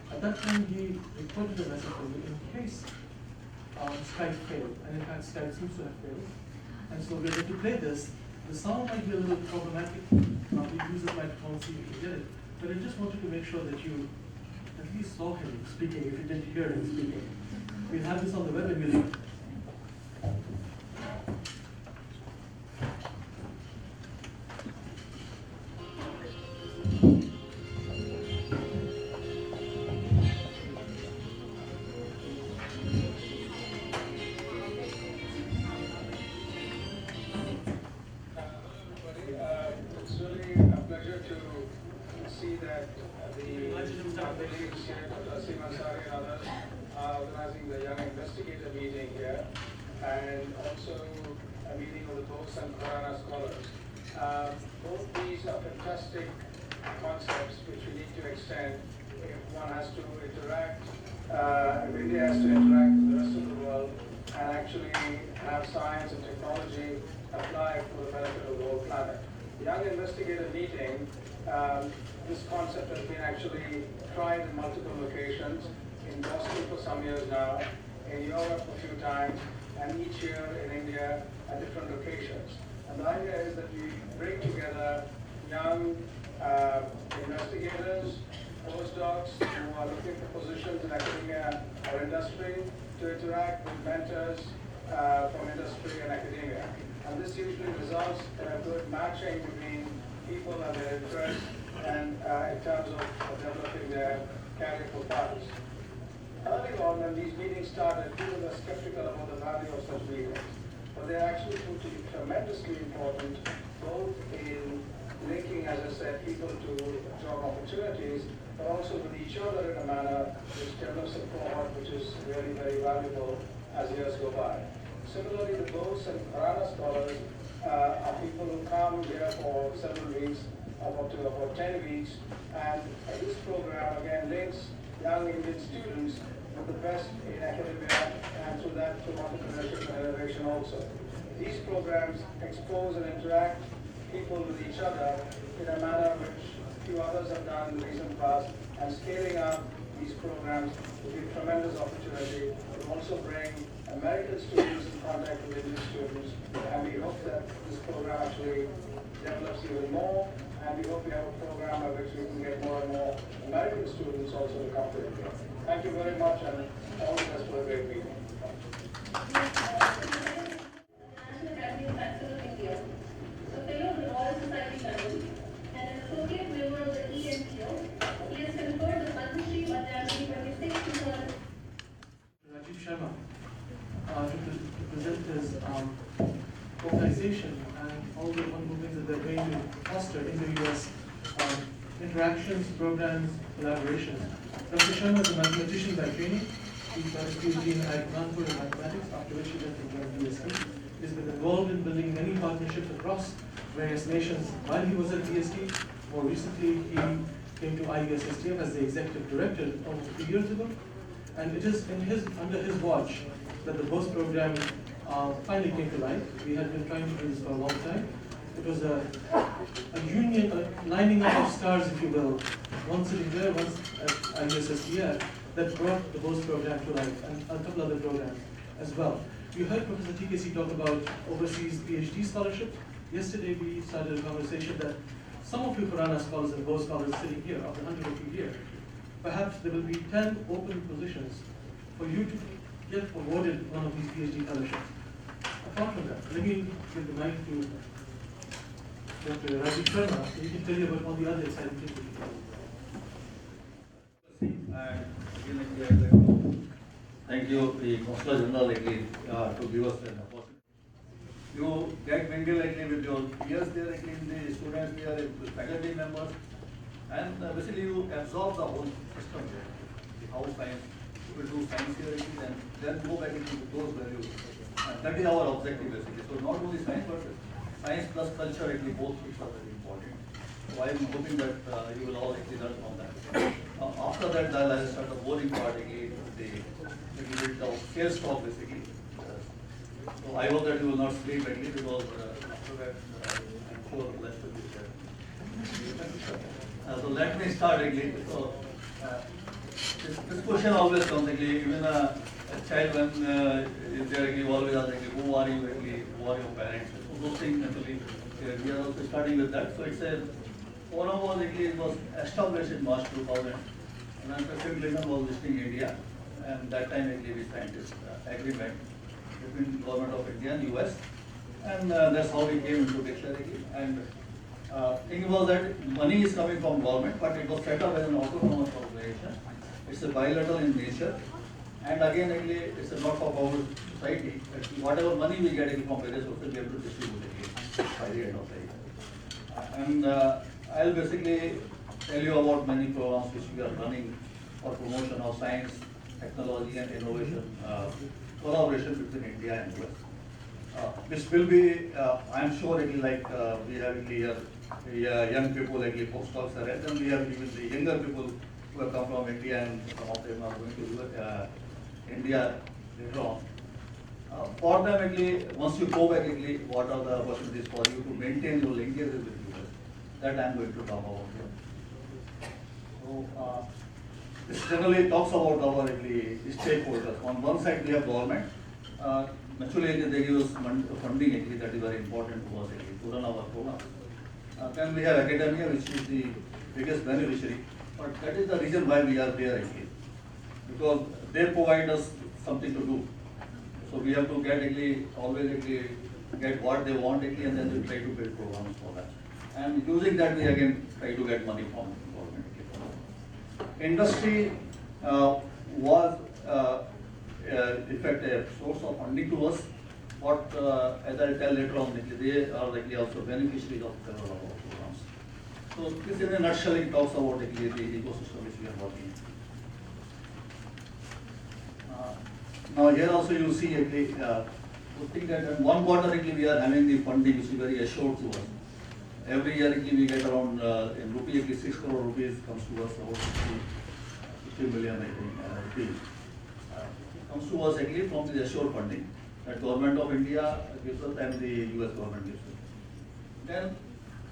At that time, he recorded a message for you in case Skype failed, and in fact, Skype seems to have failed. And so we're going to play this. The sound might be a little problematic. We use this microphone, see if you can get it. But I just wanted to make sure that you at least saw him speaking, if you didn't hear him speaking. We'll have this on the web and we'll. It's really a pleasure to see that the colleagues here, Asim Ansari and others, are organizing the Young Investigator meeting here, and also a meeting of the Bose and Khorana scholars. Both these are fantastic concepts which we need to extend if one has to interact, if India has to interact with the rest of the world and actually have science and technology applied for the benefit of the whole planet. The Young Investigator meeting, this concept has been actually tried in multiple locations, in Boston for some years now, in Europe a few times, and each year in India at different locations. And the idea is that we bring together young investigators, postdocs who are looking for positions in academia or industry to interact with mentors from industry and academia. And this usually results in a good matching between people and their interests and in terms of developing their career profiles. Early on, when these meetings started, people were skeptical about the value of such meetings. But they actually proved to be tremendously important, both in linking, as I said, people to job opportunities, but also with each other in a manner which develops a cohort which is really very valuable as years go by. Similarly, the Bose and Khorana scholars are people who come here for several weeks, up to about 10 weeks, and this program again links young Indian students with the best in academia and through that to entrepreneurship and innovation also. These programs expose and interact people with each other in a manner which few others have done in the recent past, and scaling up these programs will be a tremendous opportunity. It will also bring American students in contact with Indian students, and we hope that this program actually develops even more, and we hope we have a program by which we can get more and more American students also to come to India. Thank you very much, and all the best for a great meeting. National Academy of Sciences of India, a fellow of the Royal Society London, and an associate member of the ENTO. He has conferred the Padma Shri on January 26, 2000. Rajiv Sharma to present his organization and all the wonderful things that they're going to foster in the US interactions, programs, collaborations. Dr. Sharma is a mathematician by training. He got his PhD in Kanpur in mathematics, after which he went to join BSc. He's been involved in building many partnerships across various nations while he was at BSc. More recently, he came to IUSSTF as the executive director almost 3 years ago. And it is under his watch that the Bose program finally came to life. We had been trying to do this for a long time. it was a union, a lining up of stars, if you will, one sitting there, one at IUSSTF, that brought the Bose program to life, and a couple other programs as well. You heard Professor TKC talk about overseas PhD scholarship. Yesterday we started a conversation that some of you Khorana scholars and Bose scholars sitting here, of the 100 of you here, perhaps there will be 10 open positions for you to get awarded one of these PhD fellowships. Apart from that, let me give the mic to Dr. Rajiv Sharma, so he can tell you about all the other exciting things that you do. Thank you, the Consulate General, to give us an opportunity. You get mingle with your peers there, the students there, the faculty members, and basically you absorb the whole system there, the house science. You will do science here, and then go back into those values. And that is our objective basically. So not only science, but science plus culture, both things are very important. So I am hoping that you will all learn from that. After that, I'll start the boring part again, the little bit of sales talk basically. So I hope that you will not sleep because after that, I'm sure the rest will be there. So let me start again. So this question always comes even a child when is there always asks who are you who are your parents? So those things actually we are also starting with that. So it's a forum was established in March 2000, and then President Clinton was visiting India, and that time we signed this agreement between the government of India and US, and that's how we came into picture And thing was that money is coming from government, but it was set up as an autonomous organization. It's a bilateral in nature, and again it's a not-for-profit society. Whatever money we get from various sources, we have to distribute it by the end of the year. And I'll basically tell you about many programs which we are running for promotion of science, technology and innovation, collaboration between India and US. This will be, I'm sure we have here young people postdocs are and we have even the younger people who have come from India, and some of them are going to India later on. For them, once you go back, what are the opportunities for you to maintain your linkages with US? That I'm going to talk about here. So this generally talks about our stakeholders. On one side, we have government. Naturally, they give us funding. That is very important to us to run our program. Then we have academia, which is the biggest beneficiary. But that is the reason why we are there because they provide us something to do. So we have to get always get what they want and then we try to build programs for that. And using that, we again try to get money from government. Industry was in fact a source of funding to us. But as I'll tell later on, they are also beneficiaries of several of our programs. So this in a nutshell talks about the ecosystem which we are working. Now here also you see putting that in 1 quarter we are having the funding which is very assured to us. Every year we get around in rupee 6 crore rupees comes to us, about 50 million rupees. Comes to us from the assured funding that government of India gives us and the US government gives us. Then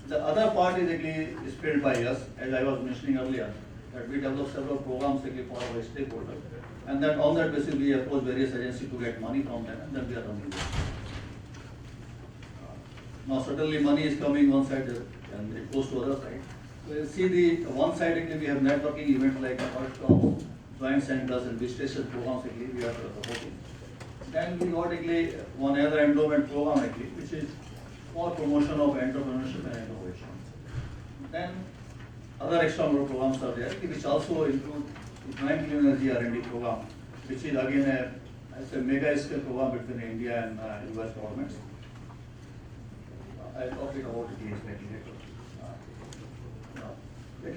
the other part is paid by us, as I was mentioning earlier, that we develop several programs for our stakeholders. And then on that basis we approach various agencies to get money from them, and then we are running it. Now certainly money is coming one side and it goes to other side. So you see the one side we have networking events like workshops, joint centers and visitation programs we are supporting. Then we got one other endowment program which is for promotion of entrepreneurship and innovation. Then other extramural programs are there which also include the joint clean energy R&D program, which is again a mega scale program between India and US governments. I'll talk about it later.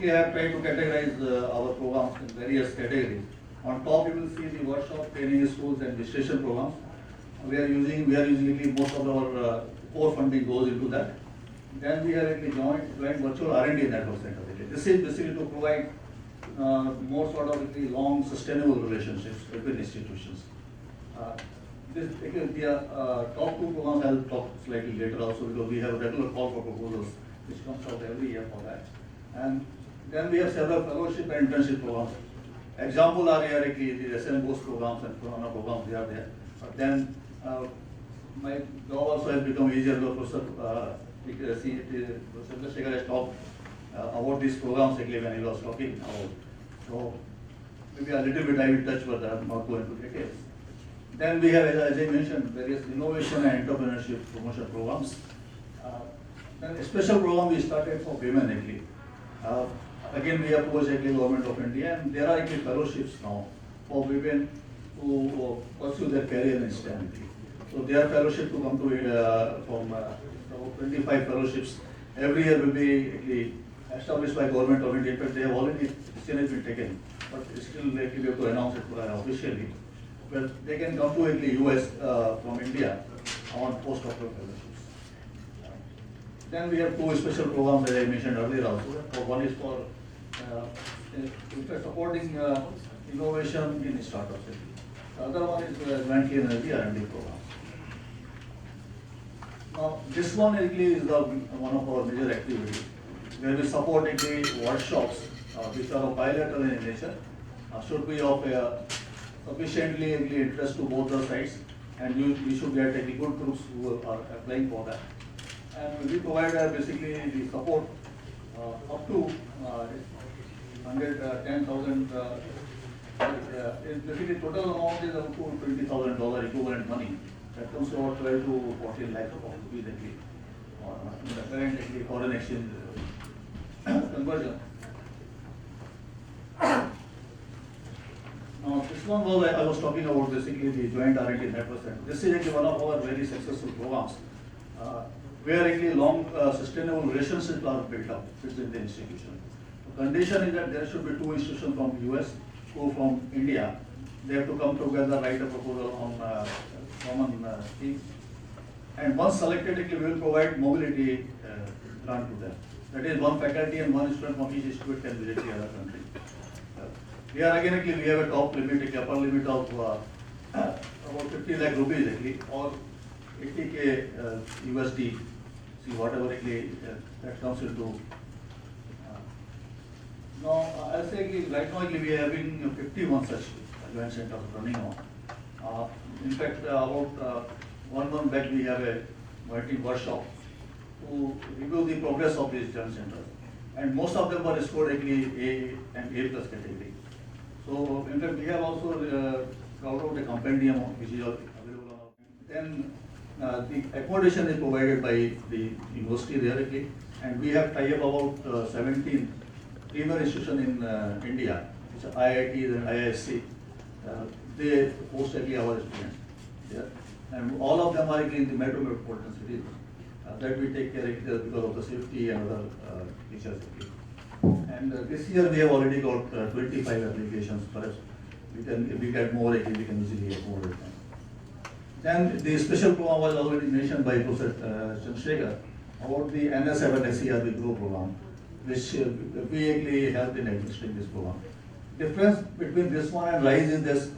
We have tried to categorize our programs in various categories. On top, you will see the workshop, training schools, and registration programs. We are using most of our core funding goes into that. Then we have joint virtual R&D network center. This is basically to provide more sort of long sustainable relationships between institutions. this, again, the top two programs I'll talk slightly later also, because we have a regular call for proposals which comes out every year for that. And then we have several fellowship and internship programs. Example are here, the SM Bose programs and Khorana programs, they are there. But then my job also has become easier because Chandrasekhar has talked about these programs when he was talking about. So maybe a little bit I will touch, but I'm not going to details. Then we have, as I mentioned, various innovation and entrepreneurship promotion programs. Then a special program we started for women actually. Again, we approached the Government of India, and there are actually fellowships now for women who pursue their career in STEM. So their fellowship to come to from 25 fellowships every year will be actually established by Government of India. In fact, they have already been taken, but still we have to announce it officially. But they can come to actually US from India on postdoctoral fellowships. Then we have two special programs that I mentioned earlier also. One is for supporting innovation in startups. The other one is jointly energy R&D programs. Now, this one actually is one of our major activities, where we support actually workshops which are of bilateral in nature, should be of sufficiently interest to both the sides, and we should get actually good groups who are applying for that. And we provide basically the support up to 110,000. Basically, total amount is up to $20,000 equivalent money. That comes to about 12 to 14 lakhs of rupees actually, in the current actually foreign exchange conversion. Now, this one was I was talking about basically the joint R&D network. This is actually one of our very successful programs, where actually long sustainable relationships are built up within the institution. The condition is that there should be two institutions from US, two from India. They have to come together, write a proposal on common theme. And once selected, we will provide mobility grant to them. That is, one faculty and one student from each institute can visit the other country. Here again, we have a top limit, upper limit of about 50 lakh rupees actually, or 80K USD. See whatever that comes into. Now, I'll say right now we are having 51 such joint centers running on. In fact, about 1 month back, we have a multi workshop to review the progress of these joint centers, and most of them were scored actually A and A plus category. So, in fact, we have also brought out a compendium which is available on. Then the accommodation is provided by the university directly, and we have tie-up about 17 premier institutions in India, which are IITs and IISc. They host actually our students. Yeah. And all of them are in the metropolitan cities. That we take care of because of the safety and other features. And this year we have already got 25 applications. Perhaps if we get more, we can easily accommodate them. Then the special program was already mentioned by Professor Chandrasekhar about the NS7 SCRB Grow program, which we actually helped in administering this program. Difference between this one and RISE is this: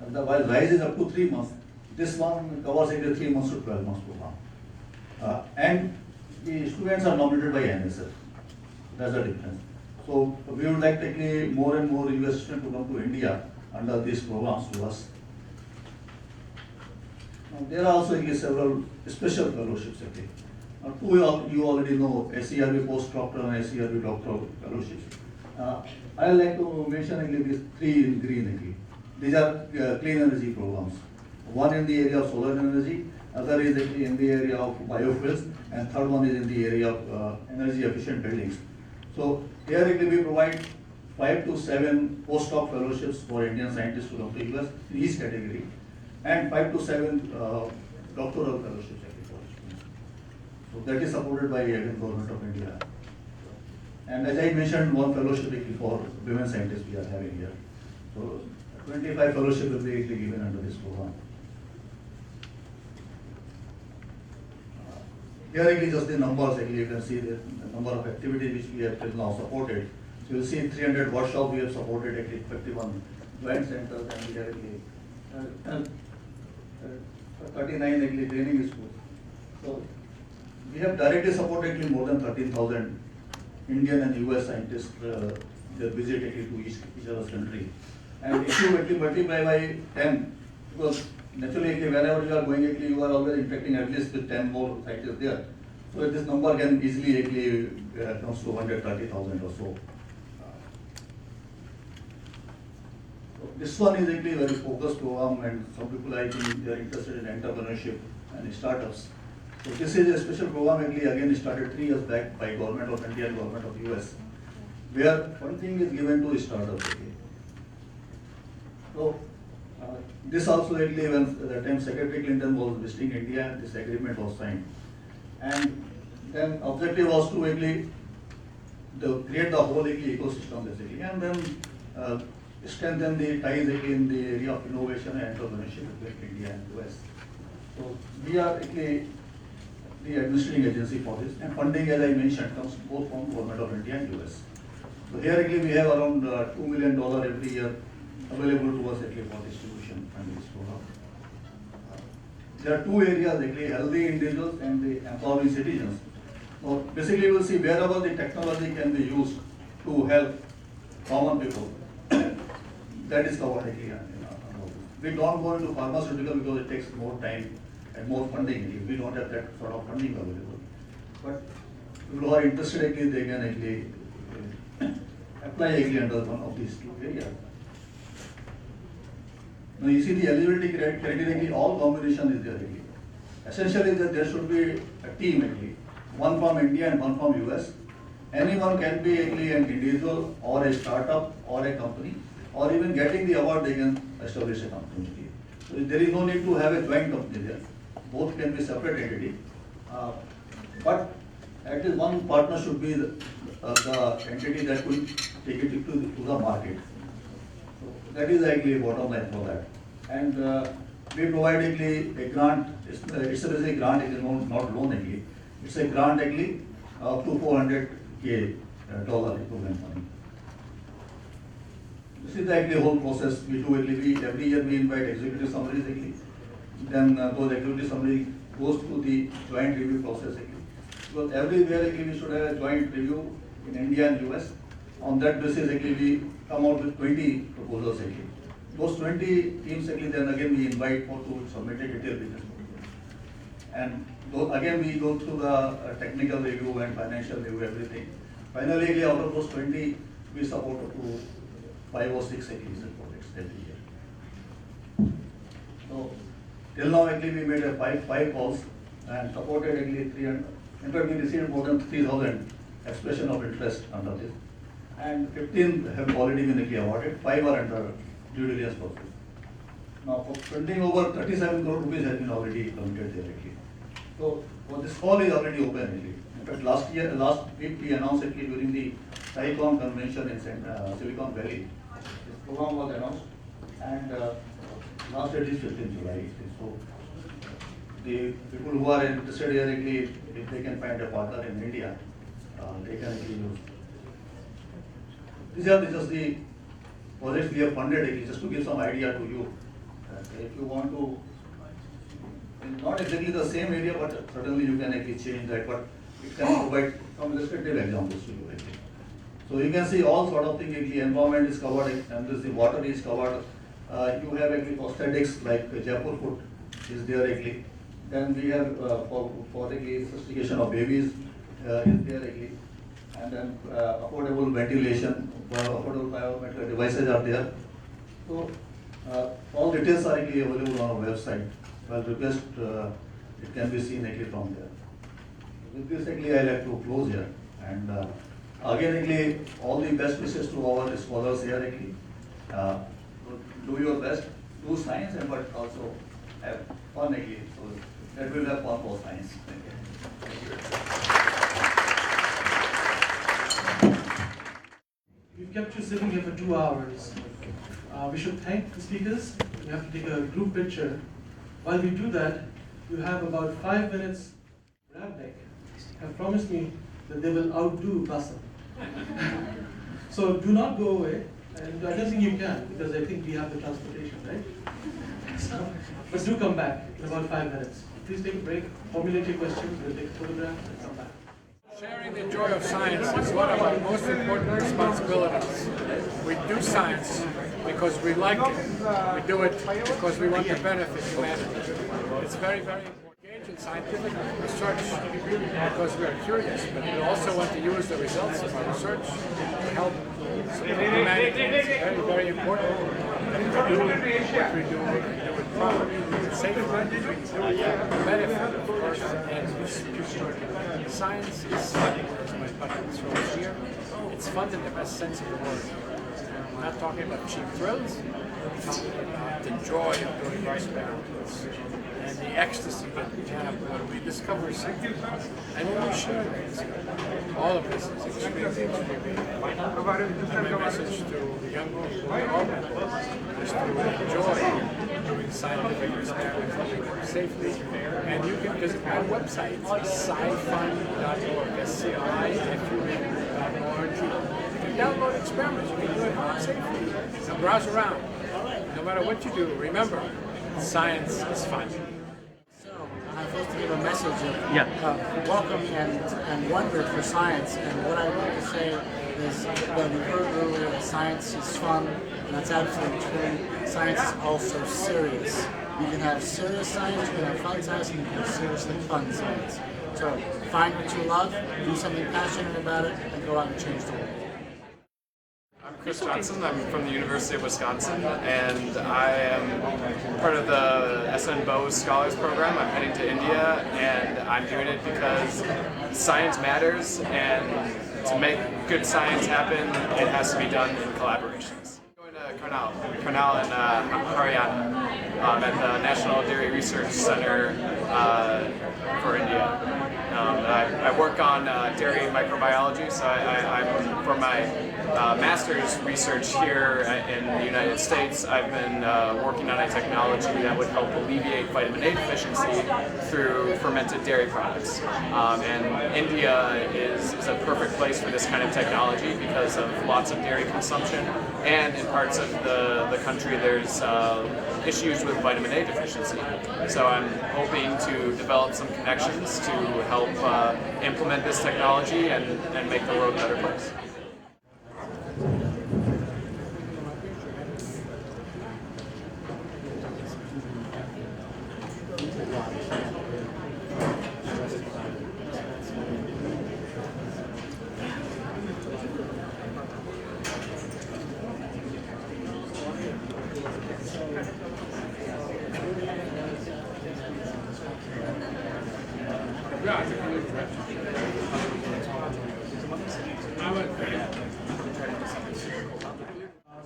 while RISE is up to 3 months, this one covers actually 3 months to 12 months program. And the students are nominated by NSF. That's the difference. So we would like to actually more and more US students to come to India under these programs to us. Now, there are also several special fellowships. Two you already know, SCRB postdoctoral and SCRB doctoral fellowships. I would like to mention these three in green. These are clean energy programs. One in the area of solar energy, other is in the area of biofuels, and third one is in the area of energy efficient buildings. So here we provide 5 to 7 postdoc fellowships for Indian scientists to come to US in each category, and 5 to 7 doctoral fellowships. So that is supported by the Government of India. And as I mentioned, one fellowship for women scientists we are having here. So 25 fellowships will be given under this program. Here is just the numbers. You can see the number of activities which we have till now supported. So you will see 300 workshops we have supported, 51 joint centers, and we have 39 actually training schools. So we have directly supported actually more than 13,000 Indian and US scientists they visit actually to each other's country. And if you actually multiply by 10, because naturally actually whenever you are going actually you are always interacting at least with 10 more scientists there. So this number can easily actually comes to 130,000 or so. This one is actually a very focused program, and some people I think they are interested in entrepreneurship and startups. So this is a special program actually again started 3 years back by government of India and government of US, where funding is given to startups. Okay. So this also actually when the time Secretary Clinton was visiting India, this agreement was signed, and then objective was to actually create the whole actually ecosystem basically, and then strengthen the ties in the area of innovation and entrepreneurship between India and US. So we are actually the administrating agency for this, and funding, as I mentioned, comes both from government of India and US. So here actually we have around $2 million every year available to us actually for distribution and this program. There are 2 areas actually, healthy individuals and the empowering citizens. So basically we will see wherever the technology can be used to help common people. That is covered actually. We don't go into pharmaceutical because it takes more time and more funding. We don't have that sort of funding available. But people who are interested actually, they can actually apply actually under one of these 2 areas. Now you see the eligibility criteria, all combination is there actually. Essentially there should be a team actually, one from India and one from US. Anyone can be actually an individual or a startup or a company, or even getting the award they can establish a company. So there is no need to have a joint company there. Both can be separate entity. But at least one partner should be the entity that will take it to the market. So that is actually bottom line for that. And we provide actually a grant. It's a basically grant, it is not loan actually. It's a grant actually up to $400K equivalent money. This is the actually whole process we do actually. Every year we invite executive summaries actually. Then those executive summary goes through the joint review process actually. Because everywhere actually we should have a joint review in India and US. On that basis actually we come out with 20 proposals actually. Those 20 teams actually then again we invite for to submit a detailed business proposal. And again we go through the technical review and financial review, everything. Finally out of those 20 we support up to 5 or 6 acquisition projects every year. So till now actually we made a five calls and supported actually 300. In fact we received more than 3,000 expression of interest under this. And 15 have already been actually awarded, 5 are under due diligence process. Now for funding over 37 crore rupees has been already committed there actually. So this call is already open actually. In fact last week we announced actually during the SciCon convention in Silicon Valley. This program was announced, and last date is 15th July. So the people who are interested here actually, if they can find a partner in India, they can actually use. These are just the projects we have funded actually, just to give some idea to you. If you want to, not exactly the same area, but certainly you can actually change that, but it can provide some illustrative examples to you actually. So you can see all sort of things, the environment is covered, and the water is covered. You have actually prosthetics like Jaipur foot is there actually. Then we have for the sophistication of babies is there actually. And then affordable ventilation, affordable biometric devices are there. So all details are actually available on our website. Well, request it can be seen actually from there. With this actually I like to close here, and again actually all the best wishes to our scholars here actually. Do your best, do science, and but also have fun actually. So that will have fun for science. Thank you. We've kept you sitting here for 2 hours. We should thank the speakers. We have to take a group picture. While we do that, you have about 5 minutes. Ravnik have promised me that they will outdo Plaza. So do not go away, and I don't think you can, because I think we have the transportation, right? But do come back in about 5 minutes. Please take a break, formulate your questions, we'll take a photograph and come back. Sharing the joy of science is one of our most important responsibilities. We do science because we like it. We do it because we want to benefit humanity. It's very, very important. Engage in scientific research because we are curious, but we also want to use the results of our research to help humanity. It's very, very important that we do what we do it properly, do it safely, benefit, of course, and science is fun, as my button shows here. It's fun in the best sense of the word. I'm not talking about cheap thrills, I'm talking about the joy of doing experiments and the ecstasy that we have when we discover something. And when we share that, all of this is extremely important. And my message to the young people is to enjoy doing scientific experiments, doing them safely. And you can visit my website, scifun.org, SCIFUN.org. You can download experiments, you can do it home safely. And browse around. No matter what you do, remember, science is fun. I'm supposed to give a message of welcome and wonder for science. And what I want to say is that we heard earlier that science is fun, and that's absolutely true. Science is also serious. You can have serious science, you can have fun science, and you can have seriously fun science. So find what you love, do something passionate about it, and go out and change the world. I'm Chris Johnson. I'm from the University of Wisconsin, and I am part of the Bose Scholars Program. I'm heading to India, and I'm doing it because science matters, and to make good science happen, it has to be done in collaborations. I'm going to Khorana and Khorana at the National Dairy Research Center for India. I work on dairy microbiology, so I'm for my master's research here in the United States, I've been working on a technology that would help alleviate vitamin A deficiency through fermented dairy products. And India is a perfect place for this kind of technology because of lots of dairy consumption, and in parts of the country there's issues with vitamin A deficiency. So I'm hoping to develop some connections to help implement this technology and make the world a better place.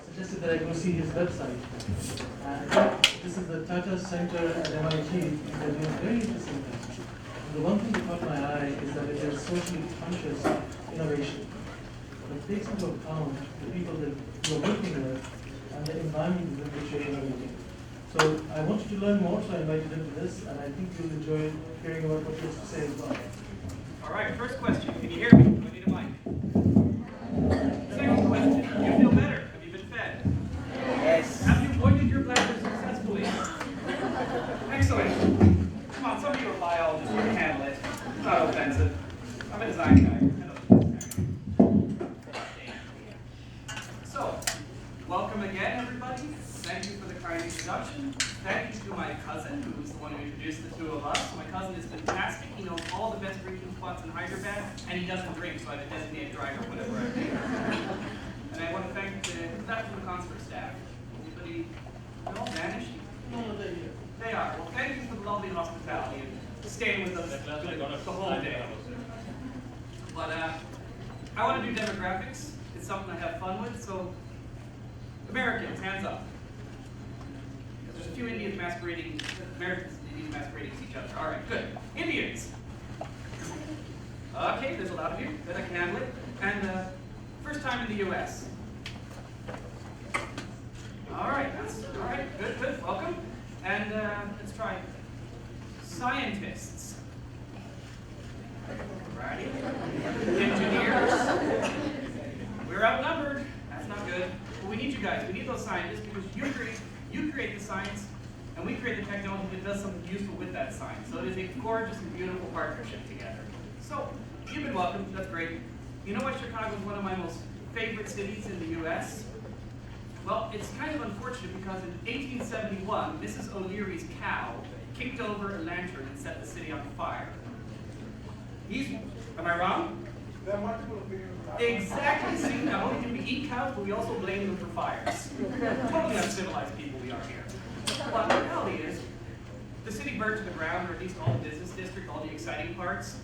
Suggested that I go see his website. This is the Tata Center at MIT. They're doing very interesting things. And the one thing that caught my eye is that it is socially conscious innovation. It takes into account the people that you're working with and the environment in which you're innovating. So I want you to learn more, so I invited him to this, and I think you'll enjoy hearing about what he has to say as well. All right, first question, can you hear me? Do I need a mic? Second question, do you feel better? Have you been fed? Yes. Have you voided your bladder successfully? Excellent. Come on, some of you are biologists, you can handle it. It's not offensive. I'm a design guy. So, welcome again, everybody. Thank you for the kind introduction. Thank you to my cousin, who was the one who introduced the two of us. My cousin is fantastic. He knows all the best drinking spots in Hyderabad, and he doesn't drink, so I have a designated driver whenever I leave. And I want to thank the staff from the consulate staff. Anybody? They all vanished? No, they're here. They are. Well, thank you for the lovely hospitality and staying with us the whole day. But I want to do demographics. It's something I have fun with, so Americans, hands up. There's a few Indians masquerading, Americans and Indians masquerading as each other. All right, good. Indians. Okay, there's a lot of you. Good, I can handle it. And first time in the U.S. All right, good, welcome. And let's try scientists. Righty. Engineers. We're outnumbered. That's not good. But we need you guys. We need those scientists because you create the science, and we create the technology that does something useful with that sign. So it is a gorgeous and beautiful partnership together. So, you've been welcomed, that's great. You know why Chicago is one of my most favorite cities in the US? Well, it's kind of unfortunate because in 1871, Mrs. O'Leary's cow kicked over a lantern and set the city on fire. Am I wrong? There are multiple opinions. Exactly. See, not only do we eat cows, but we also blame them for fires. Totally uncivilized people we are here. But the reality is, the city burned to the ground, or at least all the business district, all the exciting parts.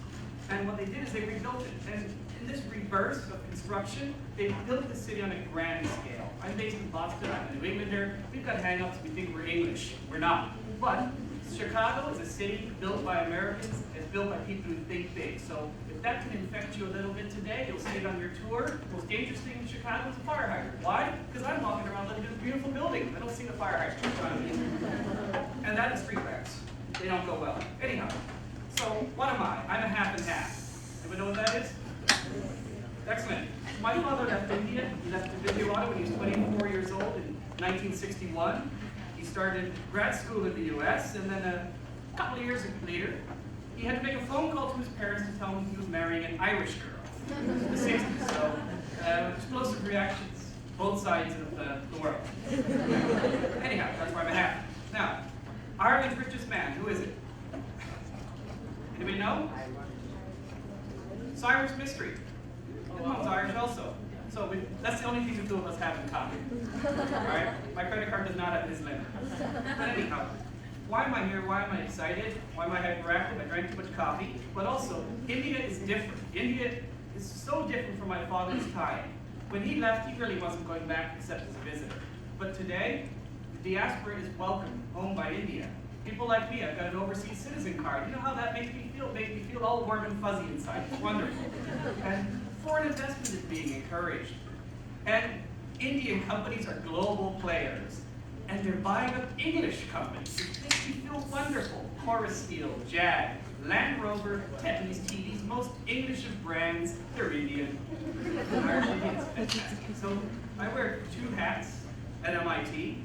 And what they did is they rebuilt it. And in this rebirth of construction, they built the city on a grand scale. I'm based in Boston, I'm a New Englander. We've got hang-ups, we think we're English. We're not. But Chicago is a city built by Americans, it's built by people who think big. So if that can infect you a little bit today, you'll see it on your tour. The most dangerous thing in Chicago is a fire hydrant. Why? Because I'm walking around looking at this beautiful building. I don't see the fire hydrant in front of me. And that is street lamps. They don't go well. Anyhow, so what am I? I'm a half and half. Anybody know what that is? Excellent. My father left India. He left Vijayawada when he was 24 years old in 1961. He started grad school in the US, and then a couple of years later, he had to make a phone call to his parents to tell them he was marrying an Irish girl in the 60s. So, explosive reactions, both sides of the world. Anyhow, that's why I'm happy. Now, Ireland's richest man, who is it? Anybody know? Cyrus Mystery. His mom's Irish also. So that's the only thing the two of us have in common. Alright? My credit card does not have his limit. But anyhow, why am I here? Why am I excited? Why am I hyperactive? I drank too much coffee. But also, India is different. India is so different from my father's time. When he left, he really wasn't going back except as a visitor. But today, the diaspora is welcomed home by India. People like me, I've got an overseas citizen card. You know how that makes me feel? It makes me feel all warm and fuzzy inside. It's wonderful. And foreign investment is being encouraged. And Indian companies are global players. And they're buying up English companies. It makes me feel wonderful. Horace Steel, Jag, Land Rover, Tetley's, TV's, most English of brands, they're Indian. Irish Indians, fantastic. So I wear two hats at MIT.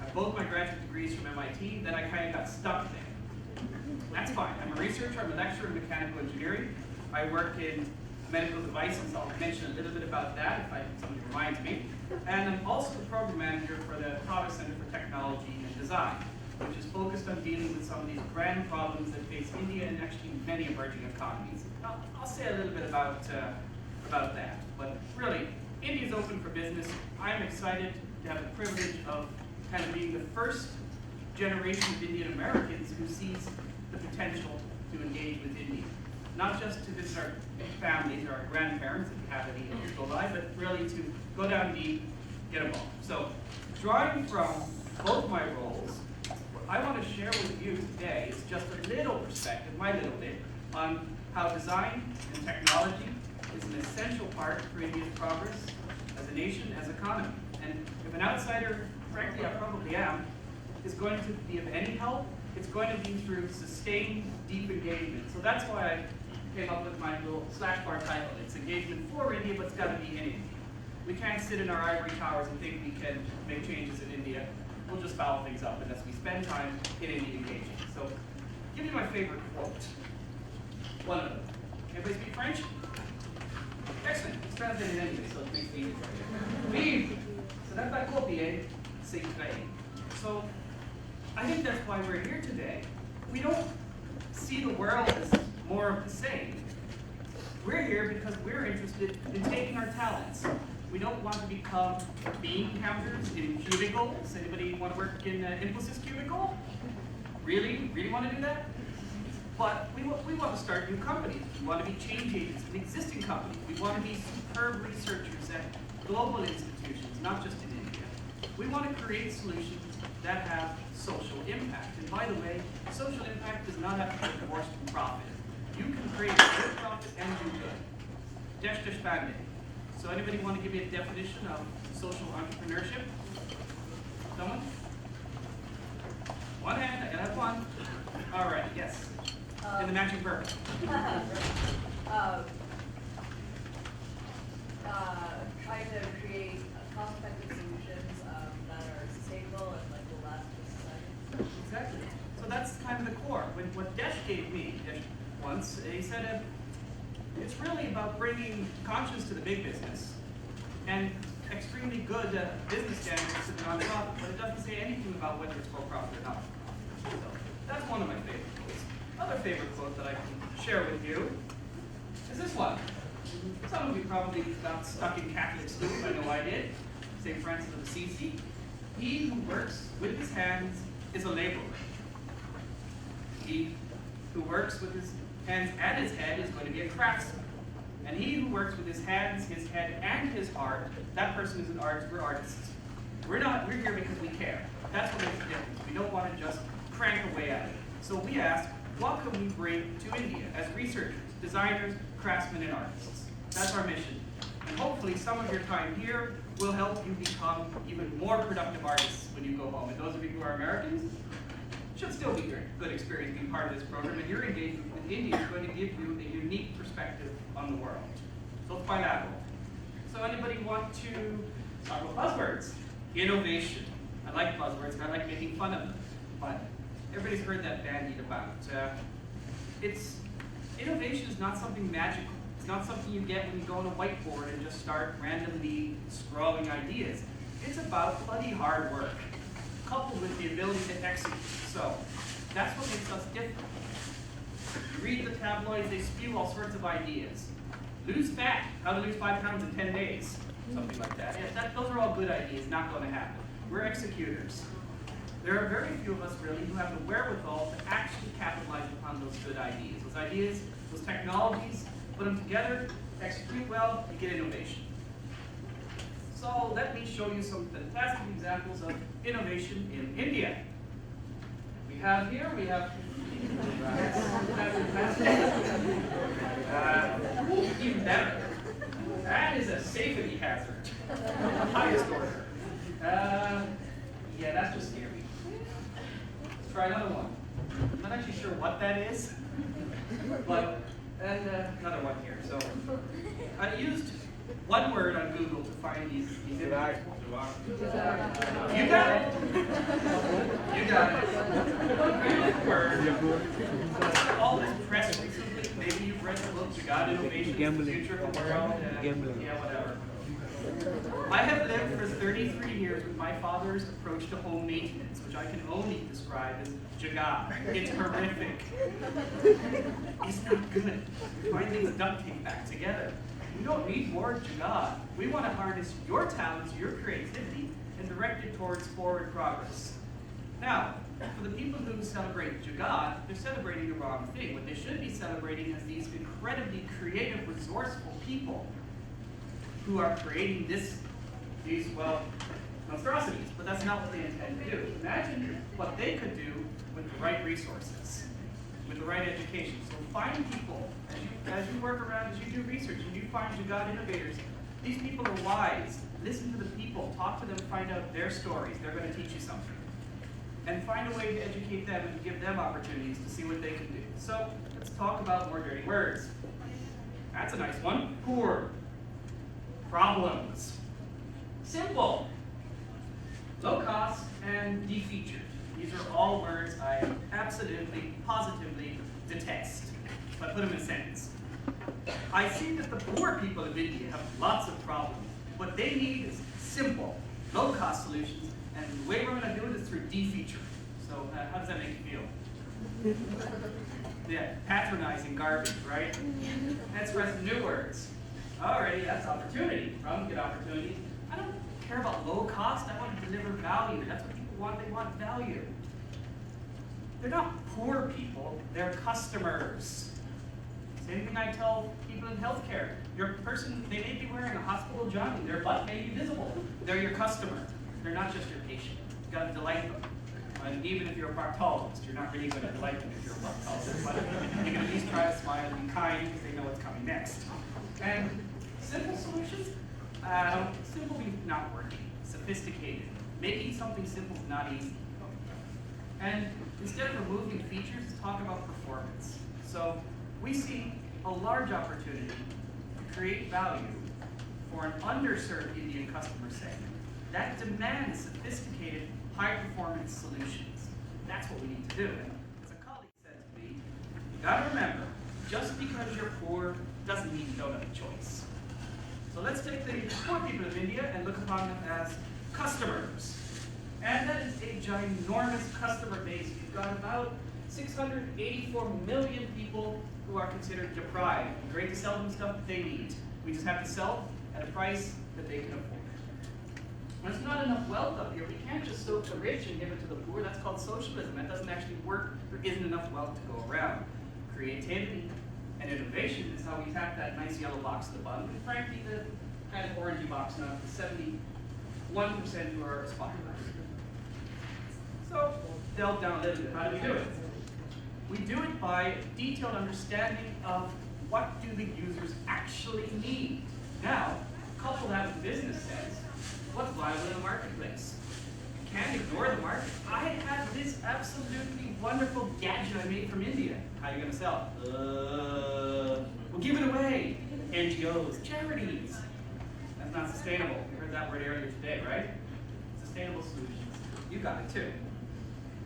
I have both my graduate degrees from MIT, then I kind of got stuck there. That's fine. I'm a researcher, I'm a lecturer in mechanical engineering. I work in medical devices. I'll mention a little bit about that if somebody reminds me. And I'm also the program manager for the Plaza Center for Technology and Design, which is focused on dealing with some of these grand problems that face India and actually many emerging economies. I'll say a little bit about that. But really, India's open for business. I'm excited to have the privilege of kind of being the first generation of Indian Americans who sees the potential to engage with India. Not just to visit our families or our grandparents, if you have any who go by, but really to go down deep, get involved. So, drawing from both my roles, what I want to share with you today is just a little perspective, my little bit, on how design and technology is an essential part for India's progress as a nation, as an economy. And if an outsider, frankly I probably am, is going to be of any help, it's going to be through sustained, deep engagement. So that's why I came up with my little slash bar title. It's engagement for India, but it's got to be in India. We can't sit in our ivory towers and think we can make changes in India. We'll just foul things up unless we spend time in India engaging. So, give me my favorite quote. One of them. Everybody speak French? Excellent. It's translated anyway, so it makes it easier. Vive! Ce n'est pas copier, c'est créer. So, I think that's why we're here today. We don't see the world as more of the same. We're here because we're interested in taking our talents. We don't want to become bean counters in cubicles. Anybody want to work in Infosys cubicle? Really? Really want to do that? But we want to start new companies. We want to be change agents in existing companies. We want to be superb researchers at global institutions, not just in India. We want to create solutions that have social impact. And by the way, social impact does not have to be divorced from profit. You can create good profit and do good. Desh Pandey. So anybody want to give me a definition of social entrepreneurship? Someone? One hand, I gotta have one. All right, yes. In the matching purple. Trying to create cost-effective solutions that are sustainable and will last for society. Exactly. once. He said, it's really about bringing conscience to the big business and extremely good business standards sitting on top, but it doesn't say anything about whether it's for profit or not. So that's one of my favorite quotes. Other favorite quote that I can share with you is this one. Some of you probably got stuck in Catholic school. I know I did. St. Francis of Assisi. He who works with his hands is a laborer. He who works with his hands and his head is going to be a craftsman. And he who works with his hands, his head, and his heart, that person is an artist. We're artists. We're here because we care. That's what makes the difference. We don't want to just crank away at it. So we ask, what can we bring to India as researchers, designers, craftsmen, and artists? That's our mission. And hopefully some of your time here will help you become even more productive artists when you go home. And those of you who are Americans, should still be a good experience being part of this program. And your engagement with India is going to give you a unique perspective on the world. So it's bilateral. So anybody want to talk about buzzwords? Innovation. I like buzzwords and I like making fun of them. But everybody's heard that bandied about. Innovation is not something magical. It's not something you get when you go on a whiteboard and just start randomly scrawling ideas. It's about bloody hard work, coupled with the ability to execute. So that's what makes us different. You read the tabloids, they spew all sorts of ideas. Lose fat, how to lose 5 pounds in 10 days, something like that. Yeah, those are all good ideas, not going to happen. We're executors. There are very few of us really who have the wherewithal to actually capitalize upon those good ideas, those technologies, put them together, execute well, you get innovation. So let me show you some fantastic examples of innovation in India. We have even better. That is a safety hazard, highest order. Yeah, that's just scary. Let's try another one. I'm not actually sure what that is, but another one here. So I used one word on Google to find these images. You got it. You got it. One word. All this press recently. Maybe you've read the book, You Got Innovation, the Future of the World. Yeah, whatever. I have lived for 33 years with my father's approach to home maintenance, which I can only describe as Jagat. It's horrific. It's not good. Find things duct tape back together. We don't need more Jagat. We want to harness your talents, your creativity, and direct it towards forward progress. Now, for the people who celebrate Jagat, they're celebrating the wrong thing. What they should be celebrating is these incredibly creative, resourceful people who are creating these monstrosities, but that's not what they intend to do. Imagine what they could do with the right resources, with the right education. So find people, as you work around, as you do research, and you find Jagat innovators, these people are wise. Listen to the people, talk to them, find out their stories. They're going to teach you something. And find a way to educate them and give them opportunities to see what they can do. So let's talk about more dirty words. That's a nice one. Poor. Problems. Simple. Low cost and defeatured. These are all words I absolutely, positively detest. So I put them in a sentence. I see that the poor people of India have lots of problems. What they need is simple, low-cost solutions, and the way we're going to do it is through defeaturing. So how does that make you feel? Yeah, patronizing garbage, right? Let's try some new words. Alrighty, that's opportunity. From get opportunity. I don't care about low cost. I want to deliver value. That's what people want. They want value. They're not poor people. They're customers. Same thing I tell people in healthcare. Your person, they may be wearing a hospital jogging. Their butt may be visible. They're your customer. They're not just your patient. You've got to delight them. And even if you're a proctologist, you're not really going to delight them if you're a proctologist. But you can at least try to smile and be kind because they know what's coming next. And simple solutions, simple means not working. Sophisticated. Making something simple is not easy. And instead of removing features, let's talk about performance. So we see a large opportunity to create value for an underserved Indian customer segment that demands sophisticated, high-performance solutions. That's what we need to do. And as a colleague said to me, you gotta remember, just because you're poor doesn't mean you don't have a choice. So let's take the poor people of India and look upon them as customers. And that is a ginormous customer base. We've got about 684 million people who are considered deprived. Great to sell them stuff that they need. We just have to sell at a price that they can afford. There's not enough wealth up here. We can't just soak the rich and give it to the poor. That's called socialism. That doesn't actually work. There isn't enough wealth to go around. Creativity and innovation is how we tap that nice yellow box at the bottom. And frankly, the kind of orangey box now, the 71% who are aspiring. So, delve down a little bit. How do we do it? We do it by detailed understanding of what do the users actually need. Now, couple that with business sense. What's viable in the marketplace? You can't ignore the market. I have this absolutely wonderful gadget I made from India. How are you going to sell it? We'll give it away. NGOs, charities. That's not sustainable. You heard that word earlier today, right? Sustainable solutions. You got it too.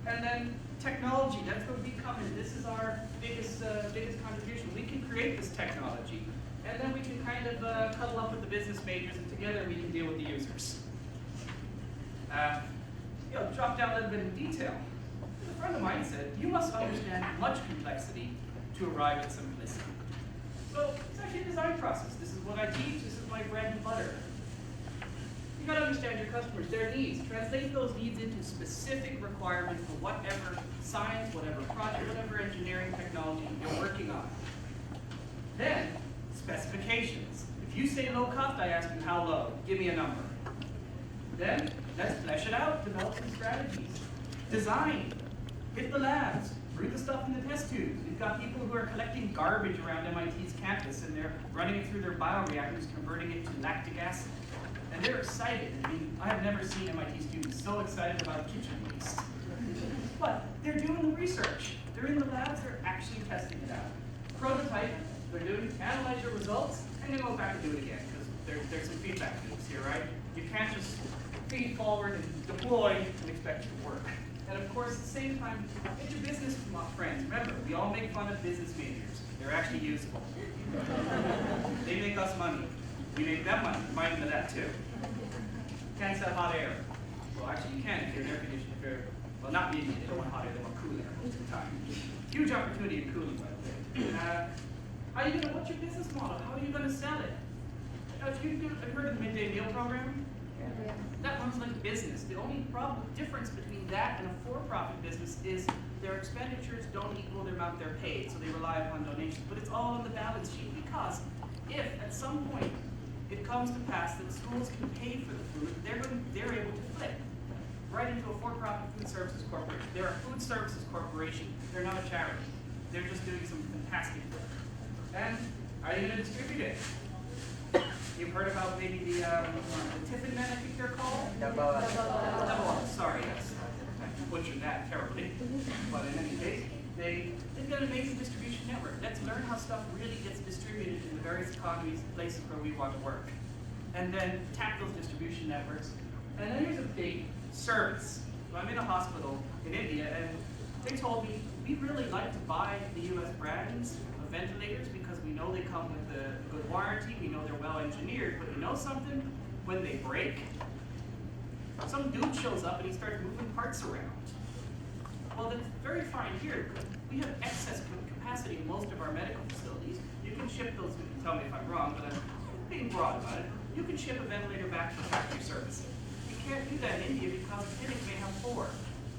And then technology, that's where we come in. This is our biggest contribution. We can create this technology. And then we can kind of cuddle up with the business majors, and together we can deal with the users. Drop down a little bit in detail. A friend of mine said, you must understand much complexity to arrive at simplicity. So it's actually a design process. This is what I teach. This is my bread and butter. You got to understand your customers, their needs. Translate those needs into specific requirements for whatever science, whatever project, whatever engineering technology you're working on. Then, specifications. If you say low cost, I ask you how low. Give me a number. Then, let's flesh it out, develop some strategies. Design. Hit the labs. Brew the stuff in the test tubes. We've got people who are collecting garbage around MIT's campus, and they're running it through their bioreactors, converting it to lactic acid. And they're excited. I mean, I have never seen MIT students so excited about kitchen waste. But they're doing the research. They're in the labs, they're actually testing it out. Prototype, they're doing, analyze your results, and then go back and do it again, because there's some feedback loops here, right? You can't just feed forward and deploy and expect it to work. And of course, at the same time, get your business friends. Remember, we all make fun of business majors. They're actually useful. They make us money. We make them money. Remind them of that too. Can't sell hot air. Well, actually, you can if you're an air conditioner. If you're, well, not me. They don't want hot air. They want cool air most of the time. Huge opportunity in cooling, by the way. How are you gonna? What's your business model? How are you gonna sell it? Now, if you've heard of the midday meal program, that runs like a business. The only difference between that and a for-profit business is their expenditures don't equal the amount they're paid, so they rely upon donations. But it's all on the balance sheet, because if at some point it comes to pass that schools can pay for the food, they're able to flip right into a for-profit food services corporation. They're a food services corporation. They're not a charity. They're just doing some fantastic work. And are you going to distribute it? You've heard about maybe the Tiffin men, I think they're called? Double. Sorry, yes. I butchered that terribly. But in any case, they've got an amazing distribution network. Let's learn how stuff really gets distributed in the various economies, places where we want to work. And then tap those distribution networks. And then here's a big service. So I'm in a hospital in India, and they told me, we really like to buy the US brands of ventilators because we know they come with a good warranty, we know they're well engineered, but you know something? When they break, some dude shows up and he starts moving parts around. Well, that's very fine here, because we have excess capacity in most of our medical facilities. You can ship those, you can tell me if I'm wrong, but I'm being broad about it. You can ship a ventilator back for factory servicing. You can't do that in India because the clinic may have 4.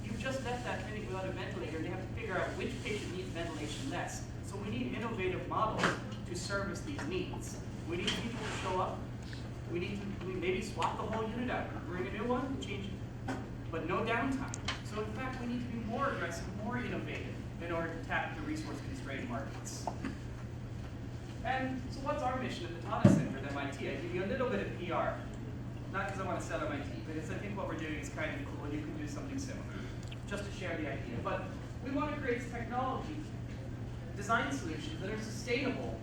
You've just left that clinic without a ventilator, and they have to figure out which patient needs ventilation less. So we need innovative models to service these needs. We need people to show up. We need to maybe swap the whole unit out, bring a new one, change it, but no downtime. So in fact, we need to be more aggressive, more innovative in order to tap the resource-constrained markets. And so what's our mission at the Tata Center at MIT? I give you a little bit of PR. Not because I want to sell MIT, but it's, I think what we're doing is kind of cool, and you can do something similar, just to share the idea. But we want to create technology, design solutions that are sustainable,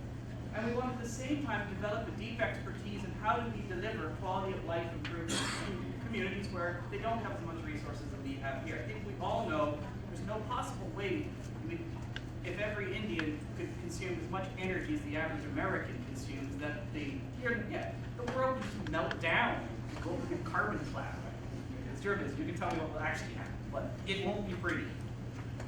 and we want at the same time develop a deep expertise in how do we deliver quality of life improvements in communities where they don't have as much resources as we have here. I think we all know there's no possible way we if every Indian could consume as much energy as the average American consumes, that the world would just melt down, go to a carbon cloud. It's your business. You can tell me what will actually happen, but it won't be pretty.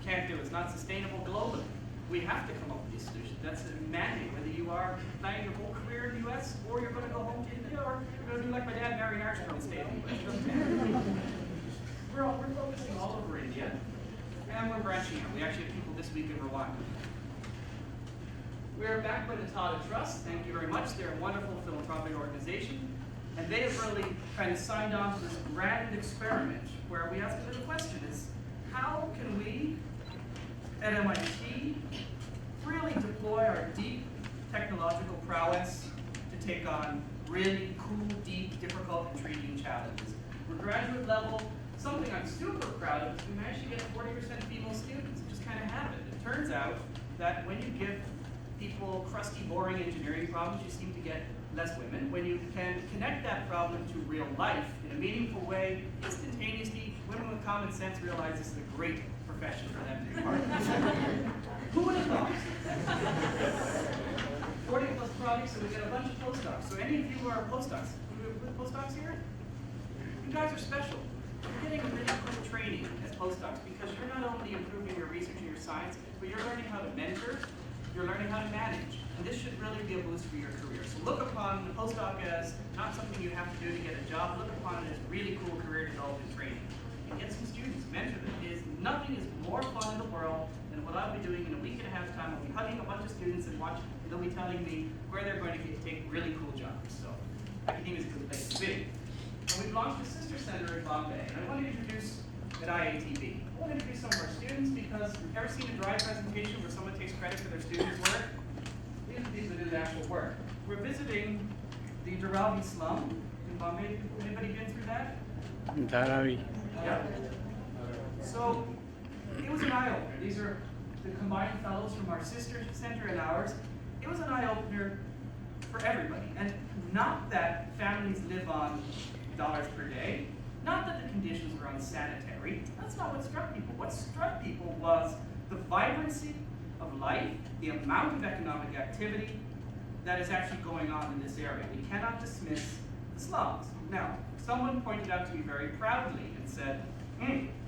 Can't do it. It's not sustainable globally. We have to come up with these solutions. That's a mandate, whether you are planning your whole career in the U.S. or you're going to go home to India, or you're going to do like my dad, marry an Archibald and stay in the U.S. We're focusing all over India, and we're branching out. We actually have people this week in Rwanda. We're backed by the Tata Trust. Thank you very much. They're a wonderful philanthropic organization, and they have really kind of signed on to this grand experiment where we ask a little question: is how can we at MIT really deploy our deep technological prowess to take on really cool, deep, difficult, intriguing challenges? We're graduate level. Something I'm super proud of is we managed to get 40% female students. It just kind of happened. It turns out that when you give people crusty, boring engineering problems, you seem to get less women. When you can connect that problem to real life in a meaningful way, instantaneously, women with common sense realize this is a great profession for them to be part of. Who would have thought? 40 plus projects, so we get a bunch of postdocs. So any of you who are postdocs, postdocs here? You guys are special. You're getting really cool training as postdocs because you're not only improving your research and your science, but you're learning how to mentor, you're learning how to manage. And this should really be a boost for your career. So look upon the postdoc as not something you have to do to get a job. Look upon it as really cool career development training. And get some students, mentor them. Nothing is more fun in the world than what I'll be doing in a week and a half time. I'll be hugging a bunch of students and watching, and they'll be telling me where they're going to take really cool jobs. So academia is a good place to be. And we've launched a sister center in Bombay. And I want to introduce at IATB. I want to introduce some of our students because ever seen a dry presentation where someone takes credit for their students' work? These are people who do the actual work. We're visiting the Dharavi slum in Bombay. Anybody been through that? Dharavi. Yeah. So it was an eye-opener. These are the combined fellows from our sister center and ours. It was an eye-opener for everybody. And not that families live on dollars per day, not that the conditions were unsanitary. That's not what struck people. What struck people was the vibrancy of life, the amount of economic activity that is actually going on in this area. We cannot dismiss the slums. Now, someone pointed out to me very proudly and said,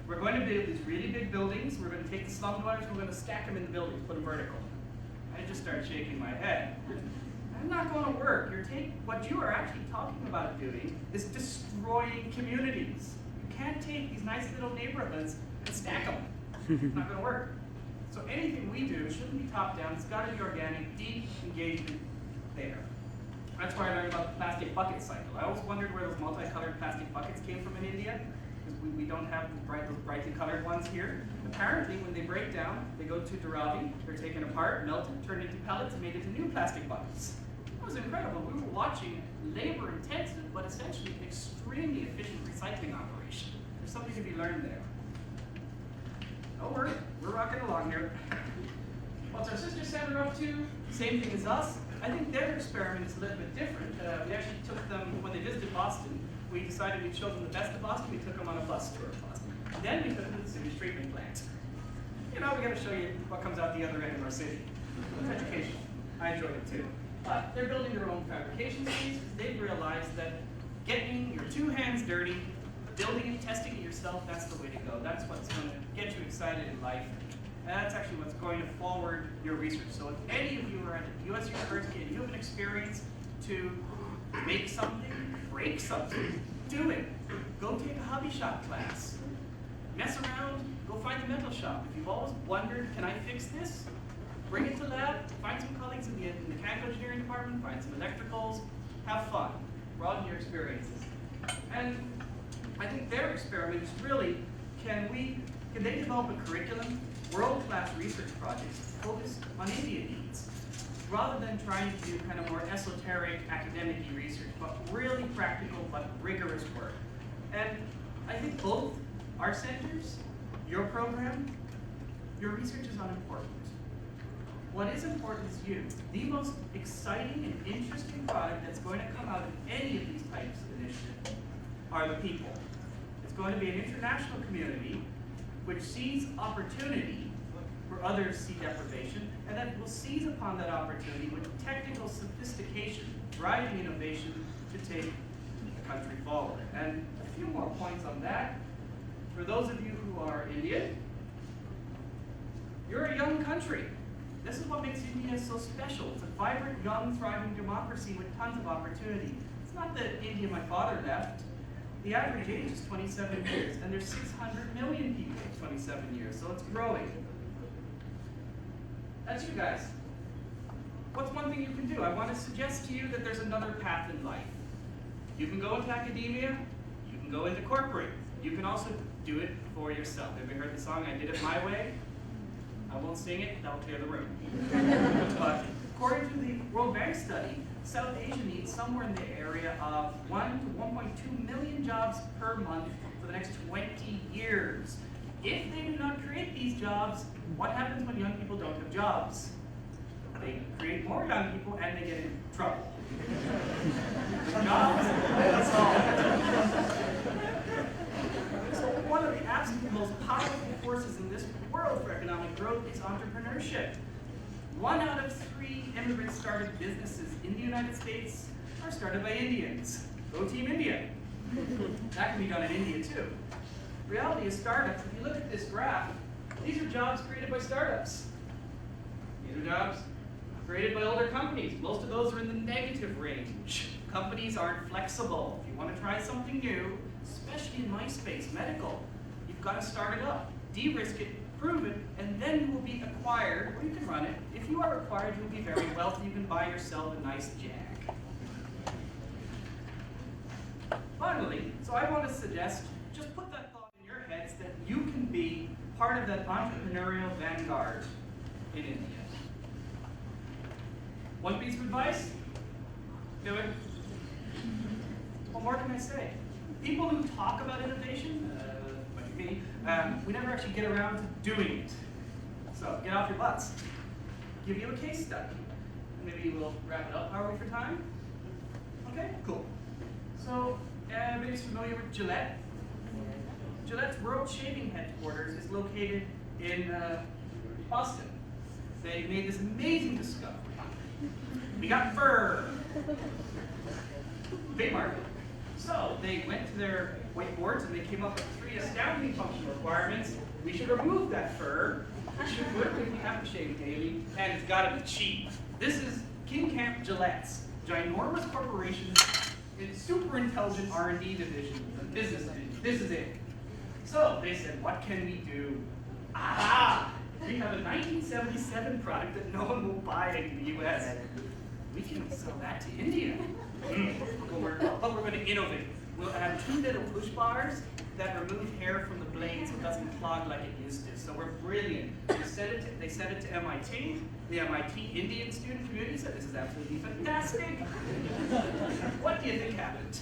we're going to build these really big buildings, we're going to take the slum dwellers, we're going to stack them in the buildings, put them vertical. I just started shaking my head. I'm not going to work. What you are actually talking about doing is destroying communities. You can't take these nice little neighborhoods and stack them. It's not going to work. So anything we do shouldn't be top down. It's got to be organic, deep engagement there. That's why I learned about the plastic bucket cycle. I always wondered where those multicolored plastic buckets came from in India, because we don't have those brightly colored ones here. Apparently, when they break down, they go to Dharavi, they're taken apart, melted, turned into pellets, and made into new plastic buckets. That was incredible. We were watching labor-intensive, but essentially extremely efficient recycling operation. There's something to be learned there. Don't worry, we're rocking along here. What's our sister center up to? Same thing as us. I think their experiment is a little bit different. We actually took them, when they visited Boston, we decided we'd show them the best of Boston. We took them on a bus tour of Boston. Then we took them to the sewage treatment plant. You know, we got to show you what comes out the other end of our city. It's educational. I enjoyed it too. But they're building their own fabrication space. They've realized that getting your two hands dirty, building and testing it yourself, that's the way to go. That's what's going to get you excited in life. And that's actually what's going to forward your research. So if any of you are at a U.S. university and you have an experience to make something, break something, do it. Go take a hobby shop class. Mess around, go find the metal shop. If you've always wondered, can I fix this? Bring it to lab, find some colleagues in the mechanical engineering department, find some electricals, have fun, broaden your experiences. And I think their experiment is really, can they develop a curriculum, world-class research projects focused on Indian needs, rather than trying to do kind of more esoteric academic research, but really practical but rigorous work. And I think both our centers, your program, your research is unimportant. What is important is you. The most exciting and interesting product that's going to come out of any of these types of initiatives are the people. It's going to be an international community which sees opportunity where others see deprivation, and that will seize upon that opportunity with technical sophistication, driving innovation to take the country forward. And a few more points on that. For those of you who are Indian, you're a young country. This is what makes India so special. It's a vibrant, young, thriving democracy with tons of opportunity. It's not the India my father left. The average age is 27 years, and there's 600 million people at 27 years, so it's growing. That's you guys. What's one thing you can do? I want to suggest to you that there's another path in life. You can go into academia, you can go into corporate. You can also do it for yourself. Have you heard the song, I Did It My Way? I won't sing it, that'll clear the room. But according to the World Bank study, South Asia needs somewhere in the area of 1 to 1.2 million jobs per month for the next 20 years. If they do not create these jobs, what happens when young people don't have jobs? They create more young people and they get in trouble. Jobs, that's all. So one of the absolute most powerful forces in this world for economic growth is entrepreneurship. 1 out of 3 immigrant-started businesses in the United States are started by Indians. Go Team India. That can be done in India too. Reality is startups. If you look at this graph, these are jobs created by startups. These are jobs created by older companies. Most of those are in the negative range. Companies aren't flexible. If you want to try something new, especially in my space, medical, you've got to start it up, de-risk it, prove it, and then you will be acquired, or you can run it. If you are acquired, you'll be very wealthy. You can buy yourself a nice Jag. Finally, so I want to suggest, just put that thought in your heads that you can be part of that entrepreneurial vanguard in India. One piece of advice, do it. What more can I say? People who talk about innovation, like me, we never actually get around to doing it. So get off your butts. Give you a case study. Maybe we'll wrap it up. How are we for time? Okay, cool. So everybody's familiar with Gillette? Gillette's world shaving headquarters is located in Boston. They made this amazing discovery. We got fur. Big market. So they went to their whiteboards and they came up with 3 astounding functional requirements. We should remove that fur. We should do it if we have to shave daily, and it's got to be cheap. This is King Camp Gillette's ginormous corporation, its super intelligent R&D division, business division. This is it. So they said, what can we do? Aha! We have a 1977 product that no one will buy in the US. We can sell that to India. But we're going to innovate. We'll add 2 little push bars that remove hair from the blade so it doesn't clog like it used to. So we're brilliant. They sent it to MIT. The MIT Indian student community said, this is absolutely fantastic. What do you think happened?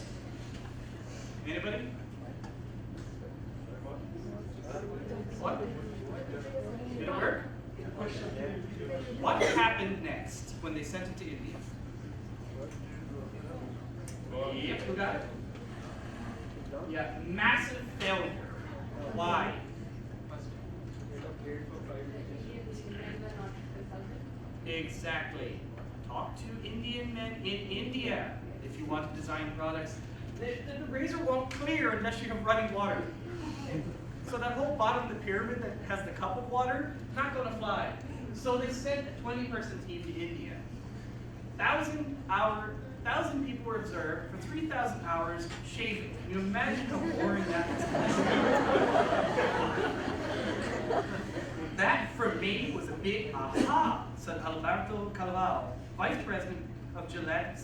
Anybody? What? Did it work? What happened next when they sent it to India? Yep, who got it? Yeah, massive failure. Why? Exactly. Talk to Indian men in India if you want to design products. The razor won't clear unless you have running water. So that whole bottom of the pyramid that has the cup of water, not going to fly. So they sent a 20-person team to India. 1,000 people were observed for 3,000 hours shaving. Can you imagine how boring that is? That, for me, was a big aha, said Alberto Calval, vice president of Gillette.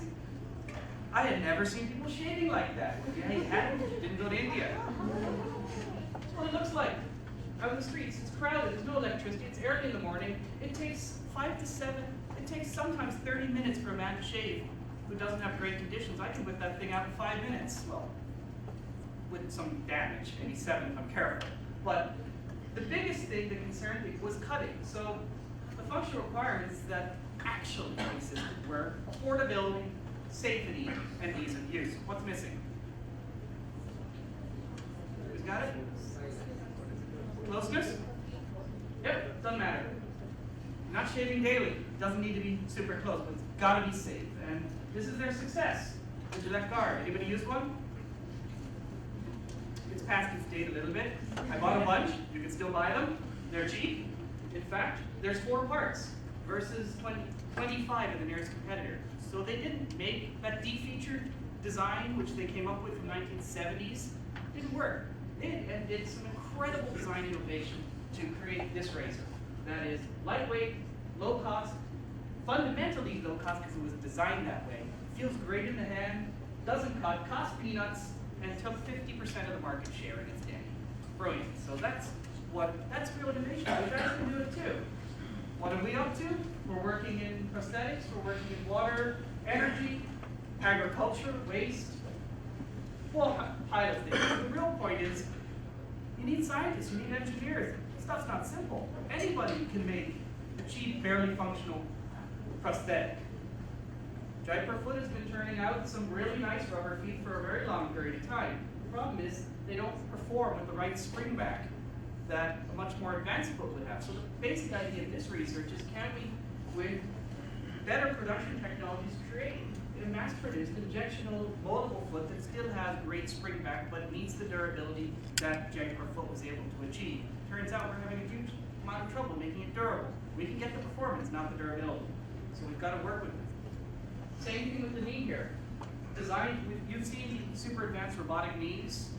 I had never seen people shaving like that. Yeah, he hadn't. He didn't go to India. That's what it looks like. Out in the streets, it's crowded, there's no electricity, it's early in the morning. It takes 5 to 7, it takes sometimes 30 minutes for a man to shave who doesn't have great conditions. I can whip that thing out in 5 minutes. Well, with some damage, maybe 7 if I'm careful. But the biggest thing that concerned me was cutting. So the functional requirements that actually existed were affordability, safety, and ease of use. What's missing? Who's got it? Closeness? Yep, doesn't matter. shaving daily. Doesn't need to be super close, but it's gotta be safe. And this is their success. The Gillette Guard. Anybody use one? It's past its date a little bit. I bought a bunch. You can still buy them. They're cheap. In fact, there's 4 parts versus 25 of the nearest competitor. So they didn't make that de-featured design, which they came up with in the 1970s. Didn't work. And did some incredible design innovation to create this razor. That is lightweight, low cost, fundamentally low cost because it was designed that way. Feels great in the hand, doesn't cut, costs peanuts, and took 50% of the market share in its day. Brilliant. So that's real innovation. You guys can do it too. What are we up to? We're working in prosthetics, we're working in water, energy, agriculture, waste, well, pile of things. The real point is, you need scientists, you need engineers. Stuff's not simple. Anybody can make a cheap, barely functional prosthetic. Jaipur Foot has been turning out some really nice rubber feet for a very long period of time. The problem is they don't perform with the right spring back that a much more advanced foot would have. So the basic idea of this research is, can we, with better production technologies, create a mass-produced injectional moldable foot that still has great spring back but meets the durability that Jaipur Foot was able to achieve. Turns out we're having a huge amount of trouble making it durable. We can get the performance, not the durability. So we've got to work with it. Same thing with the knee here. Designed, you've seen super advanced robotic knees.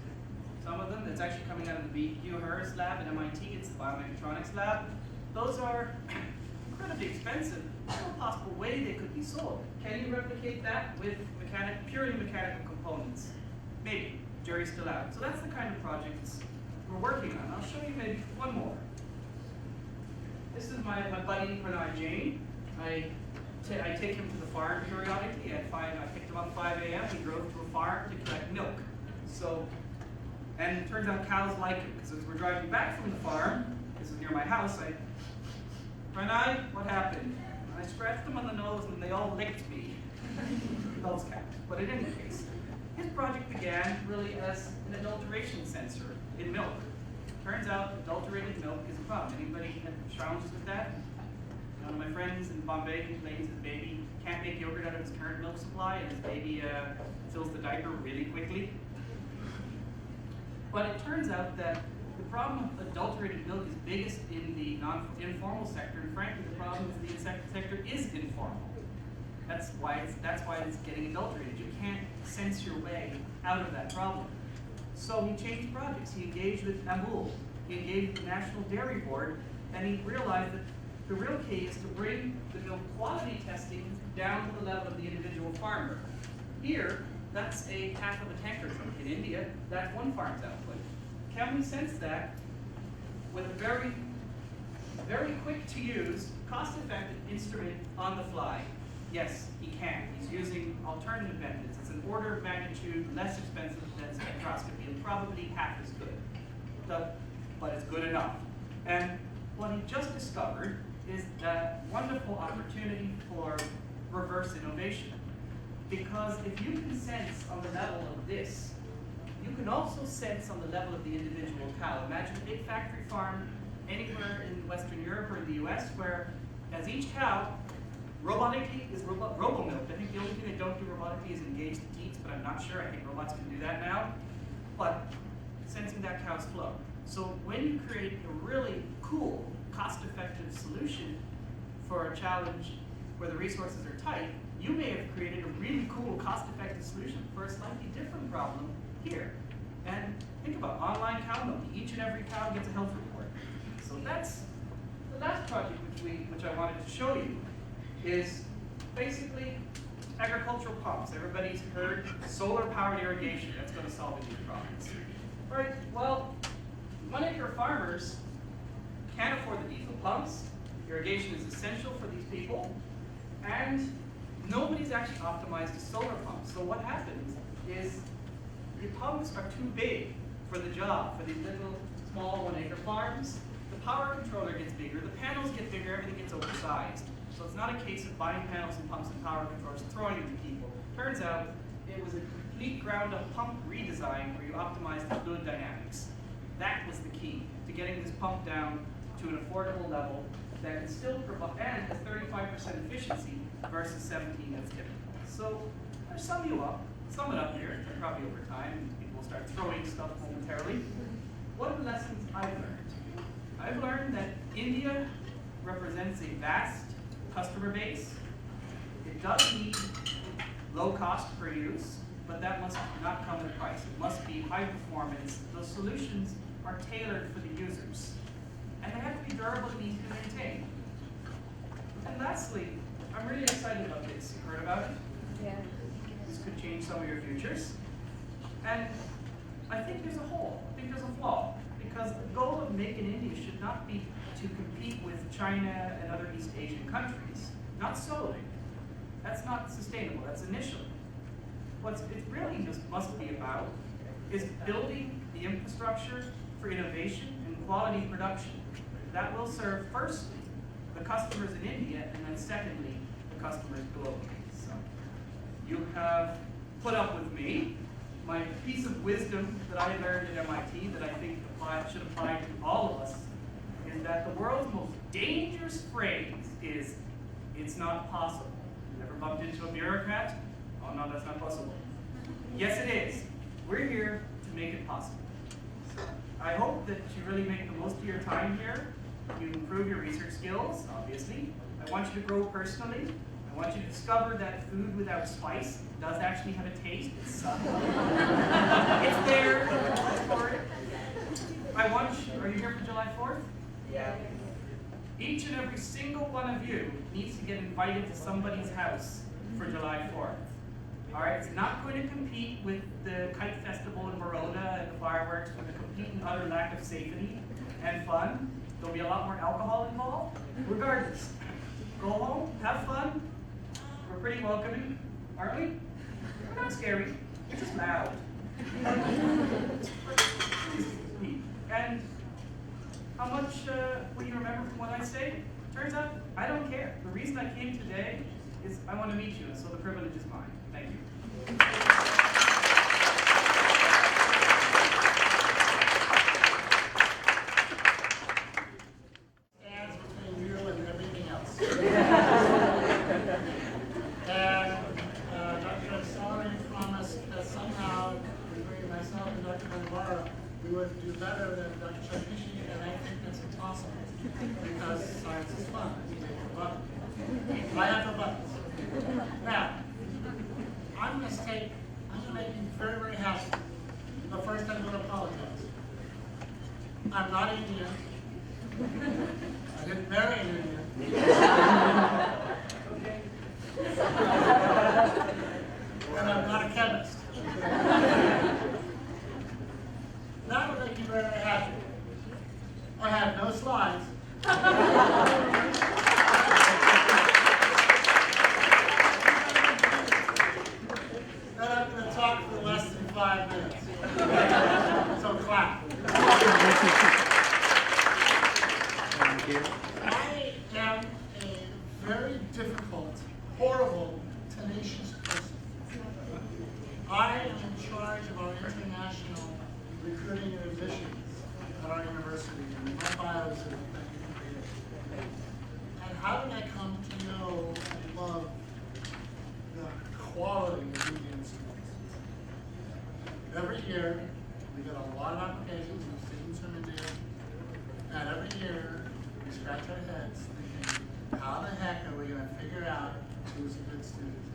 Some of them, that's actually coming out of the BQ Harris lab at MIT, it's the biomechatronics lab. Those are incredibly expensive. There's no possible way they could be sold. Can you replicate that with purely mechanical components? Maybe. Jury's still out. So that's the kind of projects we're working on. I'll show you maybe one more. This is my buddy Khorana Jain. I take him to the farm periodically. I picked him up at 5 a.m. He drove to a farm to collect milk. And it turns out cows like him, because as we're driving back from the farm, this is near my house, Khorana, what happened? I scratched them on the nose and they all licked me. Those cats. But in any case, his project began really as an adulteration sensor in milk. Turns out adulterated milk is a problem. Anybody have challenges with that? One of my friends in Bombay complains his baby can't make yogurt out of his current milk supply and his baby fills the diaper really quickly. But it turns out that the problem with adulterated milk is biggest in the informal sector, and frankly the problem with the insect sector is informal. That's why it's getting adulterated. You can't sense your way out of that problem. So he changed projects. He engaged with Amul. He engaged with the National Dairy Board, and he realized that the real key is to bring the milk quality testing down to the level of the individual farmer. Here, that's a half of a tanker truck. In India, that's one farm's output. Can we sense that with a very, very quick to use, cost-effective instrument on the fly? Yes, he can. He's using alternative methods. It's an order of magnitude less expensive than spectroscopy and probably half as good. But it's good enough. And what he just discovered is a wonderful opportunity for reverse innovation. Because if you can sense on the level of this, you can also sense on the level of the individual cow. Imagine a big factory farm anywhere in Western Europe or in the US where as each cow robotically is robo-milked. I think the only thing they don't do robotically is engage the teats, but I'm not sure. I think robots can do that now. But sensing that cow's flow. So when you create a really cool, cost-effective solution for a challenge where the resources are tight, you may have created a really cool, cost-effective solution for a slightly different problem here. And think about online cow milk. Each and every cow gets a health report. So that's the last project which I wanted to show you is basically agricultural pumps. Everybody's heard solar-powered irrigation. That's going to solve these problems. All right, well, 1-acre farmers can't afford the diesel pumps. Irrigation is essential for these people. And nobody's actually optimized a solar pump. So what happens is the pumps are too big for the job, for these little, small 1-acre farms. The power controller gets bigger, the panels get bigger, everything gets oversized. So it's not a case of buying panels and pumps and power controllers, throwing them to people. Turns out it was a complete ground-up pump redesign where you optimized the fluid dynamics. That was the key to getting this pump down to an affordable level that can still provide, and has 35% efficiency versus 17 that's typical. So I'll sum you up, sum it up here, probably over time, people will start throwing stuff momentarily. What are the lessons I've learned? I've learned that India represents a vast customer base. It does need low cost per use, but that must not come at a price. It must be high performance. Those solutions are tailored for the users. And they have to be durable and easy to maintain. And lastly, I'm really excited about this. You've heard about it? Yeah. This could change some of your futures. And I think there's a hole. I think there's a flaw. Because the goal of Make in India should not be to compete with China and other East Asian countries. Not solely. That's not sustainable. That's initial. What it really just must be about is building the infrastructure for innovation and quality production that will serve firstly the customers in India and then secondly the customers globally. So you have put up with me. My piece of wisdom that I learned at MIT that I think should apply to all of us is that the world's most dangerous phrase is, "It's not possible." You ever bumped into a bureaucrat? Oh no, that's not possible. Yes, it is. We're here to make it possible. So I hope that you really make the most of your time here. You improve your research skills, obviously. I want you to grow personally. I want you to discover that food without spice does actually have a taste. It's subtle. It's there. Look for it. Are you here for July 4th? Yeah. Each and every single one of you needs to get invited to somebody's house for July 4th. All right, it's not going to compete with the Kite Festival in Verona and the fireworks, with the complete and utter lack of safety and fun. There'll be a lot more alcohol involved. Regardless, go home, have fun. We're pretty welcoming, aren't we? We're not scary, we're just loud. And how much will you remember from what I say? Turns out, I don't care. The reason I came today is I want to meet you, so the privilege is mine. Thank you. Stands between you and everything else. And Dr. Salary promised that somehow, between myself and Dr. Banvara, we would do better than Dr. Chakishi, and I think that's impossible because science is fun. I have the buttons. Now, I'm going to make you very, very happy. But first, I'm going to apologize. I'm not Indian. I didn't marry an Indian. And I'm not a chemist. That would make you very, very happy. I have no slides. And I'm going to talk for less than 5 minutes. So clap. Thank you. I am a very difficult, horrible, tenacious person. I am in charge of our international recruiting and admissions at our university, and my bio is and how did I come to know and love the quality of Indian students? Every year, we get a lot of applications from students from India, and every year, we scratch our heads thinking, how the heck are we going to figure out who's a good student?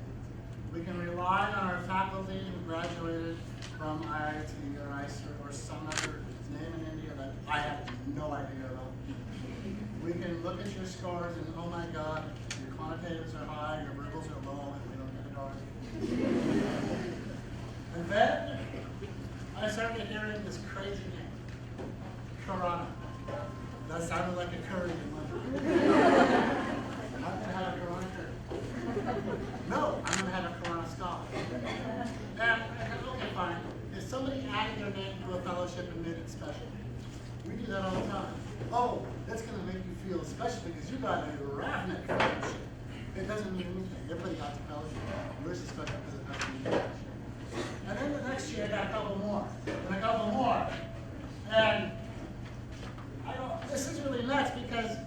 We can rely on our faculty who graduated from IIT or ICER or some other name in India that I have no idea about. We can look at your scores and, oh my God, your quantitatives are high, your verbals are low, and we don't get it all. And then I started hearing this crazy name, Khorana. That sounded like a curry in London. I'm going to have a Khorana curry. No, I'm going to have a Khorana scholar. And I said, okay, fine. If somebody added their name to a fellowship and made it special, we do that all the time. Oh, that's going to make you feel special because you got a Ravnik fellowship. It doesn't mean anything. Everybody got the fellowship. Yours is special because it has to be fellowship. And then the next year, I got a couple more, and a couple more. And I go, this is really nuts because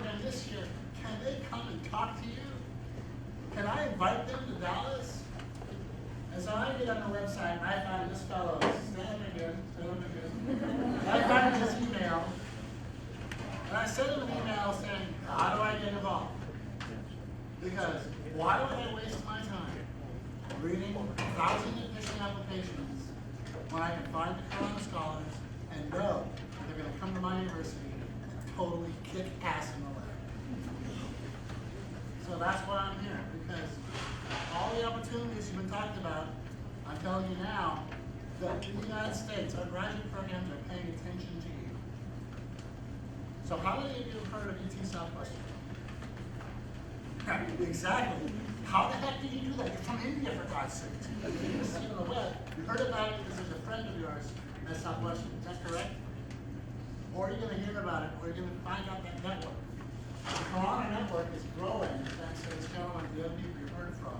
program this year, can they come and talk to you? Can I invite them to Dallas? And so I get on the website and I find this fellow, I find his email, and I send him an email saying, how do I get involved? Because why do I waste my time reading 1,000 admission applications when I can find the Khorana scholars and know they're going to come to my university and totally kick ass in the lab? So that's why I'm here, because all the opportunities you've been talking about, I'm telling you now that in the United States, our graduate programs are paying attention to you. So how many of you have heard of UT Southwestern? Exactly. How the heck did you do that? You're from India, for God's sake. You see it on the web. You heard about it because there's a friend of yours at Southwestern. Is that correct? Or you're going to hear about it, or you're going to find out that network. The Khorana network is growing thanks to this gentleman, the other people you heard from.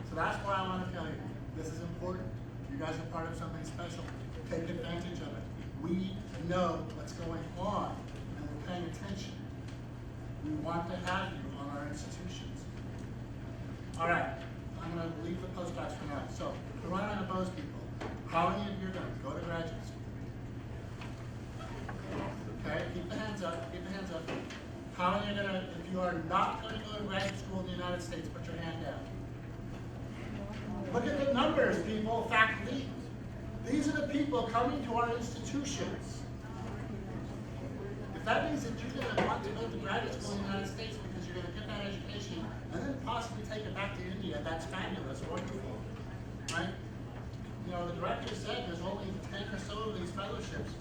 So that's why I want to tell you, this is important. You guys are part of something special. Take advantage of it. We know what's going on, and we're paying attention. We want to have you on our institutions. All right, I'm going to leave the postdocs for now. So, Khorana and Bose people, how many of you are going to go to graduate school? Okay, keep the hands up, keep the hands up. How many are going to, if you are not going to go to graduate school in the United States, put your hand down. Look at the numbers, people, faculty. These are the people coming to our institutions. If that means that you're going to want to go to graduate school in the United States because you're going to get that education and then possibly take it back to India, that's fabulous, wonderful, right? You know, the director said there's only 10 or so of these fellowships.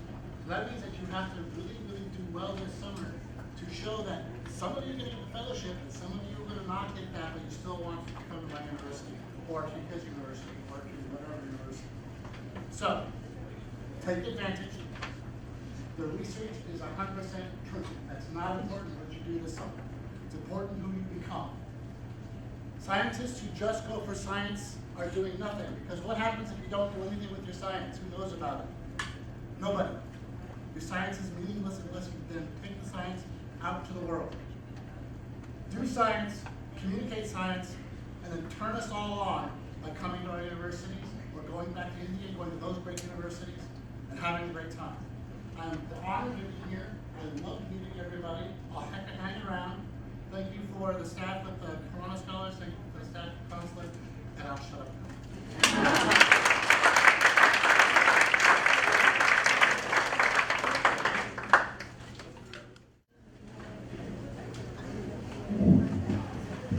So that means that you have to really, really do well this summer to show that some of you are getting the fellowship and some of you are going to not get that, but you still want to come to my university or to his university or to whatever university. So, take advantage. The research is 100% true. That's not important what you do this summer. It's important who you become. Scientists who just go for science are doing nothing, because what happens if you don't do anything with your science? Who knows about it? Nobody. Your science is meaningless unless you then take the science out to the world. Do science, communicate science, and then turn us all on by coming to our universities or going back to India and going to those great universities and having a great time. I'm honored to be here. I love meeting everybody. I'll hang around. Thank you for the staff with the Khorana Scholars. Thank you for the staff at Consulate. And I'll shut up now.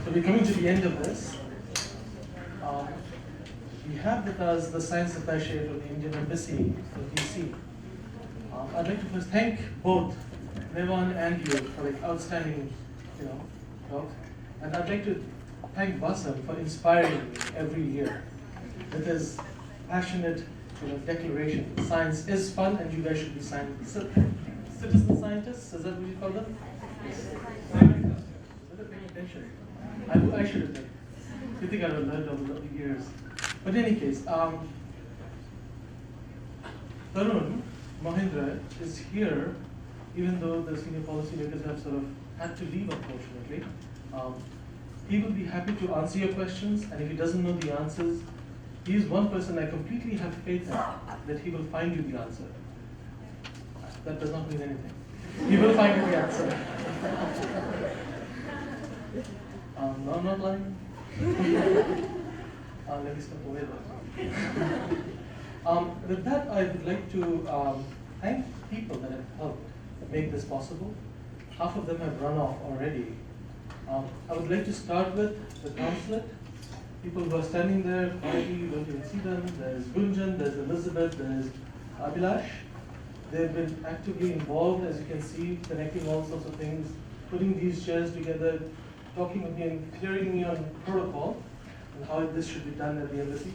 So we're coming to the end of this. We have with us the Science Attaché of the Indian Embassy in DC. I'd like to first thank both Nevan and you for the outstanding, talk. And I'd like to thank Basam for inspiring me every year with his passionate, declaration. Science is fun, and you guys should be citizen scientists. Is that what you call them? Yes. Better pay attention. I should have been. You think I would have learned over the years. But in any case, Tarun Mahindra is here, even though the senior policymakers have sort of had to leave, unfortunately. He will be happy to answer your questions, and if he doesn't know the answers, he is one person I completely have faith in that he will find you the answer. That does not mean anything. He will find you the answer. No, I'm not lying. Let me step away there. With that, I would like to thank people that have helped make this possible. Half of them have run off already. I would like to start with the Consulate. People who are standing there quietly, you don't even see them. There's Gunjan, there's Elizabeth, there's Abhilash. They've been actively involved, as you can see, connecting all sorts of things, putting these chairs together, talking with me and clearing me on protocol and how this should be done at the embassy.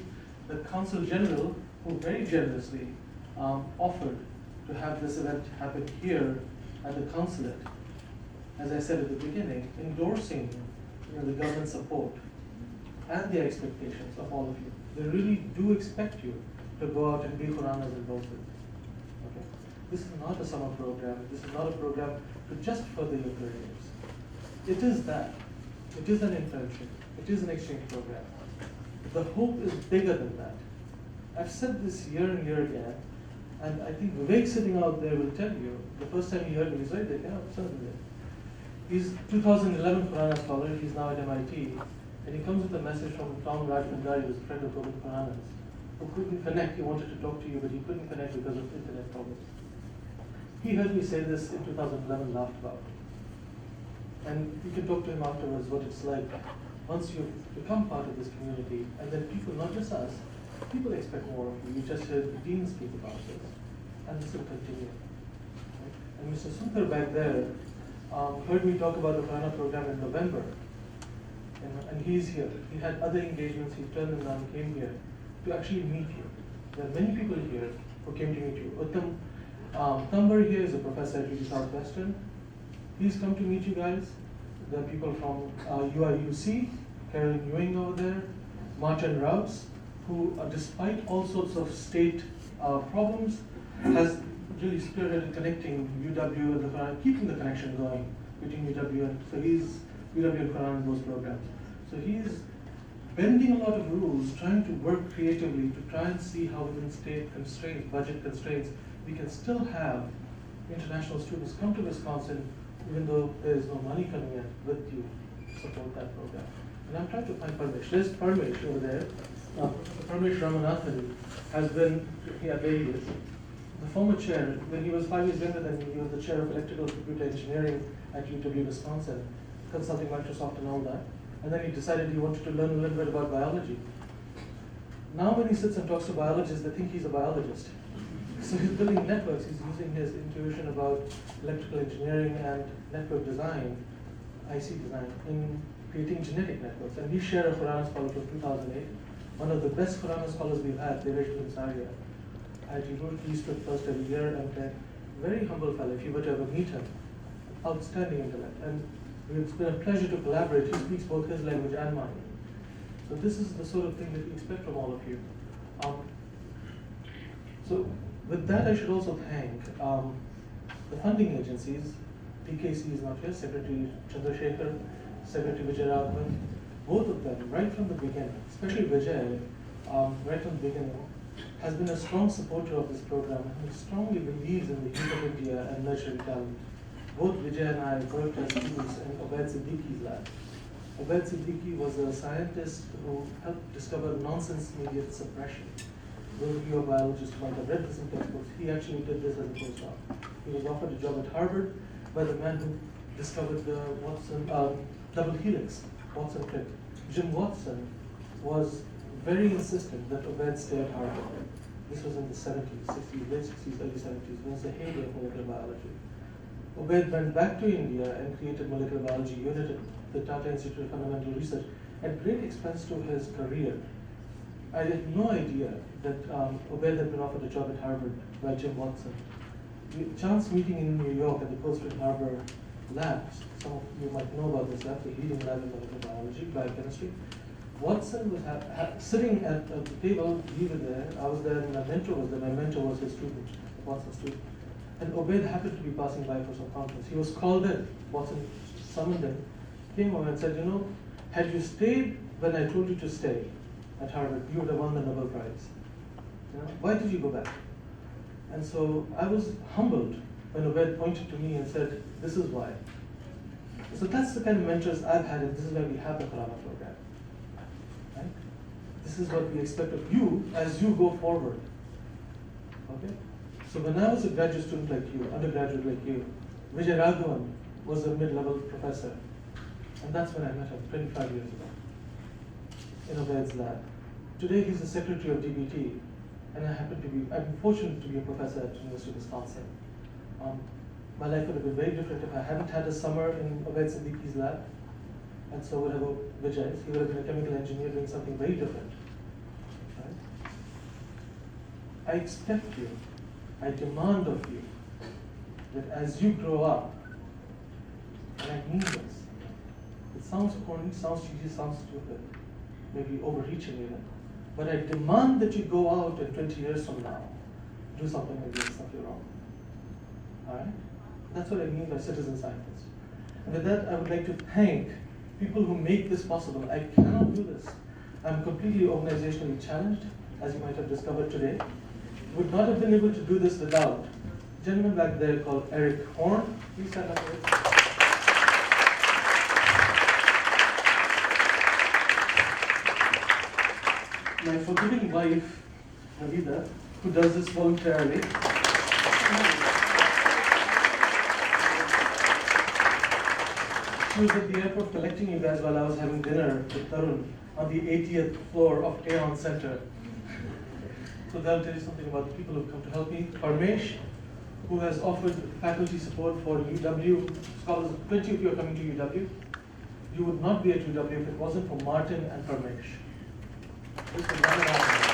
The Consul General, who very generously offered to have this event happen here at the Consulate, as I said at the beginning, endorsing the government support and the expectations of all of you. They really do expect you to go out and be Khoranas and Boses. Okay? this is not a summer program, this is not a program to just further your careers. It is that. It is an internship. It is an exchange program. The hope is bigger than that. I've said this year and year again, and I think Vivek sitting out there will tell you, the first time he heard me, he's right there, yeah, certainly. He's 2011 Khorana scholar, he's now at MIT, and he comes with a message from Tom Rajmandari, who's a friend of Govind Khorana's, who couldn't connect. He wanted to talk to you, but he couldn't connect because of internet problems. He heard me say this in 2011, laughed about it. And you can talk to him afterwards what it's like once you become part of this community, and then people, not just us, people expect more of you. You just heard the dean speak about this, and this will continue. Right? And Mr. Sundar back there heard me talk about the Khorana program in November, and he's here. He had other engagements, he turned them down, came here to actually meet you. There are many people here who came to meet you. Uttam Tambar here is a professor at UT Southwestern. He's come to meet you guys. There are people from UIUC, Carolyn Ewing over there, Martin Rouse, who despite all sorts of state problems, has really spearheaded connecting UW and the Khorana, keeping the connection going between UW and, so he's UW and Khorana and Bose programs. So he's bending a lot of rules, trying to work creatively to try and see how within state constraints, budget constraints, we can still have international students come to Wisconsin, even though there is no money coming in with you to support that program. And I'm trying to find Parmesh. There's Parmesh over there. Parmesh Ramanathan has been, yeah, there he is. The former chair, when he was 5 years younger than me, he was the chair of electrical computer engineering at UW Wisconsin, consulting Microsoft and all that. And then he decided he wanted to learn a little bit about biology. Now when he sits and talks to biologists, they think he's a biologist. So he's building networks, he's using his intuition about electrical engineering and network design, IC design, in creating genetic networks. And we share a Khorana scholar from 2008, one of the best Khorana scholars we've had, Devesh Gunsaria. He wrote Eastwood first every year, and very humble fellow, if you were to ever meet him, outstanding intellect. And it's been a pleasure to collaborate. He speaks both his language and mine. So this is the sort of thing that we expect from all of you. So with that, I should also thank the funding agencies. PKC is not here, Secretary Chandrasekhar, Secretary Vijay Raghavan, both of them, right from the beginning, especially Vijay, right from the beginning, has been a strong supporter of this program and strongly believes in the youth of India and nurturing talent. Both Vijay and I worked as students in Obaid Siddiqui's lab. Obaid Siddiqui was a scientist who helped discover nonsense-mediated suppression. Those of you are biologists might have read this in textbooks. He actually did this as a postdoc. He was offered a job at Harvard by the man who discovered the Watson double helix, Watson-Crick. Jim Watson was very insistent that Obaid stay at Harvard. This was in the 70s, 60s, late 60s, early 70s, when it was the heyday of molecular biology. Obaid went back to India and created molecular biology unit at the Tata Institute of Fundamental Research at great expense to his career. I had no idea that Obaid had been offered a job at Harvard by Jim Watson. Chance meeting in New York at the Coast Harbor labs. Some of you might know about this lab, the leading lab in molecular biology, biochemistry. Watson was sitting at the table, we were there, I was there, and my mentor was there. My mentor was his student, Watson's student. And Obaid happened to be passing by for some conference. He was called in. Watson summoned him, came over and said, you know, had you stayed when I told you to stay at Harvard, you would have won the Nobel Prize. You know, why did you go back? And so I was humbled when Obaid pointed to me and said, this is why. So that's the kind of mentors I've had, and this is why we have the Khorana program. Right? This is what we expect of you as you go forward. Okay? So when I was a graduate student like you, undergraduate like you, Vijay Raghavan was a mid-level professor. And that's when I met him, 25 years ago, in Obaid's lab. Today he's the secretary of DBT, and I'm fortunate to be a professor at the University of Wisconsin. My life would have been very different if I hadn't had a summer in Obaid Siddiqui's lab, and so would have Vijay's. He would have been a chemical engineer doing something very different. Right? I expect you, I demand of you, that as you grow up, and I mean this, it sounds corny, sounds cheesy, sounds stupid, maybe overreaching even, but I demand that you go out and 20 years from now, do something like this, something wrong. All right? That's what I mean by citizen scientists. And with that, I would like to thank people who make this possible. I cannot do this. I'm completely organizationally challenged, as you might have discovered today. Would not have been able to do this without a gentleman back there called Eric Horn. Please stand up, Eric. My forgiving wife, Navida, who does this voluntarily. She was at the airport collecting you guys while I was having dinner with Tarun on the 80th floor of Aeon Center. So that'll tell you something about the people who've come to help me. Parmesh, who has offered faculty support for UW. Scholars, plenty of you are coming to UW. You would not be at UW if it wasn't for Martin and Parmesh. This is not an accident.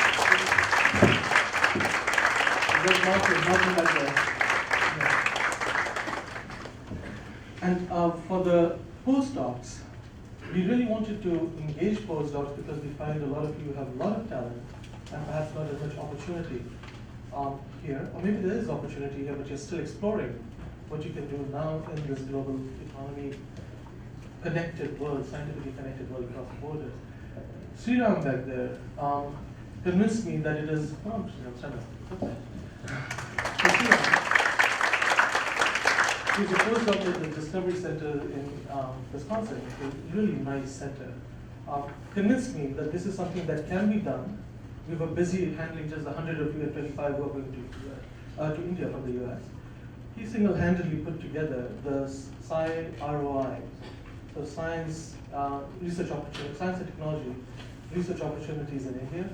There's Martin back there. And for the postdocs, we really wanted to engage postdocs because we find a lot of you have a lot of talent and perhaps not as much opportunity here. Or maybe there is opportunity here, but you're still exploring what you can do now in this global economy, connected world, scientifically connected world across borders. Sriram back there convinced me that it is, oh, Sriram, stand up. Okay. So Sriram, he's a postdoc at the Discovery Center in Wisconsin, a really nice center. Convinced me that this is something that can be done. We were busy handling just 100 of you and 25 who are going to India from the US. He single-handedly put together the Sci ROI, so science research opportunities, science and technology research opportunities in India.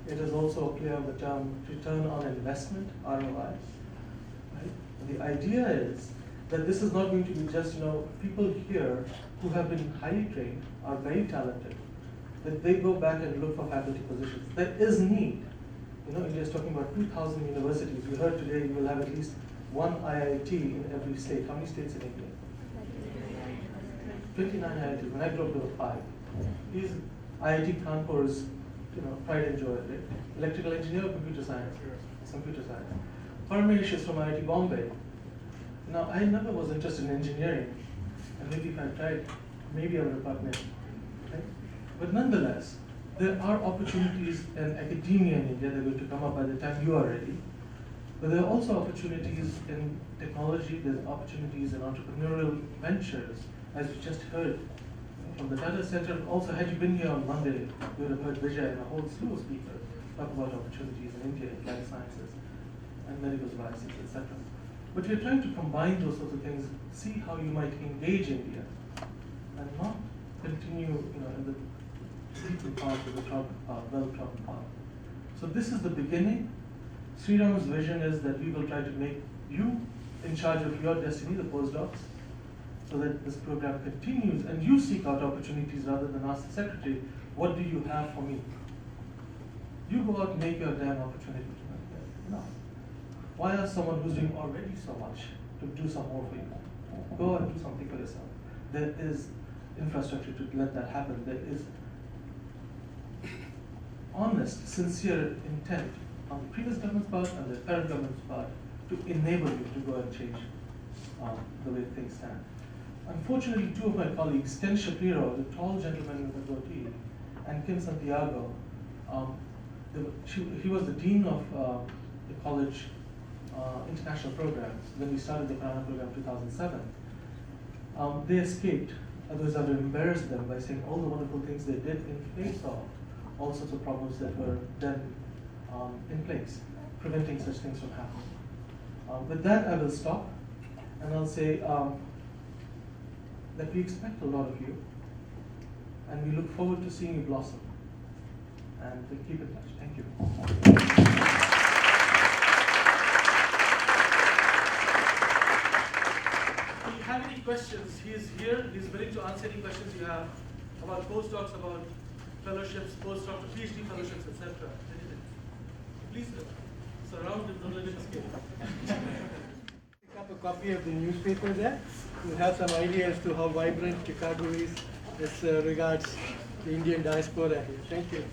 It is also a play on the term return on investment, ROI. Right? The idea is that this is not going to be just people here who have been highly trained, are very talented, that they go back and look for faculty positions. There is need. India is talking about 2,000 universities. We heard today you will have at least one IIT in every state. How many states in India? 29 IITs. When I grew up, there were 5. These IIT Kanpur's, pride and joy, right? Electrical engineer, computer science. Computer science. Parmesh is from IIT Bombay. Now, I never was interested in engineering, and maybe if I tried, maybe I would have gotten it. Okay? But nonetheless, there are opportunities in academia in India that are going to come up by the time you are ready. But there are also opportunities in technology, there's opportunities in entrepreneurial ventures, as we just heard from the Tata Center. Also, had you been here on Monday, you would have heard Vijay and a whole slew of speakers talk about opportunities in India in life sciences and medical devices, etc. But we're trying to combine those sorts of things, see how you might engage India and not continue in the sleeping part of the well-trodden path. So this is the beginning. Sriram's vision is that we will try to make you in charge of your destiny, the postdocs, so that this program continues and you seek out opportunities rather than ask the secretary, what do you have for me? You go out and make your damn opportunity. No. Why ask someone who's doing already so much to do some more for you? Go out and do something for yourself. There is infrastructure to let that happen. There is honest, sincere intent on the previous government's part and the current government's part to enable you to go and change the way things stand. Unfortunately, 2 of my colleagues, Ken Shapiro, the tall gentleman with a goatee, and Kim Santiago, he was the dean of the college international programs when we started the Khorana program in 2007. They escaped, otherwise I would have embarrassed them by saying all the wonderful things they did in face of all sorts of problems that were then in place, preventing such things from happening. With that, I will stop, and I'll say that we expect a lot of you, and we look forward to seeing you blossom. And we'll keep in touch. Thank you. If you have any questions, he is here. He's willing to answer any questions you have about postdocs, about fellowships, postdoc, PhD fellowships, etc. Anything. Please surround him, don't let him escape. Pick up a copy of the newspaper there. You have some idea as to how vibrant Chicago is as regards the Indian diaspora here. Thank you.